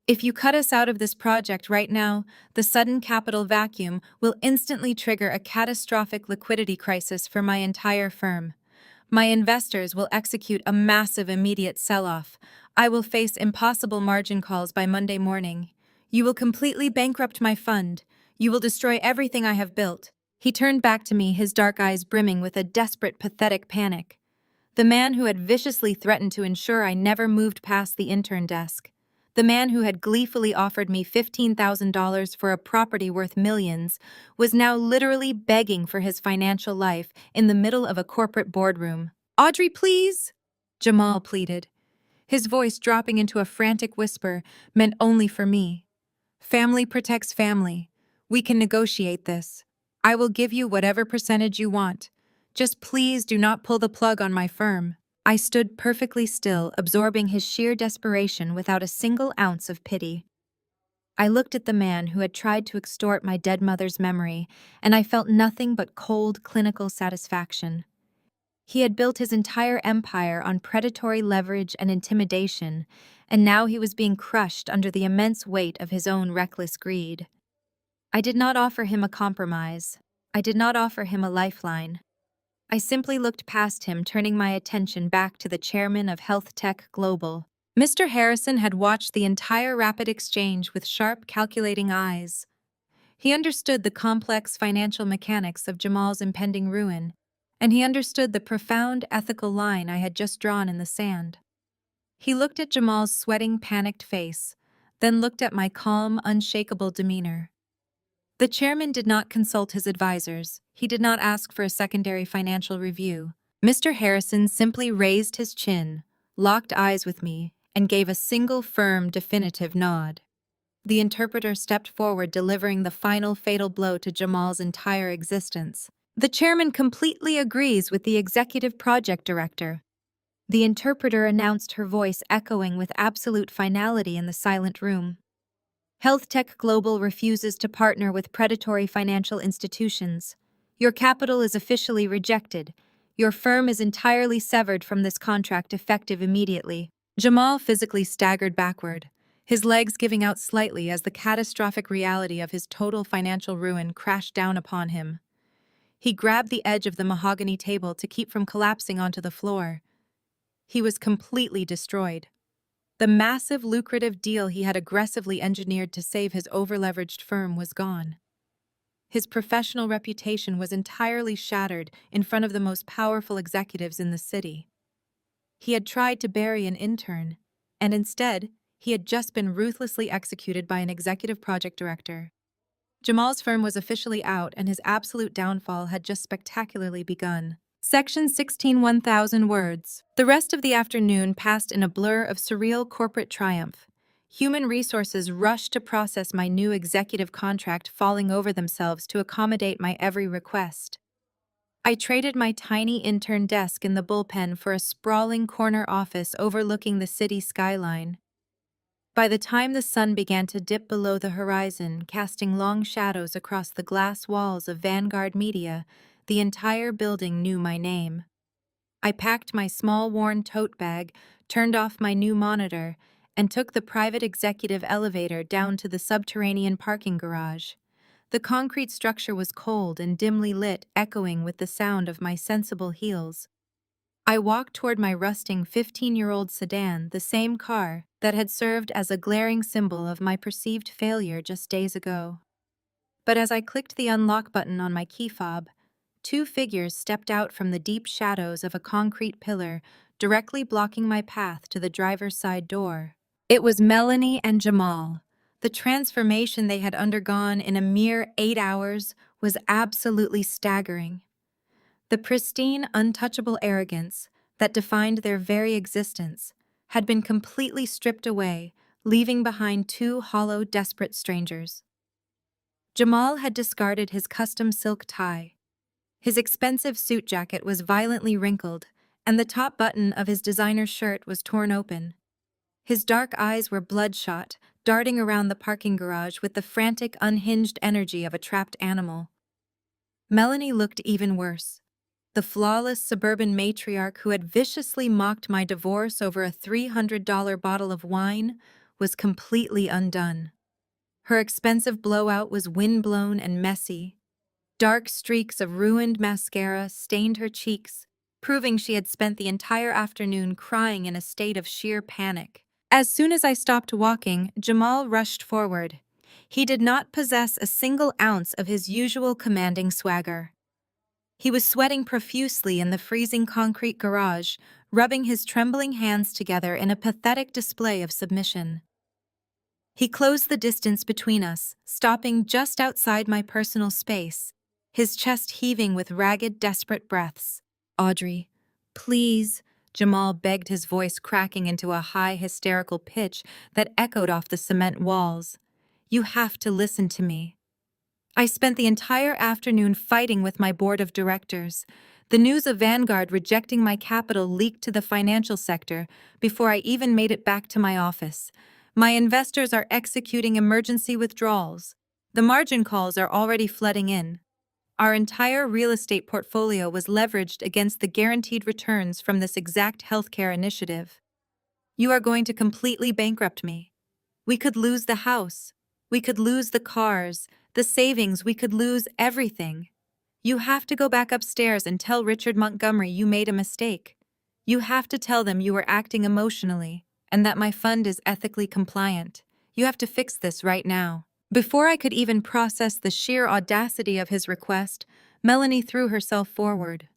If you cut us out of this project right now, the sudden capital vacuum will instantly trigger a catastrophic liquidity crisis for my entire firm. My investors will execute a massive immediate sell-off. I will face impossible margin calls by Monday morning. You will completely bankrupt my fund. You will destroy everything I have built. He turned back to me, his dark eyes brimming with a desperate, pathetic panic. The man who had viciously threatened to ensure I never moved past the intern desk. The man who had gleefully offered me $15,000 for a property worth millions was now literally begging for his financial life in the middle of a corporate boardroom. Audrey, please! Jamal pleaded, his voice dropping into a frantic whisper meant only for me. Family protects family. We can negotiate this. I will give you whatever percentage you want. Just please do not pull the plug on my firm. I stood perfectly still, absorbing his sheer desperation without a single ounce of pity. I looked at the man who had tried to extort my dead mother's memory, and I felt nothing but cold, clinical satisfaction. He had built his entire empire on predatory leverage and intimidation, and now he was being crushed under the immense weight of his own reckless greed. I did not offer him a compromise. I did not offer him a lifeline. I simply looked past him, turning my attention back to the chairman of Health Tech Global. Mr. Harrison had watched the entire rapid exchange with sharp, calculating eyes. He understood the complex financial mechanics of Jamal's impending ruin, and he understood the profound ethical line I had just drawn in the sand. He looked at Jamal's sweating, panicked face, then looked at my calm, unshakable demeanor. The chairman did not consult his advisors. He did not ask for a secondary financial review. Mr. Harrison simply raised his chin, locked eyes with me, and gave a single firm, definitive nod. The interpreter stepped forward, delivering the final fatal blow to Jamal's entire existence. The chairman completely agrees with the executive project director. The interpreter announced, her voice echoing with absolute finality in the silent room. Health Tech Global refuses to partner with predatory financial institutions. Your capital is officially rejected. Your firm is entirely severed from this contract, effective immediately. Jamal physically staggered backward, his legs giving out slightly as the catastrophic reality of his total financial ruin crashed down upon him. He grabbed the edge of the mahogany table to keep from collapsing onto the floor. He was completely destroyed. The massive, lucrative deal he had aggressively engineered to save his overleveraged firm was gone. His professional reputation was entirely shattered in front of the most powerful executives in the city. He had tried to bury an intern, and instead, he had just been ruthlessly executed by an executive project director. Jamal's firm was officially out, and his absolute downfall had just spectacularly begun. Section 16, 1,000 words. The rest of the afternoon passed in a blur of surreal corporate triumph. Human resources rushed to process my new executive contract, falling over themselves to accommodate my every request. I traded my tiny intern desk in the bullpen for a sprawling corner office overlooking the city skyline. By the time the sun began to dip below the horizon, casting long shadows across the glass walls of Vanguard Media, the entire building knew my name. I packed my small worn tote bag, turned off my new monitor, and took the private executive elevator down to the subterranean parking garage. The concrete structure was cold and dimly lit, echoing with the sound of my sensible heels. I walked toward my rusting 15-year-old sedan, the same car that had served as a glaring symbol of my perceived failure just days ago. But as I clicked the unlock button on my key fob, two figures stepped out from the deep shadows of a concrete pillar, directly blocking my path to the driver's side door. It was Melanie and Jamal. The transformation they had undergone in a mere 8 hours was absolutely staggering. The pristine, untouchable arrogance that defined their very existence had been completely stripped away, leaving behind two hollow, desperate strangers. Jamal had discarded his custom silk tie. His expensive suit jacket was violently wrinkled, and the top button of his designer shirt was torn open. His dark eyes were bloodshot, darting around the parking garage with the frantic, unhinged energy of a trapped animal. Melanie looked even worse. The flawless suburban matriarch who had viciously mocked my divorce over a $300 bottle of wine was completely undone. Her expensive blowout was windblown and messy. Dark streaks of ruined mascara stained her cheeks, proving she had spent the entire afternoon crying in a state of sheer panic. As soon as I stopped walking, Jamal rushed forward. He did not possess a single ounce of his usual commanding swagger. He was sweating profusely in the freezing concrete garage, rubbing his trembling hands together in a pathetic display of submission. He closed the distance between us, stopping just outside my personal space, his chest heaving with ragged, desperate breaths. "Audrey, please," Jamal begged, his voice cracking into a high, hysterical pitch that echoed off the cement walls. "You have to listen to me." I spent the entire afternoon fighting with my board of directors. The news of Vanguard rejecting my capital leaked to the financial sector before I even made it back to my office. My investors are executing emergency withdrawals. The margin calls are already flooding in. Our entire real estate portfolio was leveraged against the guaranteed returns from this exact healthcare initiative. You are going to completely bankrupt me. We could lose the house. We could lose the cars, the savings. We could lose everything. You have to go back upstairs and tell Richard Montgomery you made a mistake. You have to tell them you were acting emotionally and that my fund is ethically compliant. You have to fix this right now. Before I could even process the sheer audacity of his request, Melanie threw herself forward.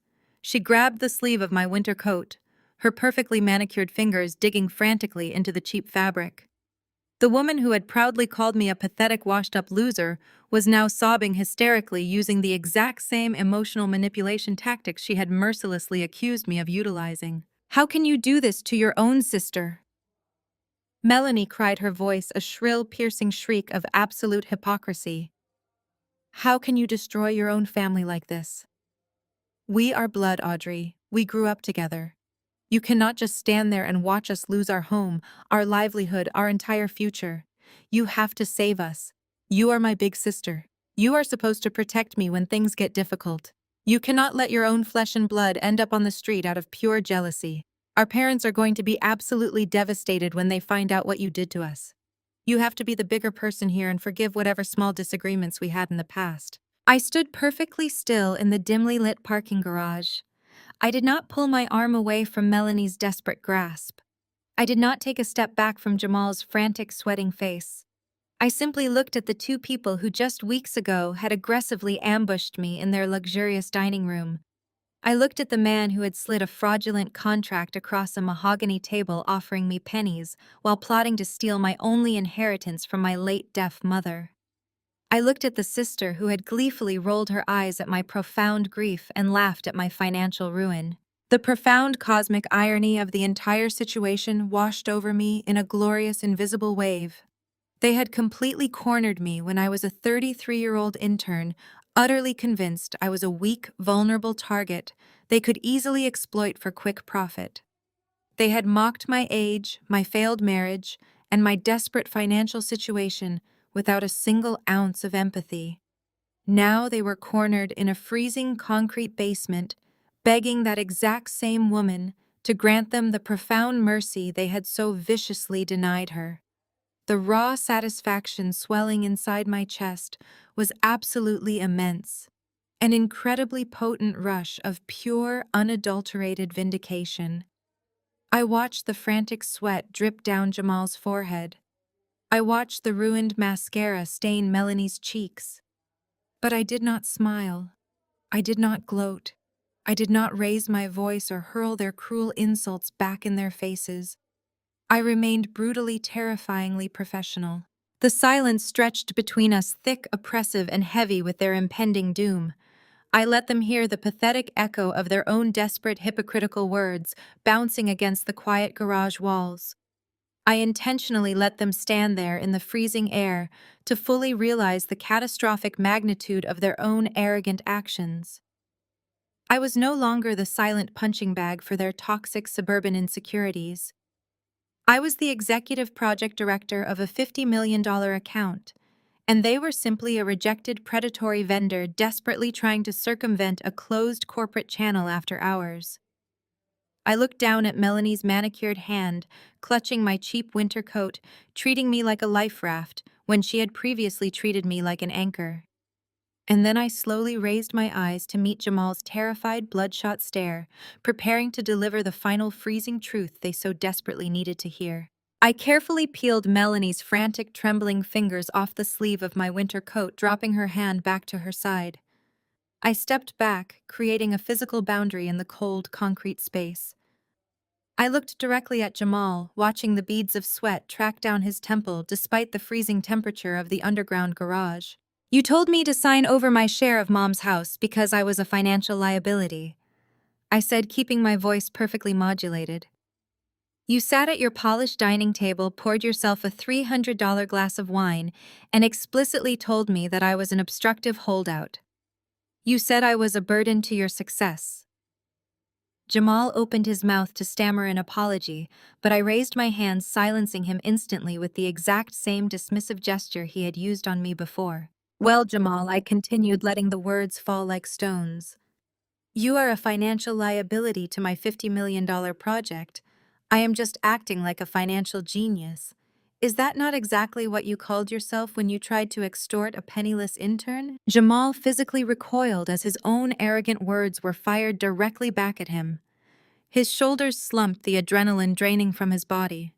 She grabbed the sleeve of my winter coat, her perfectly manicured fingers digging frantically into the cheap fabric. The woman who had proudly called me a pathetic, washed-up loser was now sobbing hysterically, using the exact same emotional manipulation tactics she had mercilessly accused me of utilizing. "How can you do this to your own sister?" Melanie cried, her voice a shrill, piercing shriek of absolute hypocrisy. How can you destroy your own family like this? We are blood, Audrey. We grew up together. You cannot just stand there and watch us lose our home, our livelihood, our entire future. You have to save us. You are my big sister. You are supposed to protect me when things get difficult. You cannot let your own flesh and blood end up on the street out of pure jealousy. Our parents are going to be absolutely devastated when they find out what you did to us. You have to be the bigger person here and forgive whatever small disagreements we had in the past. I stood perfectly still in the dimly lit parking garage. I did not pull my arm away from Melanie's desperate grasp. I did not take a step back from Jamal's frantic, sweating face. I simply looked at the two people who just weeks ago had aggressively ambushed me in their luxurious dining room. I looked at the man who had slid a fraudulent contract across a mahogany table offering me pennies while plotting to steal my only inheritance from my late deaf mother. I looked at the sister who had gleefully rolled her eyes at my profound grief and laughed at my financial ruin. The profound cosmic irony of the entire situation washed over me in a glorious invisible wave. They had completely cornered me when I was a 33-year-old intern, utterly convinced I was a weak, vulnerable target they could easily exploit for quick profit. They had mocked my age, my failed marriage, and my desperate financial situation without a single ounce of empathy. Now they were cornered in a freezing concrete basement, begging that exact same woman to grant them the profound mercy they had so viciously denied her. The raw satisfaction swelling inside my chest was absolutely immense, an incredibly potent rush of pure, unadulterated vindication. I watched the frantic sweat drip down Jamal's forehead. I watched the ruined mascara stain Melanie's cheeks. But I did not smile. I did not gloat. I did not raise my voice or hurl their cruel insults back in their faces. I remained brutally, terrifyingly professional. The silence stretched between us thick, oppressive, and heavy with their impending doom. I let them hear the pathetic echo of their own desperate, hypocritical words bouncing against the quiet garage walls. I intentionally let them stand there in the freezing air to fully realize the catastrophic magnitude of their own arrogant actions. I was no longer the silent punching bag for their toxic suburban insecurities. I was the executive project director of a $50 million account, and they were simply a rejected predatory vendor desperately trying to circumvent a closed corporate channel after hours. I looked down at Melanie's manicured hand, clutching my cheap winter coat, treating me like a life raft when she had previously treated me like an anchor. And then I slowly raised my eyes to meet Jamal's terrified, bloodshot stare, preparing to deliver the final freezing truth they so desperately needed to hear. I carefully peeled Melanie's frantic, trembling fingers off the sleeve of my winter coat, dropping her hand back to her side. I stepped back, creating a physical boundary in the cold, concrete space. I looked directly at Jamal, watching the beads of sweat track down his temple despite the freezing temperature of the underground garage. You told me to sign over my share of Mom's house because I was a financial liability, I said, keeping my voice perfectly modulated. You sat at your polished dining table, poured yourself a $300 glass of wine, and explicitly told me that I was an obstructive holdout. You said I was a burden to your success. Jamal opened his mouth to stammer an apology, but I raised my hand, silencing him instantly with the exact same dismissive gesture he had used on me before. Well, Jamal, I continued, letting the words fall like stones. You are a financial liability to my $50 million project. I am just acting like a financial genius. Is that not exactly what you called yourself when you tried to extort a penniless intern? Jamal physically recoiled as his own arrogant words were fired directly back at him. His shoulders slumped, the adrenaline draining from his body.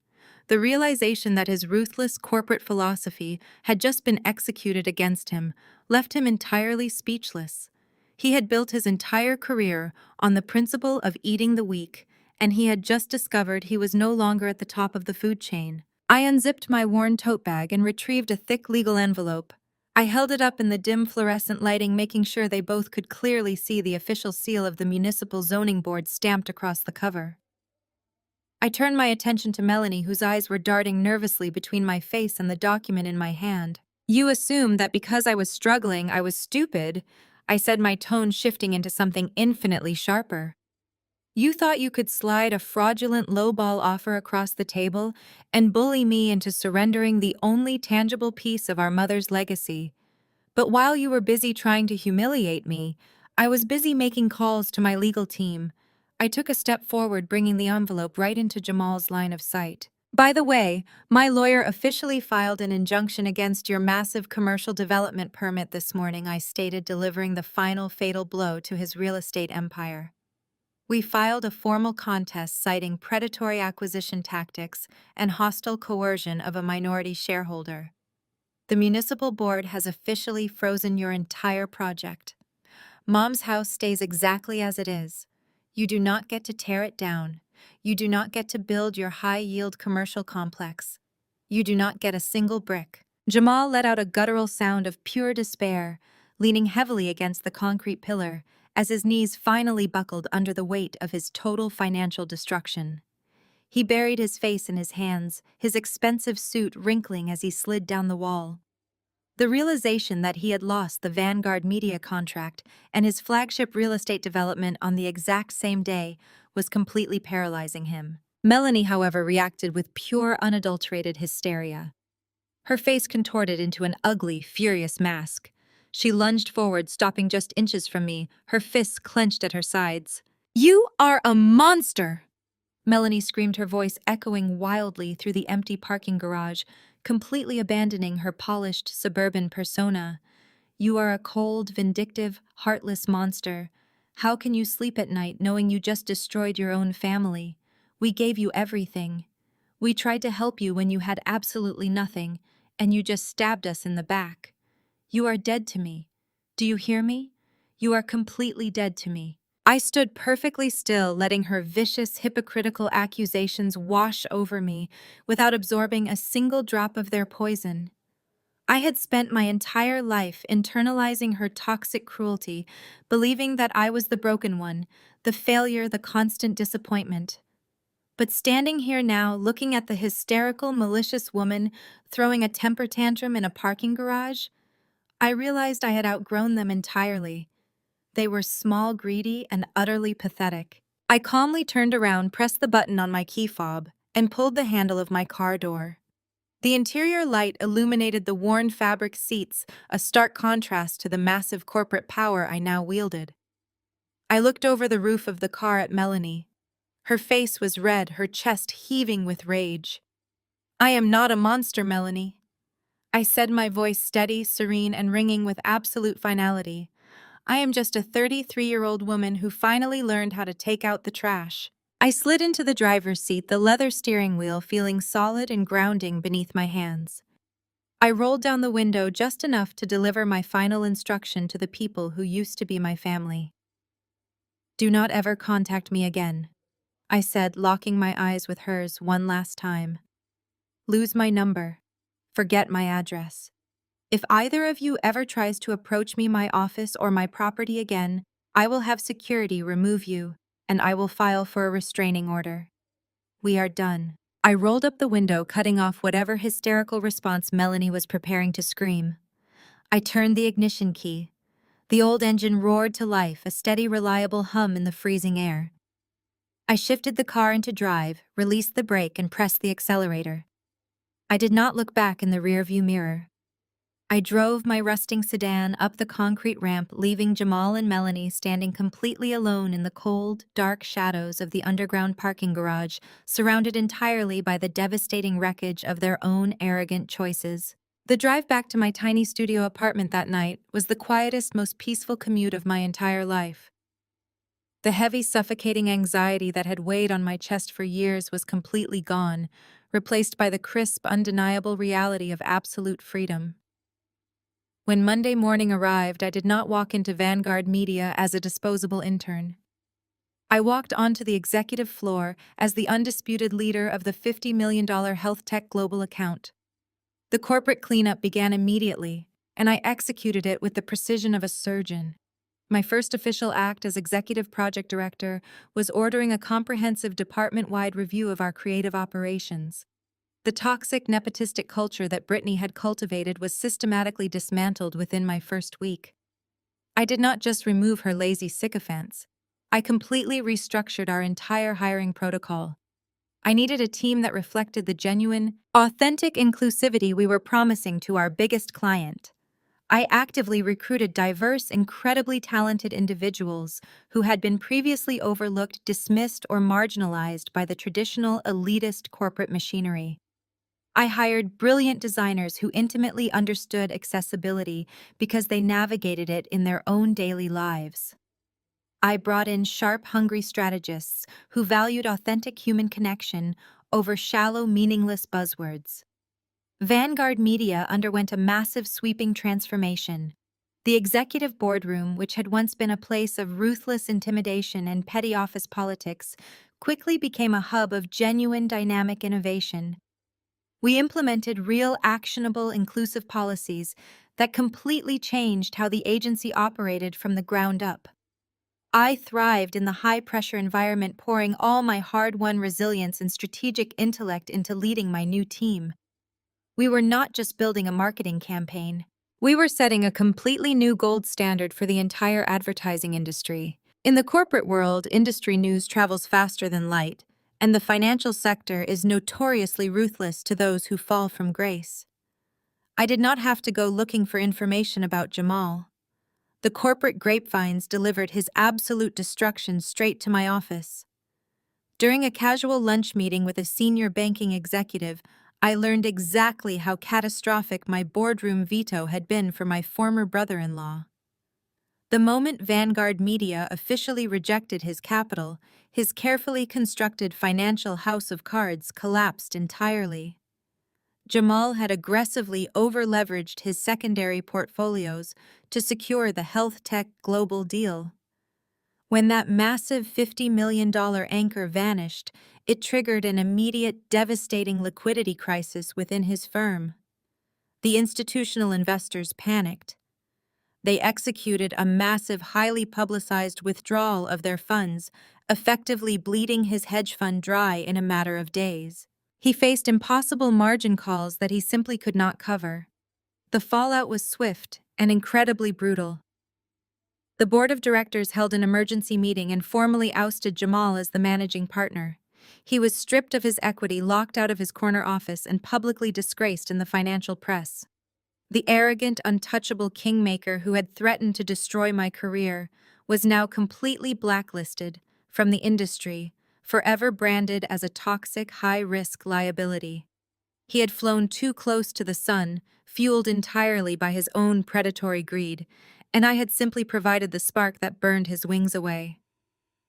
The realization that his ruthless corporate philosophy had just been executed against him left him entirely speechless. He had built his entire career on the principle of eating the weak, and he had just discovered he was no longer at the top of the food chain. I unzipped my worn tote bag and retrieved a thick legal envelope. I held it up in the dim fluorescent lighting, making sure they both could clearly see the official seal of the Municipal Zoning Board stamped across the cover. I turned my attention to Melanie, whose eyes were darting nervously between my face and the document in my hand. "You assumed that because I was struggling, I was stupid," I said, my tone shifting into something infinitely sharper. "You thought you could slide a fraudulent lowball offer across the table and bully me into surrendering the only tangible piece of our mother's legacy. But while you were busy trying to humiliate me, I was busy making calls to my legal team." I took a step forward, bringing the envelope right into Jamal's line of sight. "By the way, my lawyer officially filed an injunction against your massive commercial development permit this morning," I stated, delivering the final fatal blow to his real estate empire. "We filed a formal contest citing predatory acquisition tactics and hostile coercion of a minority shareholder. The municipal board has officially frozen your entire project. Mom's house stays exactly as it is. You do not get to tear it down. You do not get to build your high-yield commercial complex. You do not get a single brick." Jamal let out a guttural sound of pure despair, leaning heavily against the concrete pillar as his knees finally buckled under the weight of his total financial destruction. He buried his face in his hands, his expensive suit wrinkling as he slid down the wall. The realization that he had lost the Vanguard media contract and his flagship real estate development on the exact same day was completely paralyzing him. Melanie, however, reacted with pure, unadulterated hysteria. Her face contorted into an ugly, furious mask. She lunged forward, stopping just inches from me, her fists clenched at her sides. "You are a monster!" Melanie screamed, her voice echoing wildly through the empty parking garage, completely abandoning her polished suburban persona. "You are a cold, vindictive, heartless monster. How can you sleep at night knowing you just destroyed your own family? We gave you everything. We tried to help you when you had absolutely nothing, and you just stabbed us in the back. You are dead to me. Do you hear me? You are completely dead to me." I stood perfectly still, letting her vicious, hypocritical accusations wash over me without absorbing a single drop of their poison. I had spent my entire life internalizing her toxic cruelty, believing that I was the broken one, the failure, the constant disappointment. But standing here now, looking at the hysterical, malicious woman throwing a temper tantrum in a parking garage, I realized I had outgrown them entirely. They were small, greedy, and utterly pathetic. I calmly turned around, pressed the button on my key fob, and pulled the handle of my car door. The interior light illuminated the worn fabric seats, a stark contrast to the massive corporate power I now wielded. I looked over the roof of the car at Melanie. Her face was red, her chest heaving with rage. "I am not a monster, Melanie," I said, my voice steady, serene, and ringing with absolute finality. "I am just a 33-year-old woman who finally learned how to take out the trash." I slid into the driver's seat, the leather steering wheel feeling solid and grounding beneath my hands. I rolled down the window just enough to deliver my final instruction to the people who used to be my family. "Do not ever contact me again," I said, locking my eyes with hers one last time. "Lose my number. Forget my address. If either of you ever tries to approach me, my office, or my property again, I will have security remove you, and I will file for a restraining order. We are done." I rolled up the window, cutting off whatever hysterical response Melanie was preparing to scream. I turned the ignition key. The old engine roared to life, a steady, reliable hum in the freezing air. I shifted the car into drive, released the brake, and pressed the accelerator. I did not look back in the rearview mirror. I drove my rusting sedan up the concrete ramp, leaving Jamal and Melanie standing completely alone in the cold, dark shadows of the underground parking garage, surrounded entirely by the devastating wreckage of their own arrogant choices. The drive back to my tiny studio apartment that night was the quietest, most peaceful commute of my entire life. The heavy, suffocating anxiety that had weighed on my chest for years was completely gone, replaced by the crisp, undeniable reality of absolute freedom. When Monday morning arrived, I did not walk into Vanguard Media as a disposable intern. I walked onto the executive floor as the undisputed leader of the $50 million health tech global account. The corporate cleanup began immediately, and I executed it with the precision of a surgeon. My first official act as executive project director was ordering a comprehensive department-wide review of our creative operations. The toxic, nepotistic culture that Brittany had cultivated was systematically dismantled within my first week. I did not just remove her lazy sycophants. I completely restructured our entire hiring protocol. I needed a team that reflected the genuine, authentic inclusivity we were promising to our biggest client. I actively recruited diverse, incredibly talented individuals who had been previously overlooked, dismissed, or marginalized by the traditional elitist corporate machinery. I hired brilliant designers who intimately understood accessibility because they navigated it in their own daily lives. I brought in sharp, hungry strategists who valued authentic human connection over shallow, meaningless buzzwords. Vanguard Media underwent a massive, sweeping transformation. The executive boardroom, which had once been a place of ruthless intimidation and petty office politics, quickly became a hub of genuine, dynamic innovation. We implemented real, actionable, inclusive policies that completely changed how the agency operated from the ground up. I thrived in the high-pressure environment, pouring all my hard-won resilience and strategic intellect into leading my new team. We were not just building a marketing campaign. We were setting a completely new gold standard for the entire advertising industry. In the corporate world, industry news travels faster than light, and the financial sector is notoriously ruthless to those who fall from grace. I did not have to go looking for information about Jamal. The corporate grapevines delivered his absolute destruction straight to my office. During a casual lunch meeting with a senior banking executive, I learned exactly how catastrophic my boardroom veto had been for my former brother-in-law. The moment Vanguard Media officially rejected his capital, his carefully constructed financial house of cards collapsed entirely. Jamal had aggressively over-leveraged his secondary portfolios to secure the health tech global deal. When that massive $50 million anchor vanished, it triggered an immediate, devastating liquidity crisis within his firm. The institutional investors panicked. They executed a massive, highly publicized withdrawal of their funds, effectively bleeding his hedge fund dry in a matter of days. He faced impossible margin calls that he simply could not cover. The fallout was swift and incredibly brutal. The board of directors held an emergency meeting and formally ousted Jamal as the managing partner. He was stripped of his equity, locked out of his corner office, and publicly disgraced in the financial press. The arrogant, untouchable kingmaker who had threatened to destroy my career was now completely blacklisted from the industry, forever branded as a toxic, high-risk liability. He had flown too close to the sun, fueled entirely by his own predatory greed, and I had simply provided the spark that burned his wings away.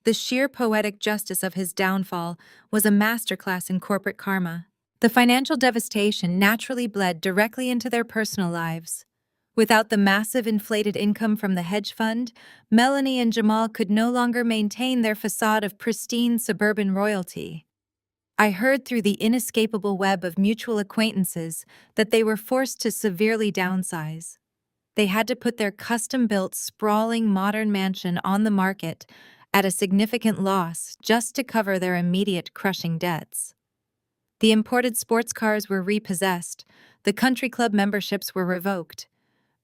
The sheer poetic justice of his downfall was a masterclass in corporate karma. The financial devastation naturally bled directly into their personal lives. Without the massive inflated income from the hedge fund, Melanie and Jamal could no longer maintain their facade of pristine suburban royalty. I heard through the inescapable web of mutual acquaintances that they were forced to severely downsize. They had to put their custom-built, sprawling modern mansion on the market at a significant loss just to cover their immediate crushing debts. The imported sports cars were repossessed, the country club memberships were revoked.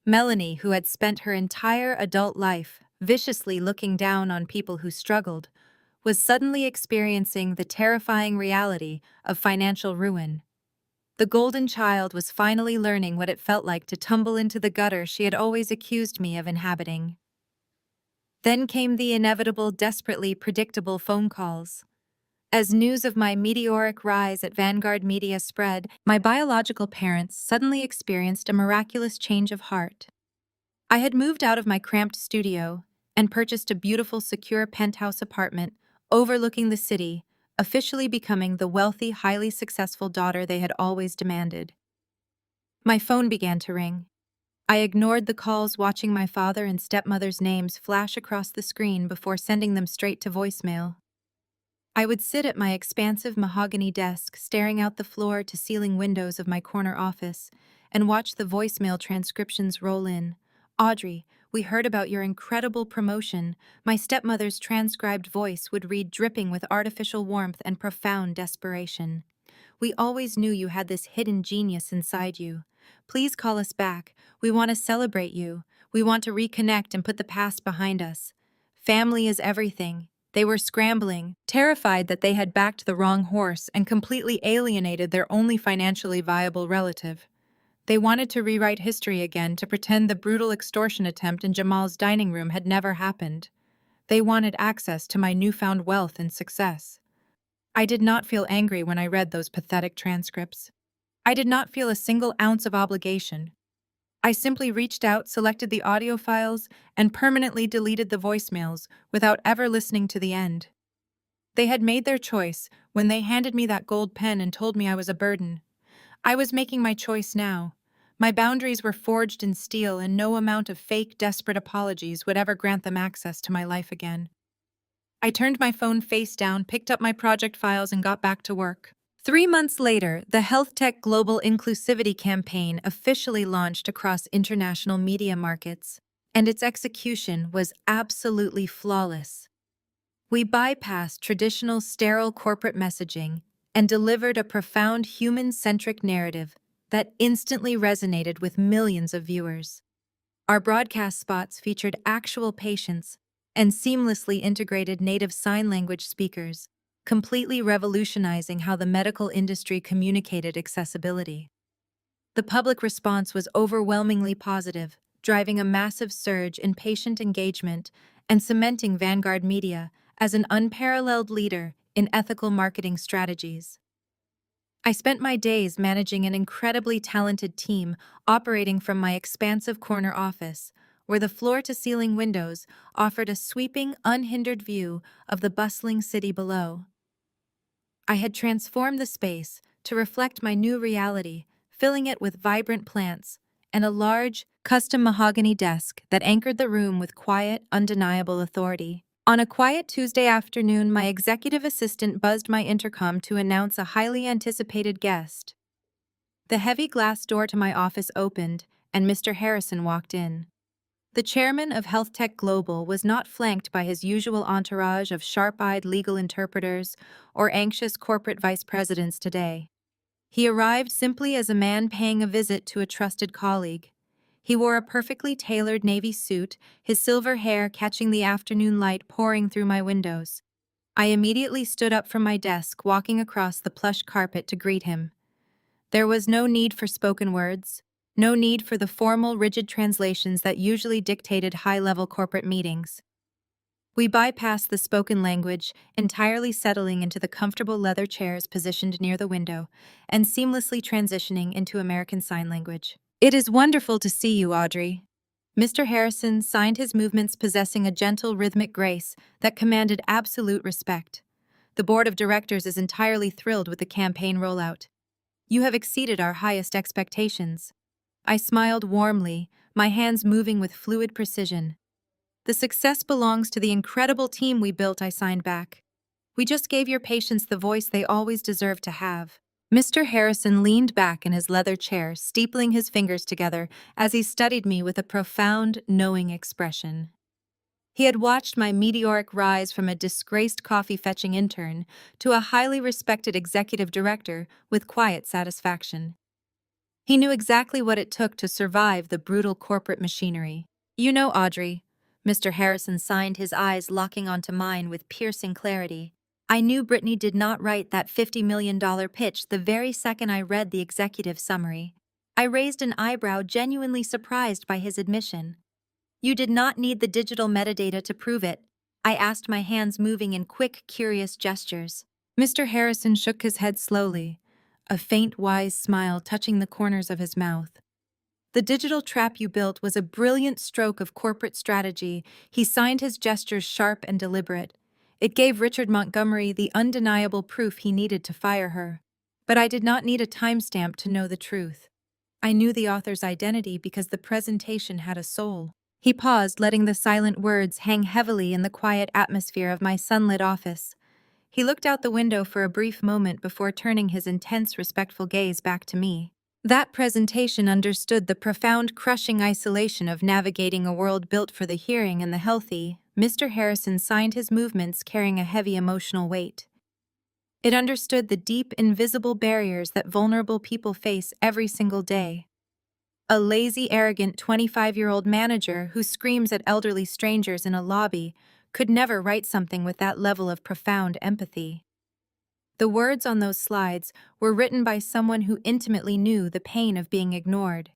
Melanie, who had spent her entire adult life viciously looking down on people who struggled, was suddenly experiencing the terrifying reality of financial ruin. The golden child was finally learning what it felt like to tumble into the gutter she had always accused me of inhabiting. Then came the inevitable, desperately predictable phone calls. As news of my meteoric rise at Vanguard Media spread, my biological parents suddenly experienced a miraculous change of heart. I had moved out of my cramped studio and purchased a beautiful, secure penthouse apartment overlooking the city, officially becoming the wealthy, highly successful daughter they had always demanded. My phone began to ring. I ignored the calls, watching my father and stepmother's names flash across the screen before sending them straight to voicemail. I would sit at my expansive mahogany desk, staring out the floor-to-ceiling windows of my corner office, and watch the voicemail transcriptions roll in, Audrey, we heard about your incredible promotion. My stepmother's transcribed voice would read dripping with artificial warmth and profound desperation. We always knew you had this hidden genius inside you. Please call us back. We want to celebrate you. We want to reconnect and put the past behind us. Family is everything. They were scrambling, terrified that they had backed the wrong horse and completely alienated their only financially viable relative. They wanted to rewrite history again to pretend the brutal extortion attempt in Jamal's dining room had never happened. They wanted access to my newfound wealth and success. I did not feel angry when I read those pathetic transcripts. I did not feel a single ounce of obligation. I simply reached out, selected the audio files, and permanently deleted the voicemails without ever listening to the end. They had made their choice when they handed me that gold pen and told me I was a burden. I was making my choice now. My boundaries were forged in steel, and no amount of fake, desperate apologies would ever grant them access to my life again. I turned my phone face down, picked up my project files, and got back to work. 3 months later, the Health Tech Global Inclusivity Campaign officially launched across international media markets, and its execution was absolutely flawless. We bypassed traditional sterile corporate messaging and delivered a profound human-centric narrative that instantly resonated with millions of viewers. Our broadcast spots featured actual patients and seamlessly integrated native sign language speakers, completely revolutionizing how the medical industry communicated accessibility. The public response was overwhelmingly positive, driving a massive surge in patient engagement and cementing Vanguard Media as an unparalleled leader in ethical marketing strategies. I spent my days managing an incredibly talented team operating from my expansive corner office, where the floor-to-ceiling windows offered a sweeping, unhindered view of the bustling city below. I had transformed the space to reflect my new reality, filling it with vibrant plants and a large, custom mahogany desk that anchored the room with quiet, undeniable authority. On a quiet Tuesday afternoon, my executive assistant buzzed my intercom to announce a highly anticipated guest. The heavy glass door to my office opened, and Mr. Harrison walked in. The chairman of Health Tech Global was not flanked by his usual entourage of sharp-eyed legal interpreters or anxious corporate vice presidents today. He arrived simply as a man paying a visit to a trusted colleague. He wore a perfectly tailored navy suit, his silver hair catching the afternoon light pouring through my windows. I immediately stood up from my desk, walking across the plush carpet to greet him. There was no need for spoken words, no need for the formal, rigid translations that usually dictated high-level corporate meetings. We bypassed the spoken language, entirely settling into the comfortable leather chairs positioned near the window and seamlessly transitioning into American Sign Language. "It is wonderful to see you, Audrey." Mr. Harrison signed his movements possessing a gentle, rhythmic grace that commanded absolute respect. "The board of directors is entirely thrilled with the campaign rollout. You have exceeded our highest expectations." I smiled warmly, my hands moving with fluid precision. "The success belongs to the incredible team we built," I signed back. "We just gave your patients the voice they always deserve to have." Mr. Harrison leaned back in his leather chair, steepling his fingers together as he studied me with a profound, knowing expression. He had watched my meteoric rise from a disgraced coffee-fetching intern to a highly respected executive director with quiet satisfaction. He knew exactly what it took to survive the brutal corporate machinery. "You know, Audrey," Mr. Harrison signed, his eyes locking onto mine with piercing clarity, "I knew Brittany did not write that $50 million pitch the very second I read the executive summary." I raised an eyebrow, genuinely surprised by his admission. "You did not need the digital metadata to prove it," I asked, my hands moving in quick, curious gestures. Mr. Harrison shook his head slowly, a faint, wise smile touching the corners of his mouth. "The digital trap you built was a brilliant stroke of corporate strategy." He signed, his gestures sharp and deliberate. "It gave Richard Montgomery the undeniable proof he needed to fire her. But I did not need a timestamp to know the truth. I knew the author's identity because the presentation had a soul." He paused, letting the silent words hang heavily in the quiet atmosphere of my sunlit office. He looked out the window for a brief moment before turning his intense, respectful gaze back to me. That presentation understood the profound, crushing isolation of navigating a world built for the hearing and the healthy. Mr. Harrison signed his movements carrying a heavy emotional weight. It understood the deep, invisible barriers that vulnerable people face every single day. A lazy, arrogant 25-year-old manager who screams at elderly strangers in a lobby could never write something with that level of profound empathy. The words on those slides were written by someone who intimately knew the pain of being ignored.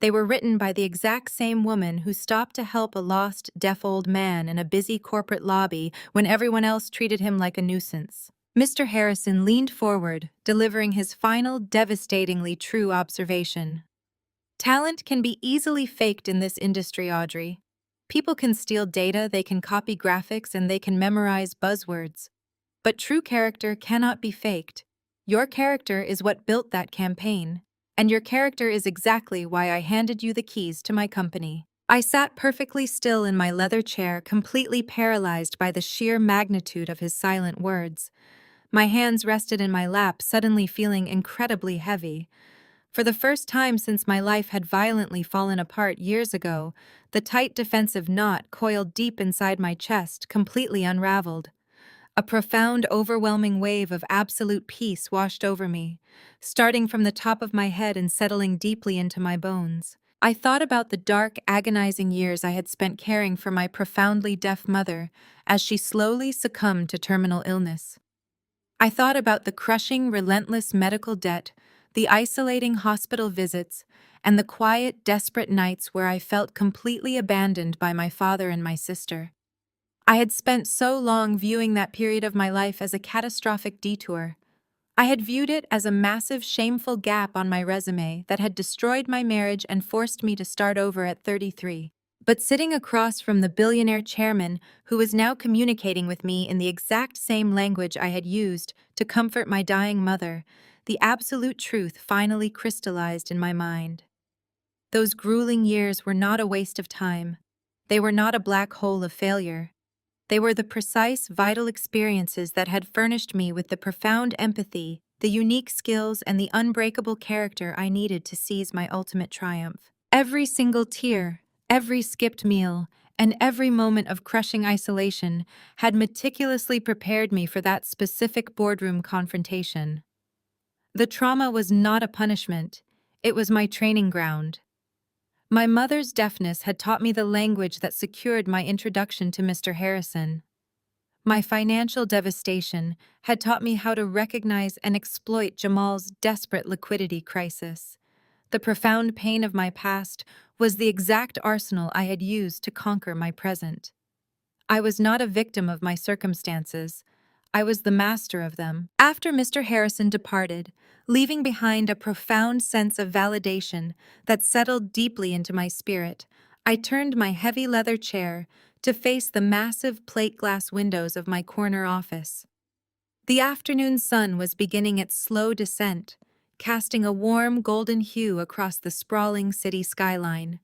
They were written by the exact same woman who stopped to help a lost, deaf old man in a busy corporate lobby when everyone else treated him like a nuisance. Mr. Harrison leaned forward, delivering his final, devastatingly true observation. Talent can be easily faked in this industry, Audrey. People can steal data, they can copy graphics, and they can memorize buzzwords. But true character cannot be faked. Your character is what built that campaign, and your character is exactly why I handed you the keys to my company. I sat perfectly still in my leather chair, completely paralyzed by the sheer magnitude of his silent words. My hands rested in my lap, suddenly feeling incredibly heavy. For the first time since my life had violently fallen apart years ago, the tight defensive knot coiled deep inside my chest completely unraveled. A profound, overwhelming wave of absolute peace washed over me, starting from the top of my head and settling deeply into my bones. I thought about the dark, agonizing years I had spent caring for my profoundly deaf mother as she slowly succumbed to terminal illness. I thought about the crushing, relentless medical debt, the isolating hospital visits, and the quiet, desperate nights where I felt completely abandoned by my father and my sister. I had spent so long viewing that period of my life as a catastrophic detour. I had viewed it as a massive, shameful gap on my resume that had destroyed my marriage and forced me to start over at 33. But sitting across from the billionaire chairman who was now communicating with me in the exact same language I had used to comfort my dying mother, the absolute truth finally crystallized in my mind. Those grueling years were not a waste of time. They were not a black hole of failure. They were the precise, vital experiences that had furnished me with the profound empathy, the unique skills, and the unbreakable character I needed to seize my ultimate triumph. Every single tear, every skipped meal, and every moment of crushing isolation had meticulously prepared me for that specific boardroom confrontation. The trauma was not a punishment, it was my training ground. My mother's deafness had taught me the language that secured my introduction to Mr. Harrison. My financial devastation had taught me how to recognize and exploit Jamal's desperate liquidity crisis. The profound pain of my past was the exact arsenal I had used to conquer my present. I was not a victim of my circumstances. I was the master of them. After Mr. Harrison departed, leaving behind a profound sense of validation that settled deeply into my spirit, I turned my heavy leather chair to face the massive plate glass windows of my corner office. The afternoon sun was beginning its slow descent, casting a warm golden hue across the sprawling city skyline.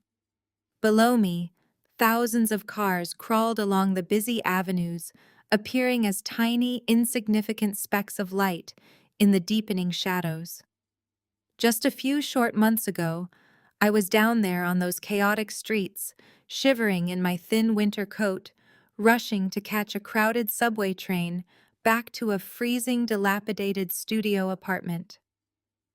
Below me, thousands of cars crawled along the busy avenues, appearing as tiny, insignificant specks of light in the deepening shadows. Just a few short months ago, I was down there on those chaotic streets, shivering in my thin winter coat, rushing to catch a crowded subway train back to a freezing, dilapidated studio apartment.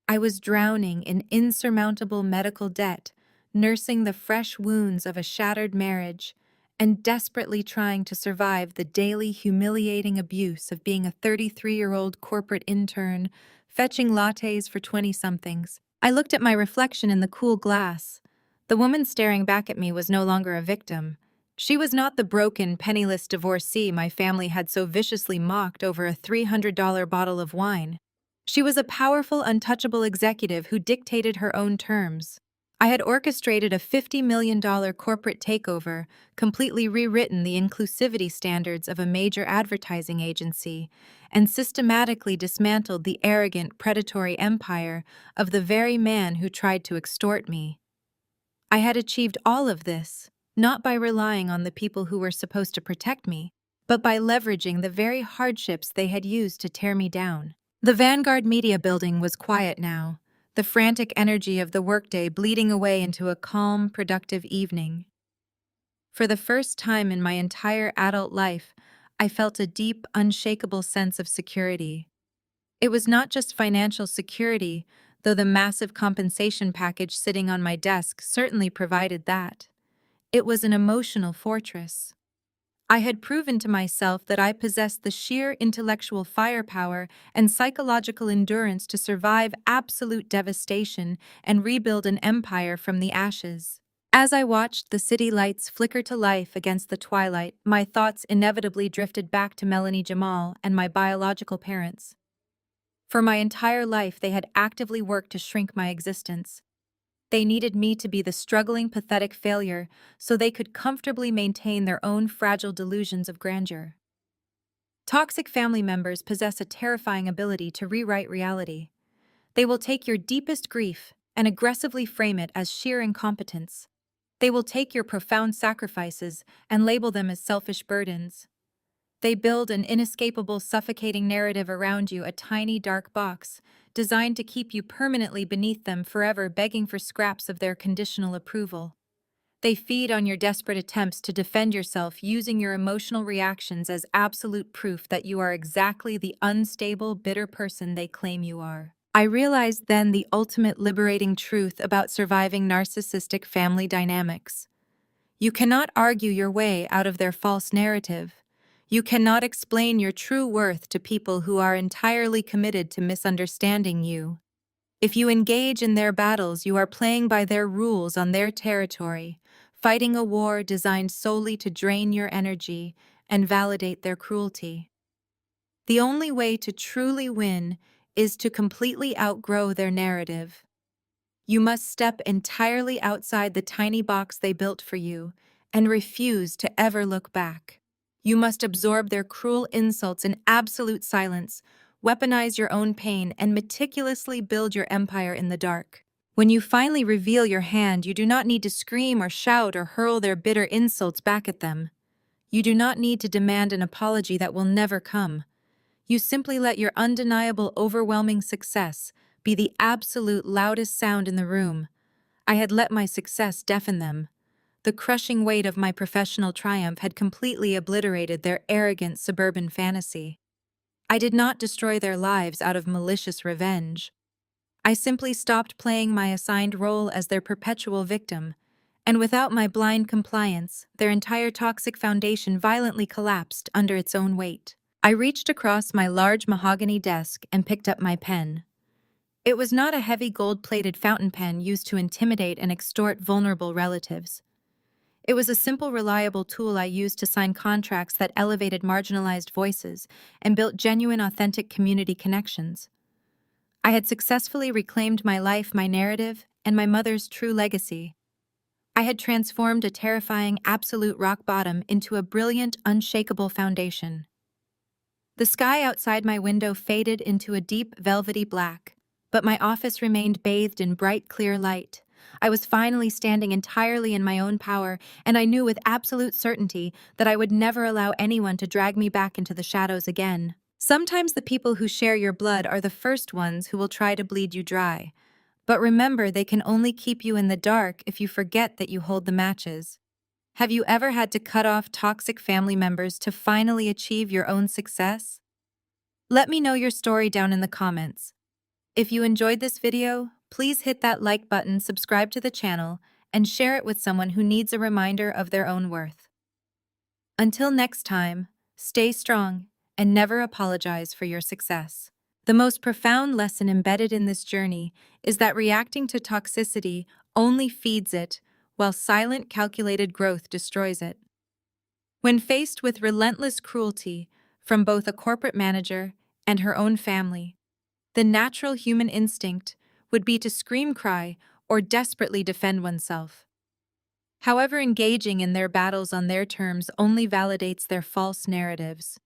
I was drowning in insurmountable medical debt, nursing the fresh wounds of a shattered marriage, and desperately trying to survive the daily humiliating abuse of being a 33-year-old corporate intern, fetching lattes for 20-somethings. I looked at my reflection in the cool glass. The woman staring back at me was no longer a victim. She was not the broken, penniless divorcee my family had so viciously mocked over a $300 bottle of wine. She was a powerful, untouchable executive who dictated her own terms. I had orchestrated a $50 million corporate takeover, completely rewritten the inclusivity standards of a major advertising agency, and systematically dismantled the arrogant, predatory empire of the very man who tried to extort me. I had achieved all of this, not by relying on the people who were supposed to protect me, but by leveraging the very hardships they had used to tear me down. The Vanguard Media Building was quiet now. the frantic energy of the workday bleeding away into a calm, productive evening. For the first time in my entire adult life, I felt a deep, unshakable sense of security. It was not just financial security, though the massive compensation package sitting on my desk certainly provided that. It was an emotional fortress. I had proven to myself that I possessed the sheer intellectual firepower and psychological endurance to survive absolute devastation and rebuild an empire from the ashes. As I watched the city lights flicker to life against the twilight, my thoughts inevitably drifted back to Melanie Jamal and my biological parents. For my entire life, they had actively worked to shrink my existence. They needed me to be the struggling, pathetic failure so they could comfortably maintain their own fragile delusions of grandeur. Toxic family members possess a terrifying ability to rewrite reality. They will take your deepest grief and aggressively frame it as sheer incompetence. They will take your profound sacrifices and label them as selfish burdens. They build an inescapable, suffocating narrative around you, a tiny, dark box, designed to keep you permanently beneath them, forever begging for scraps of their conditional approval. They feed on your desperate attempts to defend yourself, using your emotional reactions as absolute proof that you are exactly the unstable, bitter person they claim you are. I realized then the ultimate liberating truth about surviving narcissistic family dynamics. You cannot argue your way out of their false narrative. You cannot explain your true worth to people who are entirely committed to misunderstanding you. If you engage in their battles, you are playing by their rules on their territory, fighting a war designed solely to drain your energy and validate their cruelty. The only way to truly win is to completely outgrow their narrative. You must step entirely outside the tiny box they built for you and refuse to ever look back. You must absorb their cruel insults in absolute silence, weaponize your own pain, and meticulously build your empire in the dark. When you finally reveal your hand, you do not need to scream or shout or hurl their bitter insults back at them. You do not need to demand an apology that will never come. You simply let your undeniable, overwhelming success be the absolute loudest sound in the room. I had let my success deafen them. The crushing weight of my professional triumph had completely obliterated their arrogant suburban fantasy. I did not destroy their lives out of malicious revenge. I simply stopped playing my assigned role as their perpetual victim, and without my blind compliance, their entire toxic foundation violently collapsed under its own weight. I reached across my large mahogany desk and picked up my pen. It was not a heavy gold-plated fountain pen used to intimidate and extort vulnerable relatives. It was a simple, reliable tool I used to sign contracts that elevated marginalized voices and built genuine, authentic community connections. I had successfully reclaimed my life, my narrative, and my mother's true legacy. I had transformed a terrifying, absolute rock bottom into a brilliant, unshakable foundation. The sky outside my window faded into a deep, velvety black, but my office remained bathed in bright, clear light. I was finally standing entirely in my own power, and I knew with absolute certainty that I would never allow anyone to drag me back into the shadows again. Sometimes the people who share your blood are the first ones who will try to bleed you dry. But remember, they can only keep you in the dark if you forget that you hold the matches. Have you ever had to cut off toxic family members to finally achieve your own success? Let me know your story down in the comments. If you enjoyed this video, please hit that like button, subscribe to the channel, and share it with someone who needs a reminder of their own worth. Until next time, stay strong and never apologize for your success. The most profound lesson embedded in this journey is that reacting to toxicity only feeds it, while silent, calculated growth destroys it. When faced with relentless cruelty from both a corporate manager and her own family, the natural human instinct would be to scream, cry, or desperately defend oneself. However, engaging in their battles on their terms only validates their false narratives.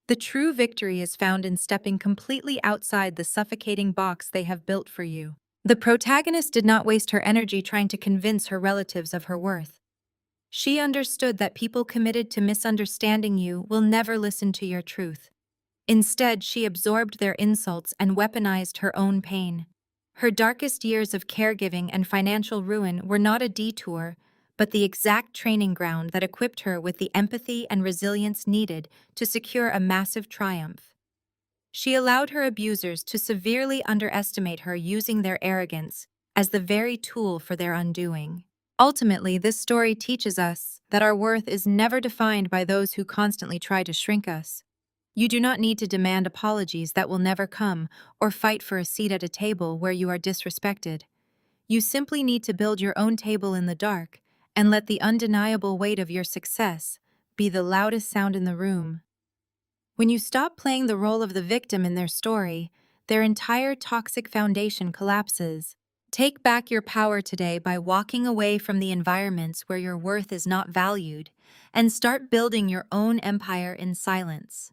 The true victory is found in stepping completely outside the suffocating box they have built for you. The protagonist did not waste her energy trying to convince her relatives of her worth. She understood that people committed to misunderstanding you will never listen to your truth. Instead, she absorbed their insults and weaponized her own pain. Her darkest years of caregiving and financial ruin were not a detour, but the exact training ground that equipped her with the empathy and resilience needed to secure a massive triumph. She allowed her abusers to severely underestimate her, using their arrogance as the very tool for their undoing. Ultimately, this story teaches us that our worth is never defined by those who constantly try to shrink us. You do not need to demand apologies that will never come or fight for a seat at a table where you are disrespected. You simply need to build your own table in the dark and let the undeniable weight of your success be the loudest sound in the room. When you stop playing the role of the victim in their story, their entire toxic foundation collapses. Take back your power today by walking away from the environments where your worth is not valued and start building your own empire in silence.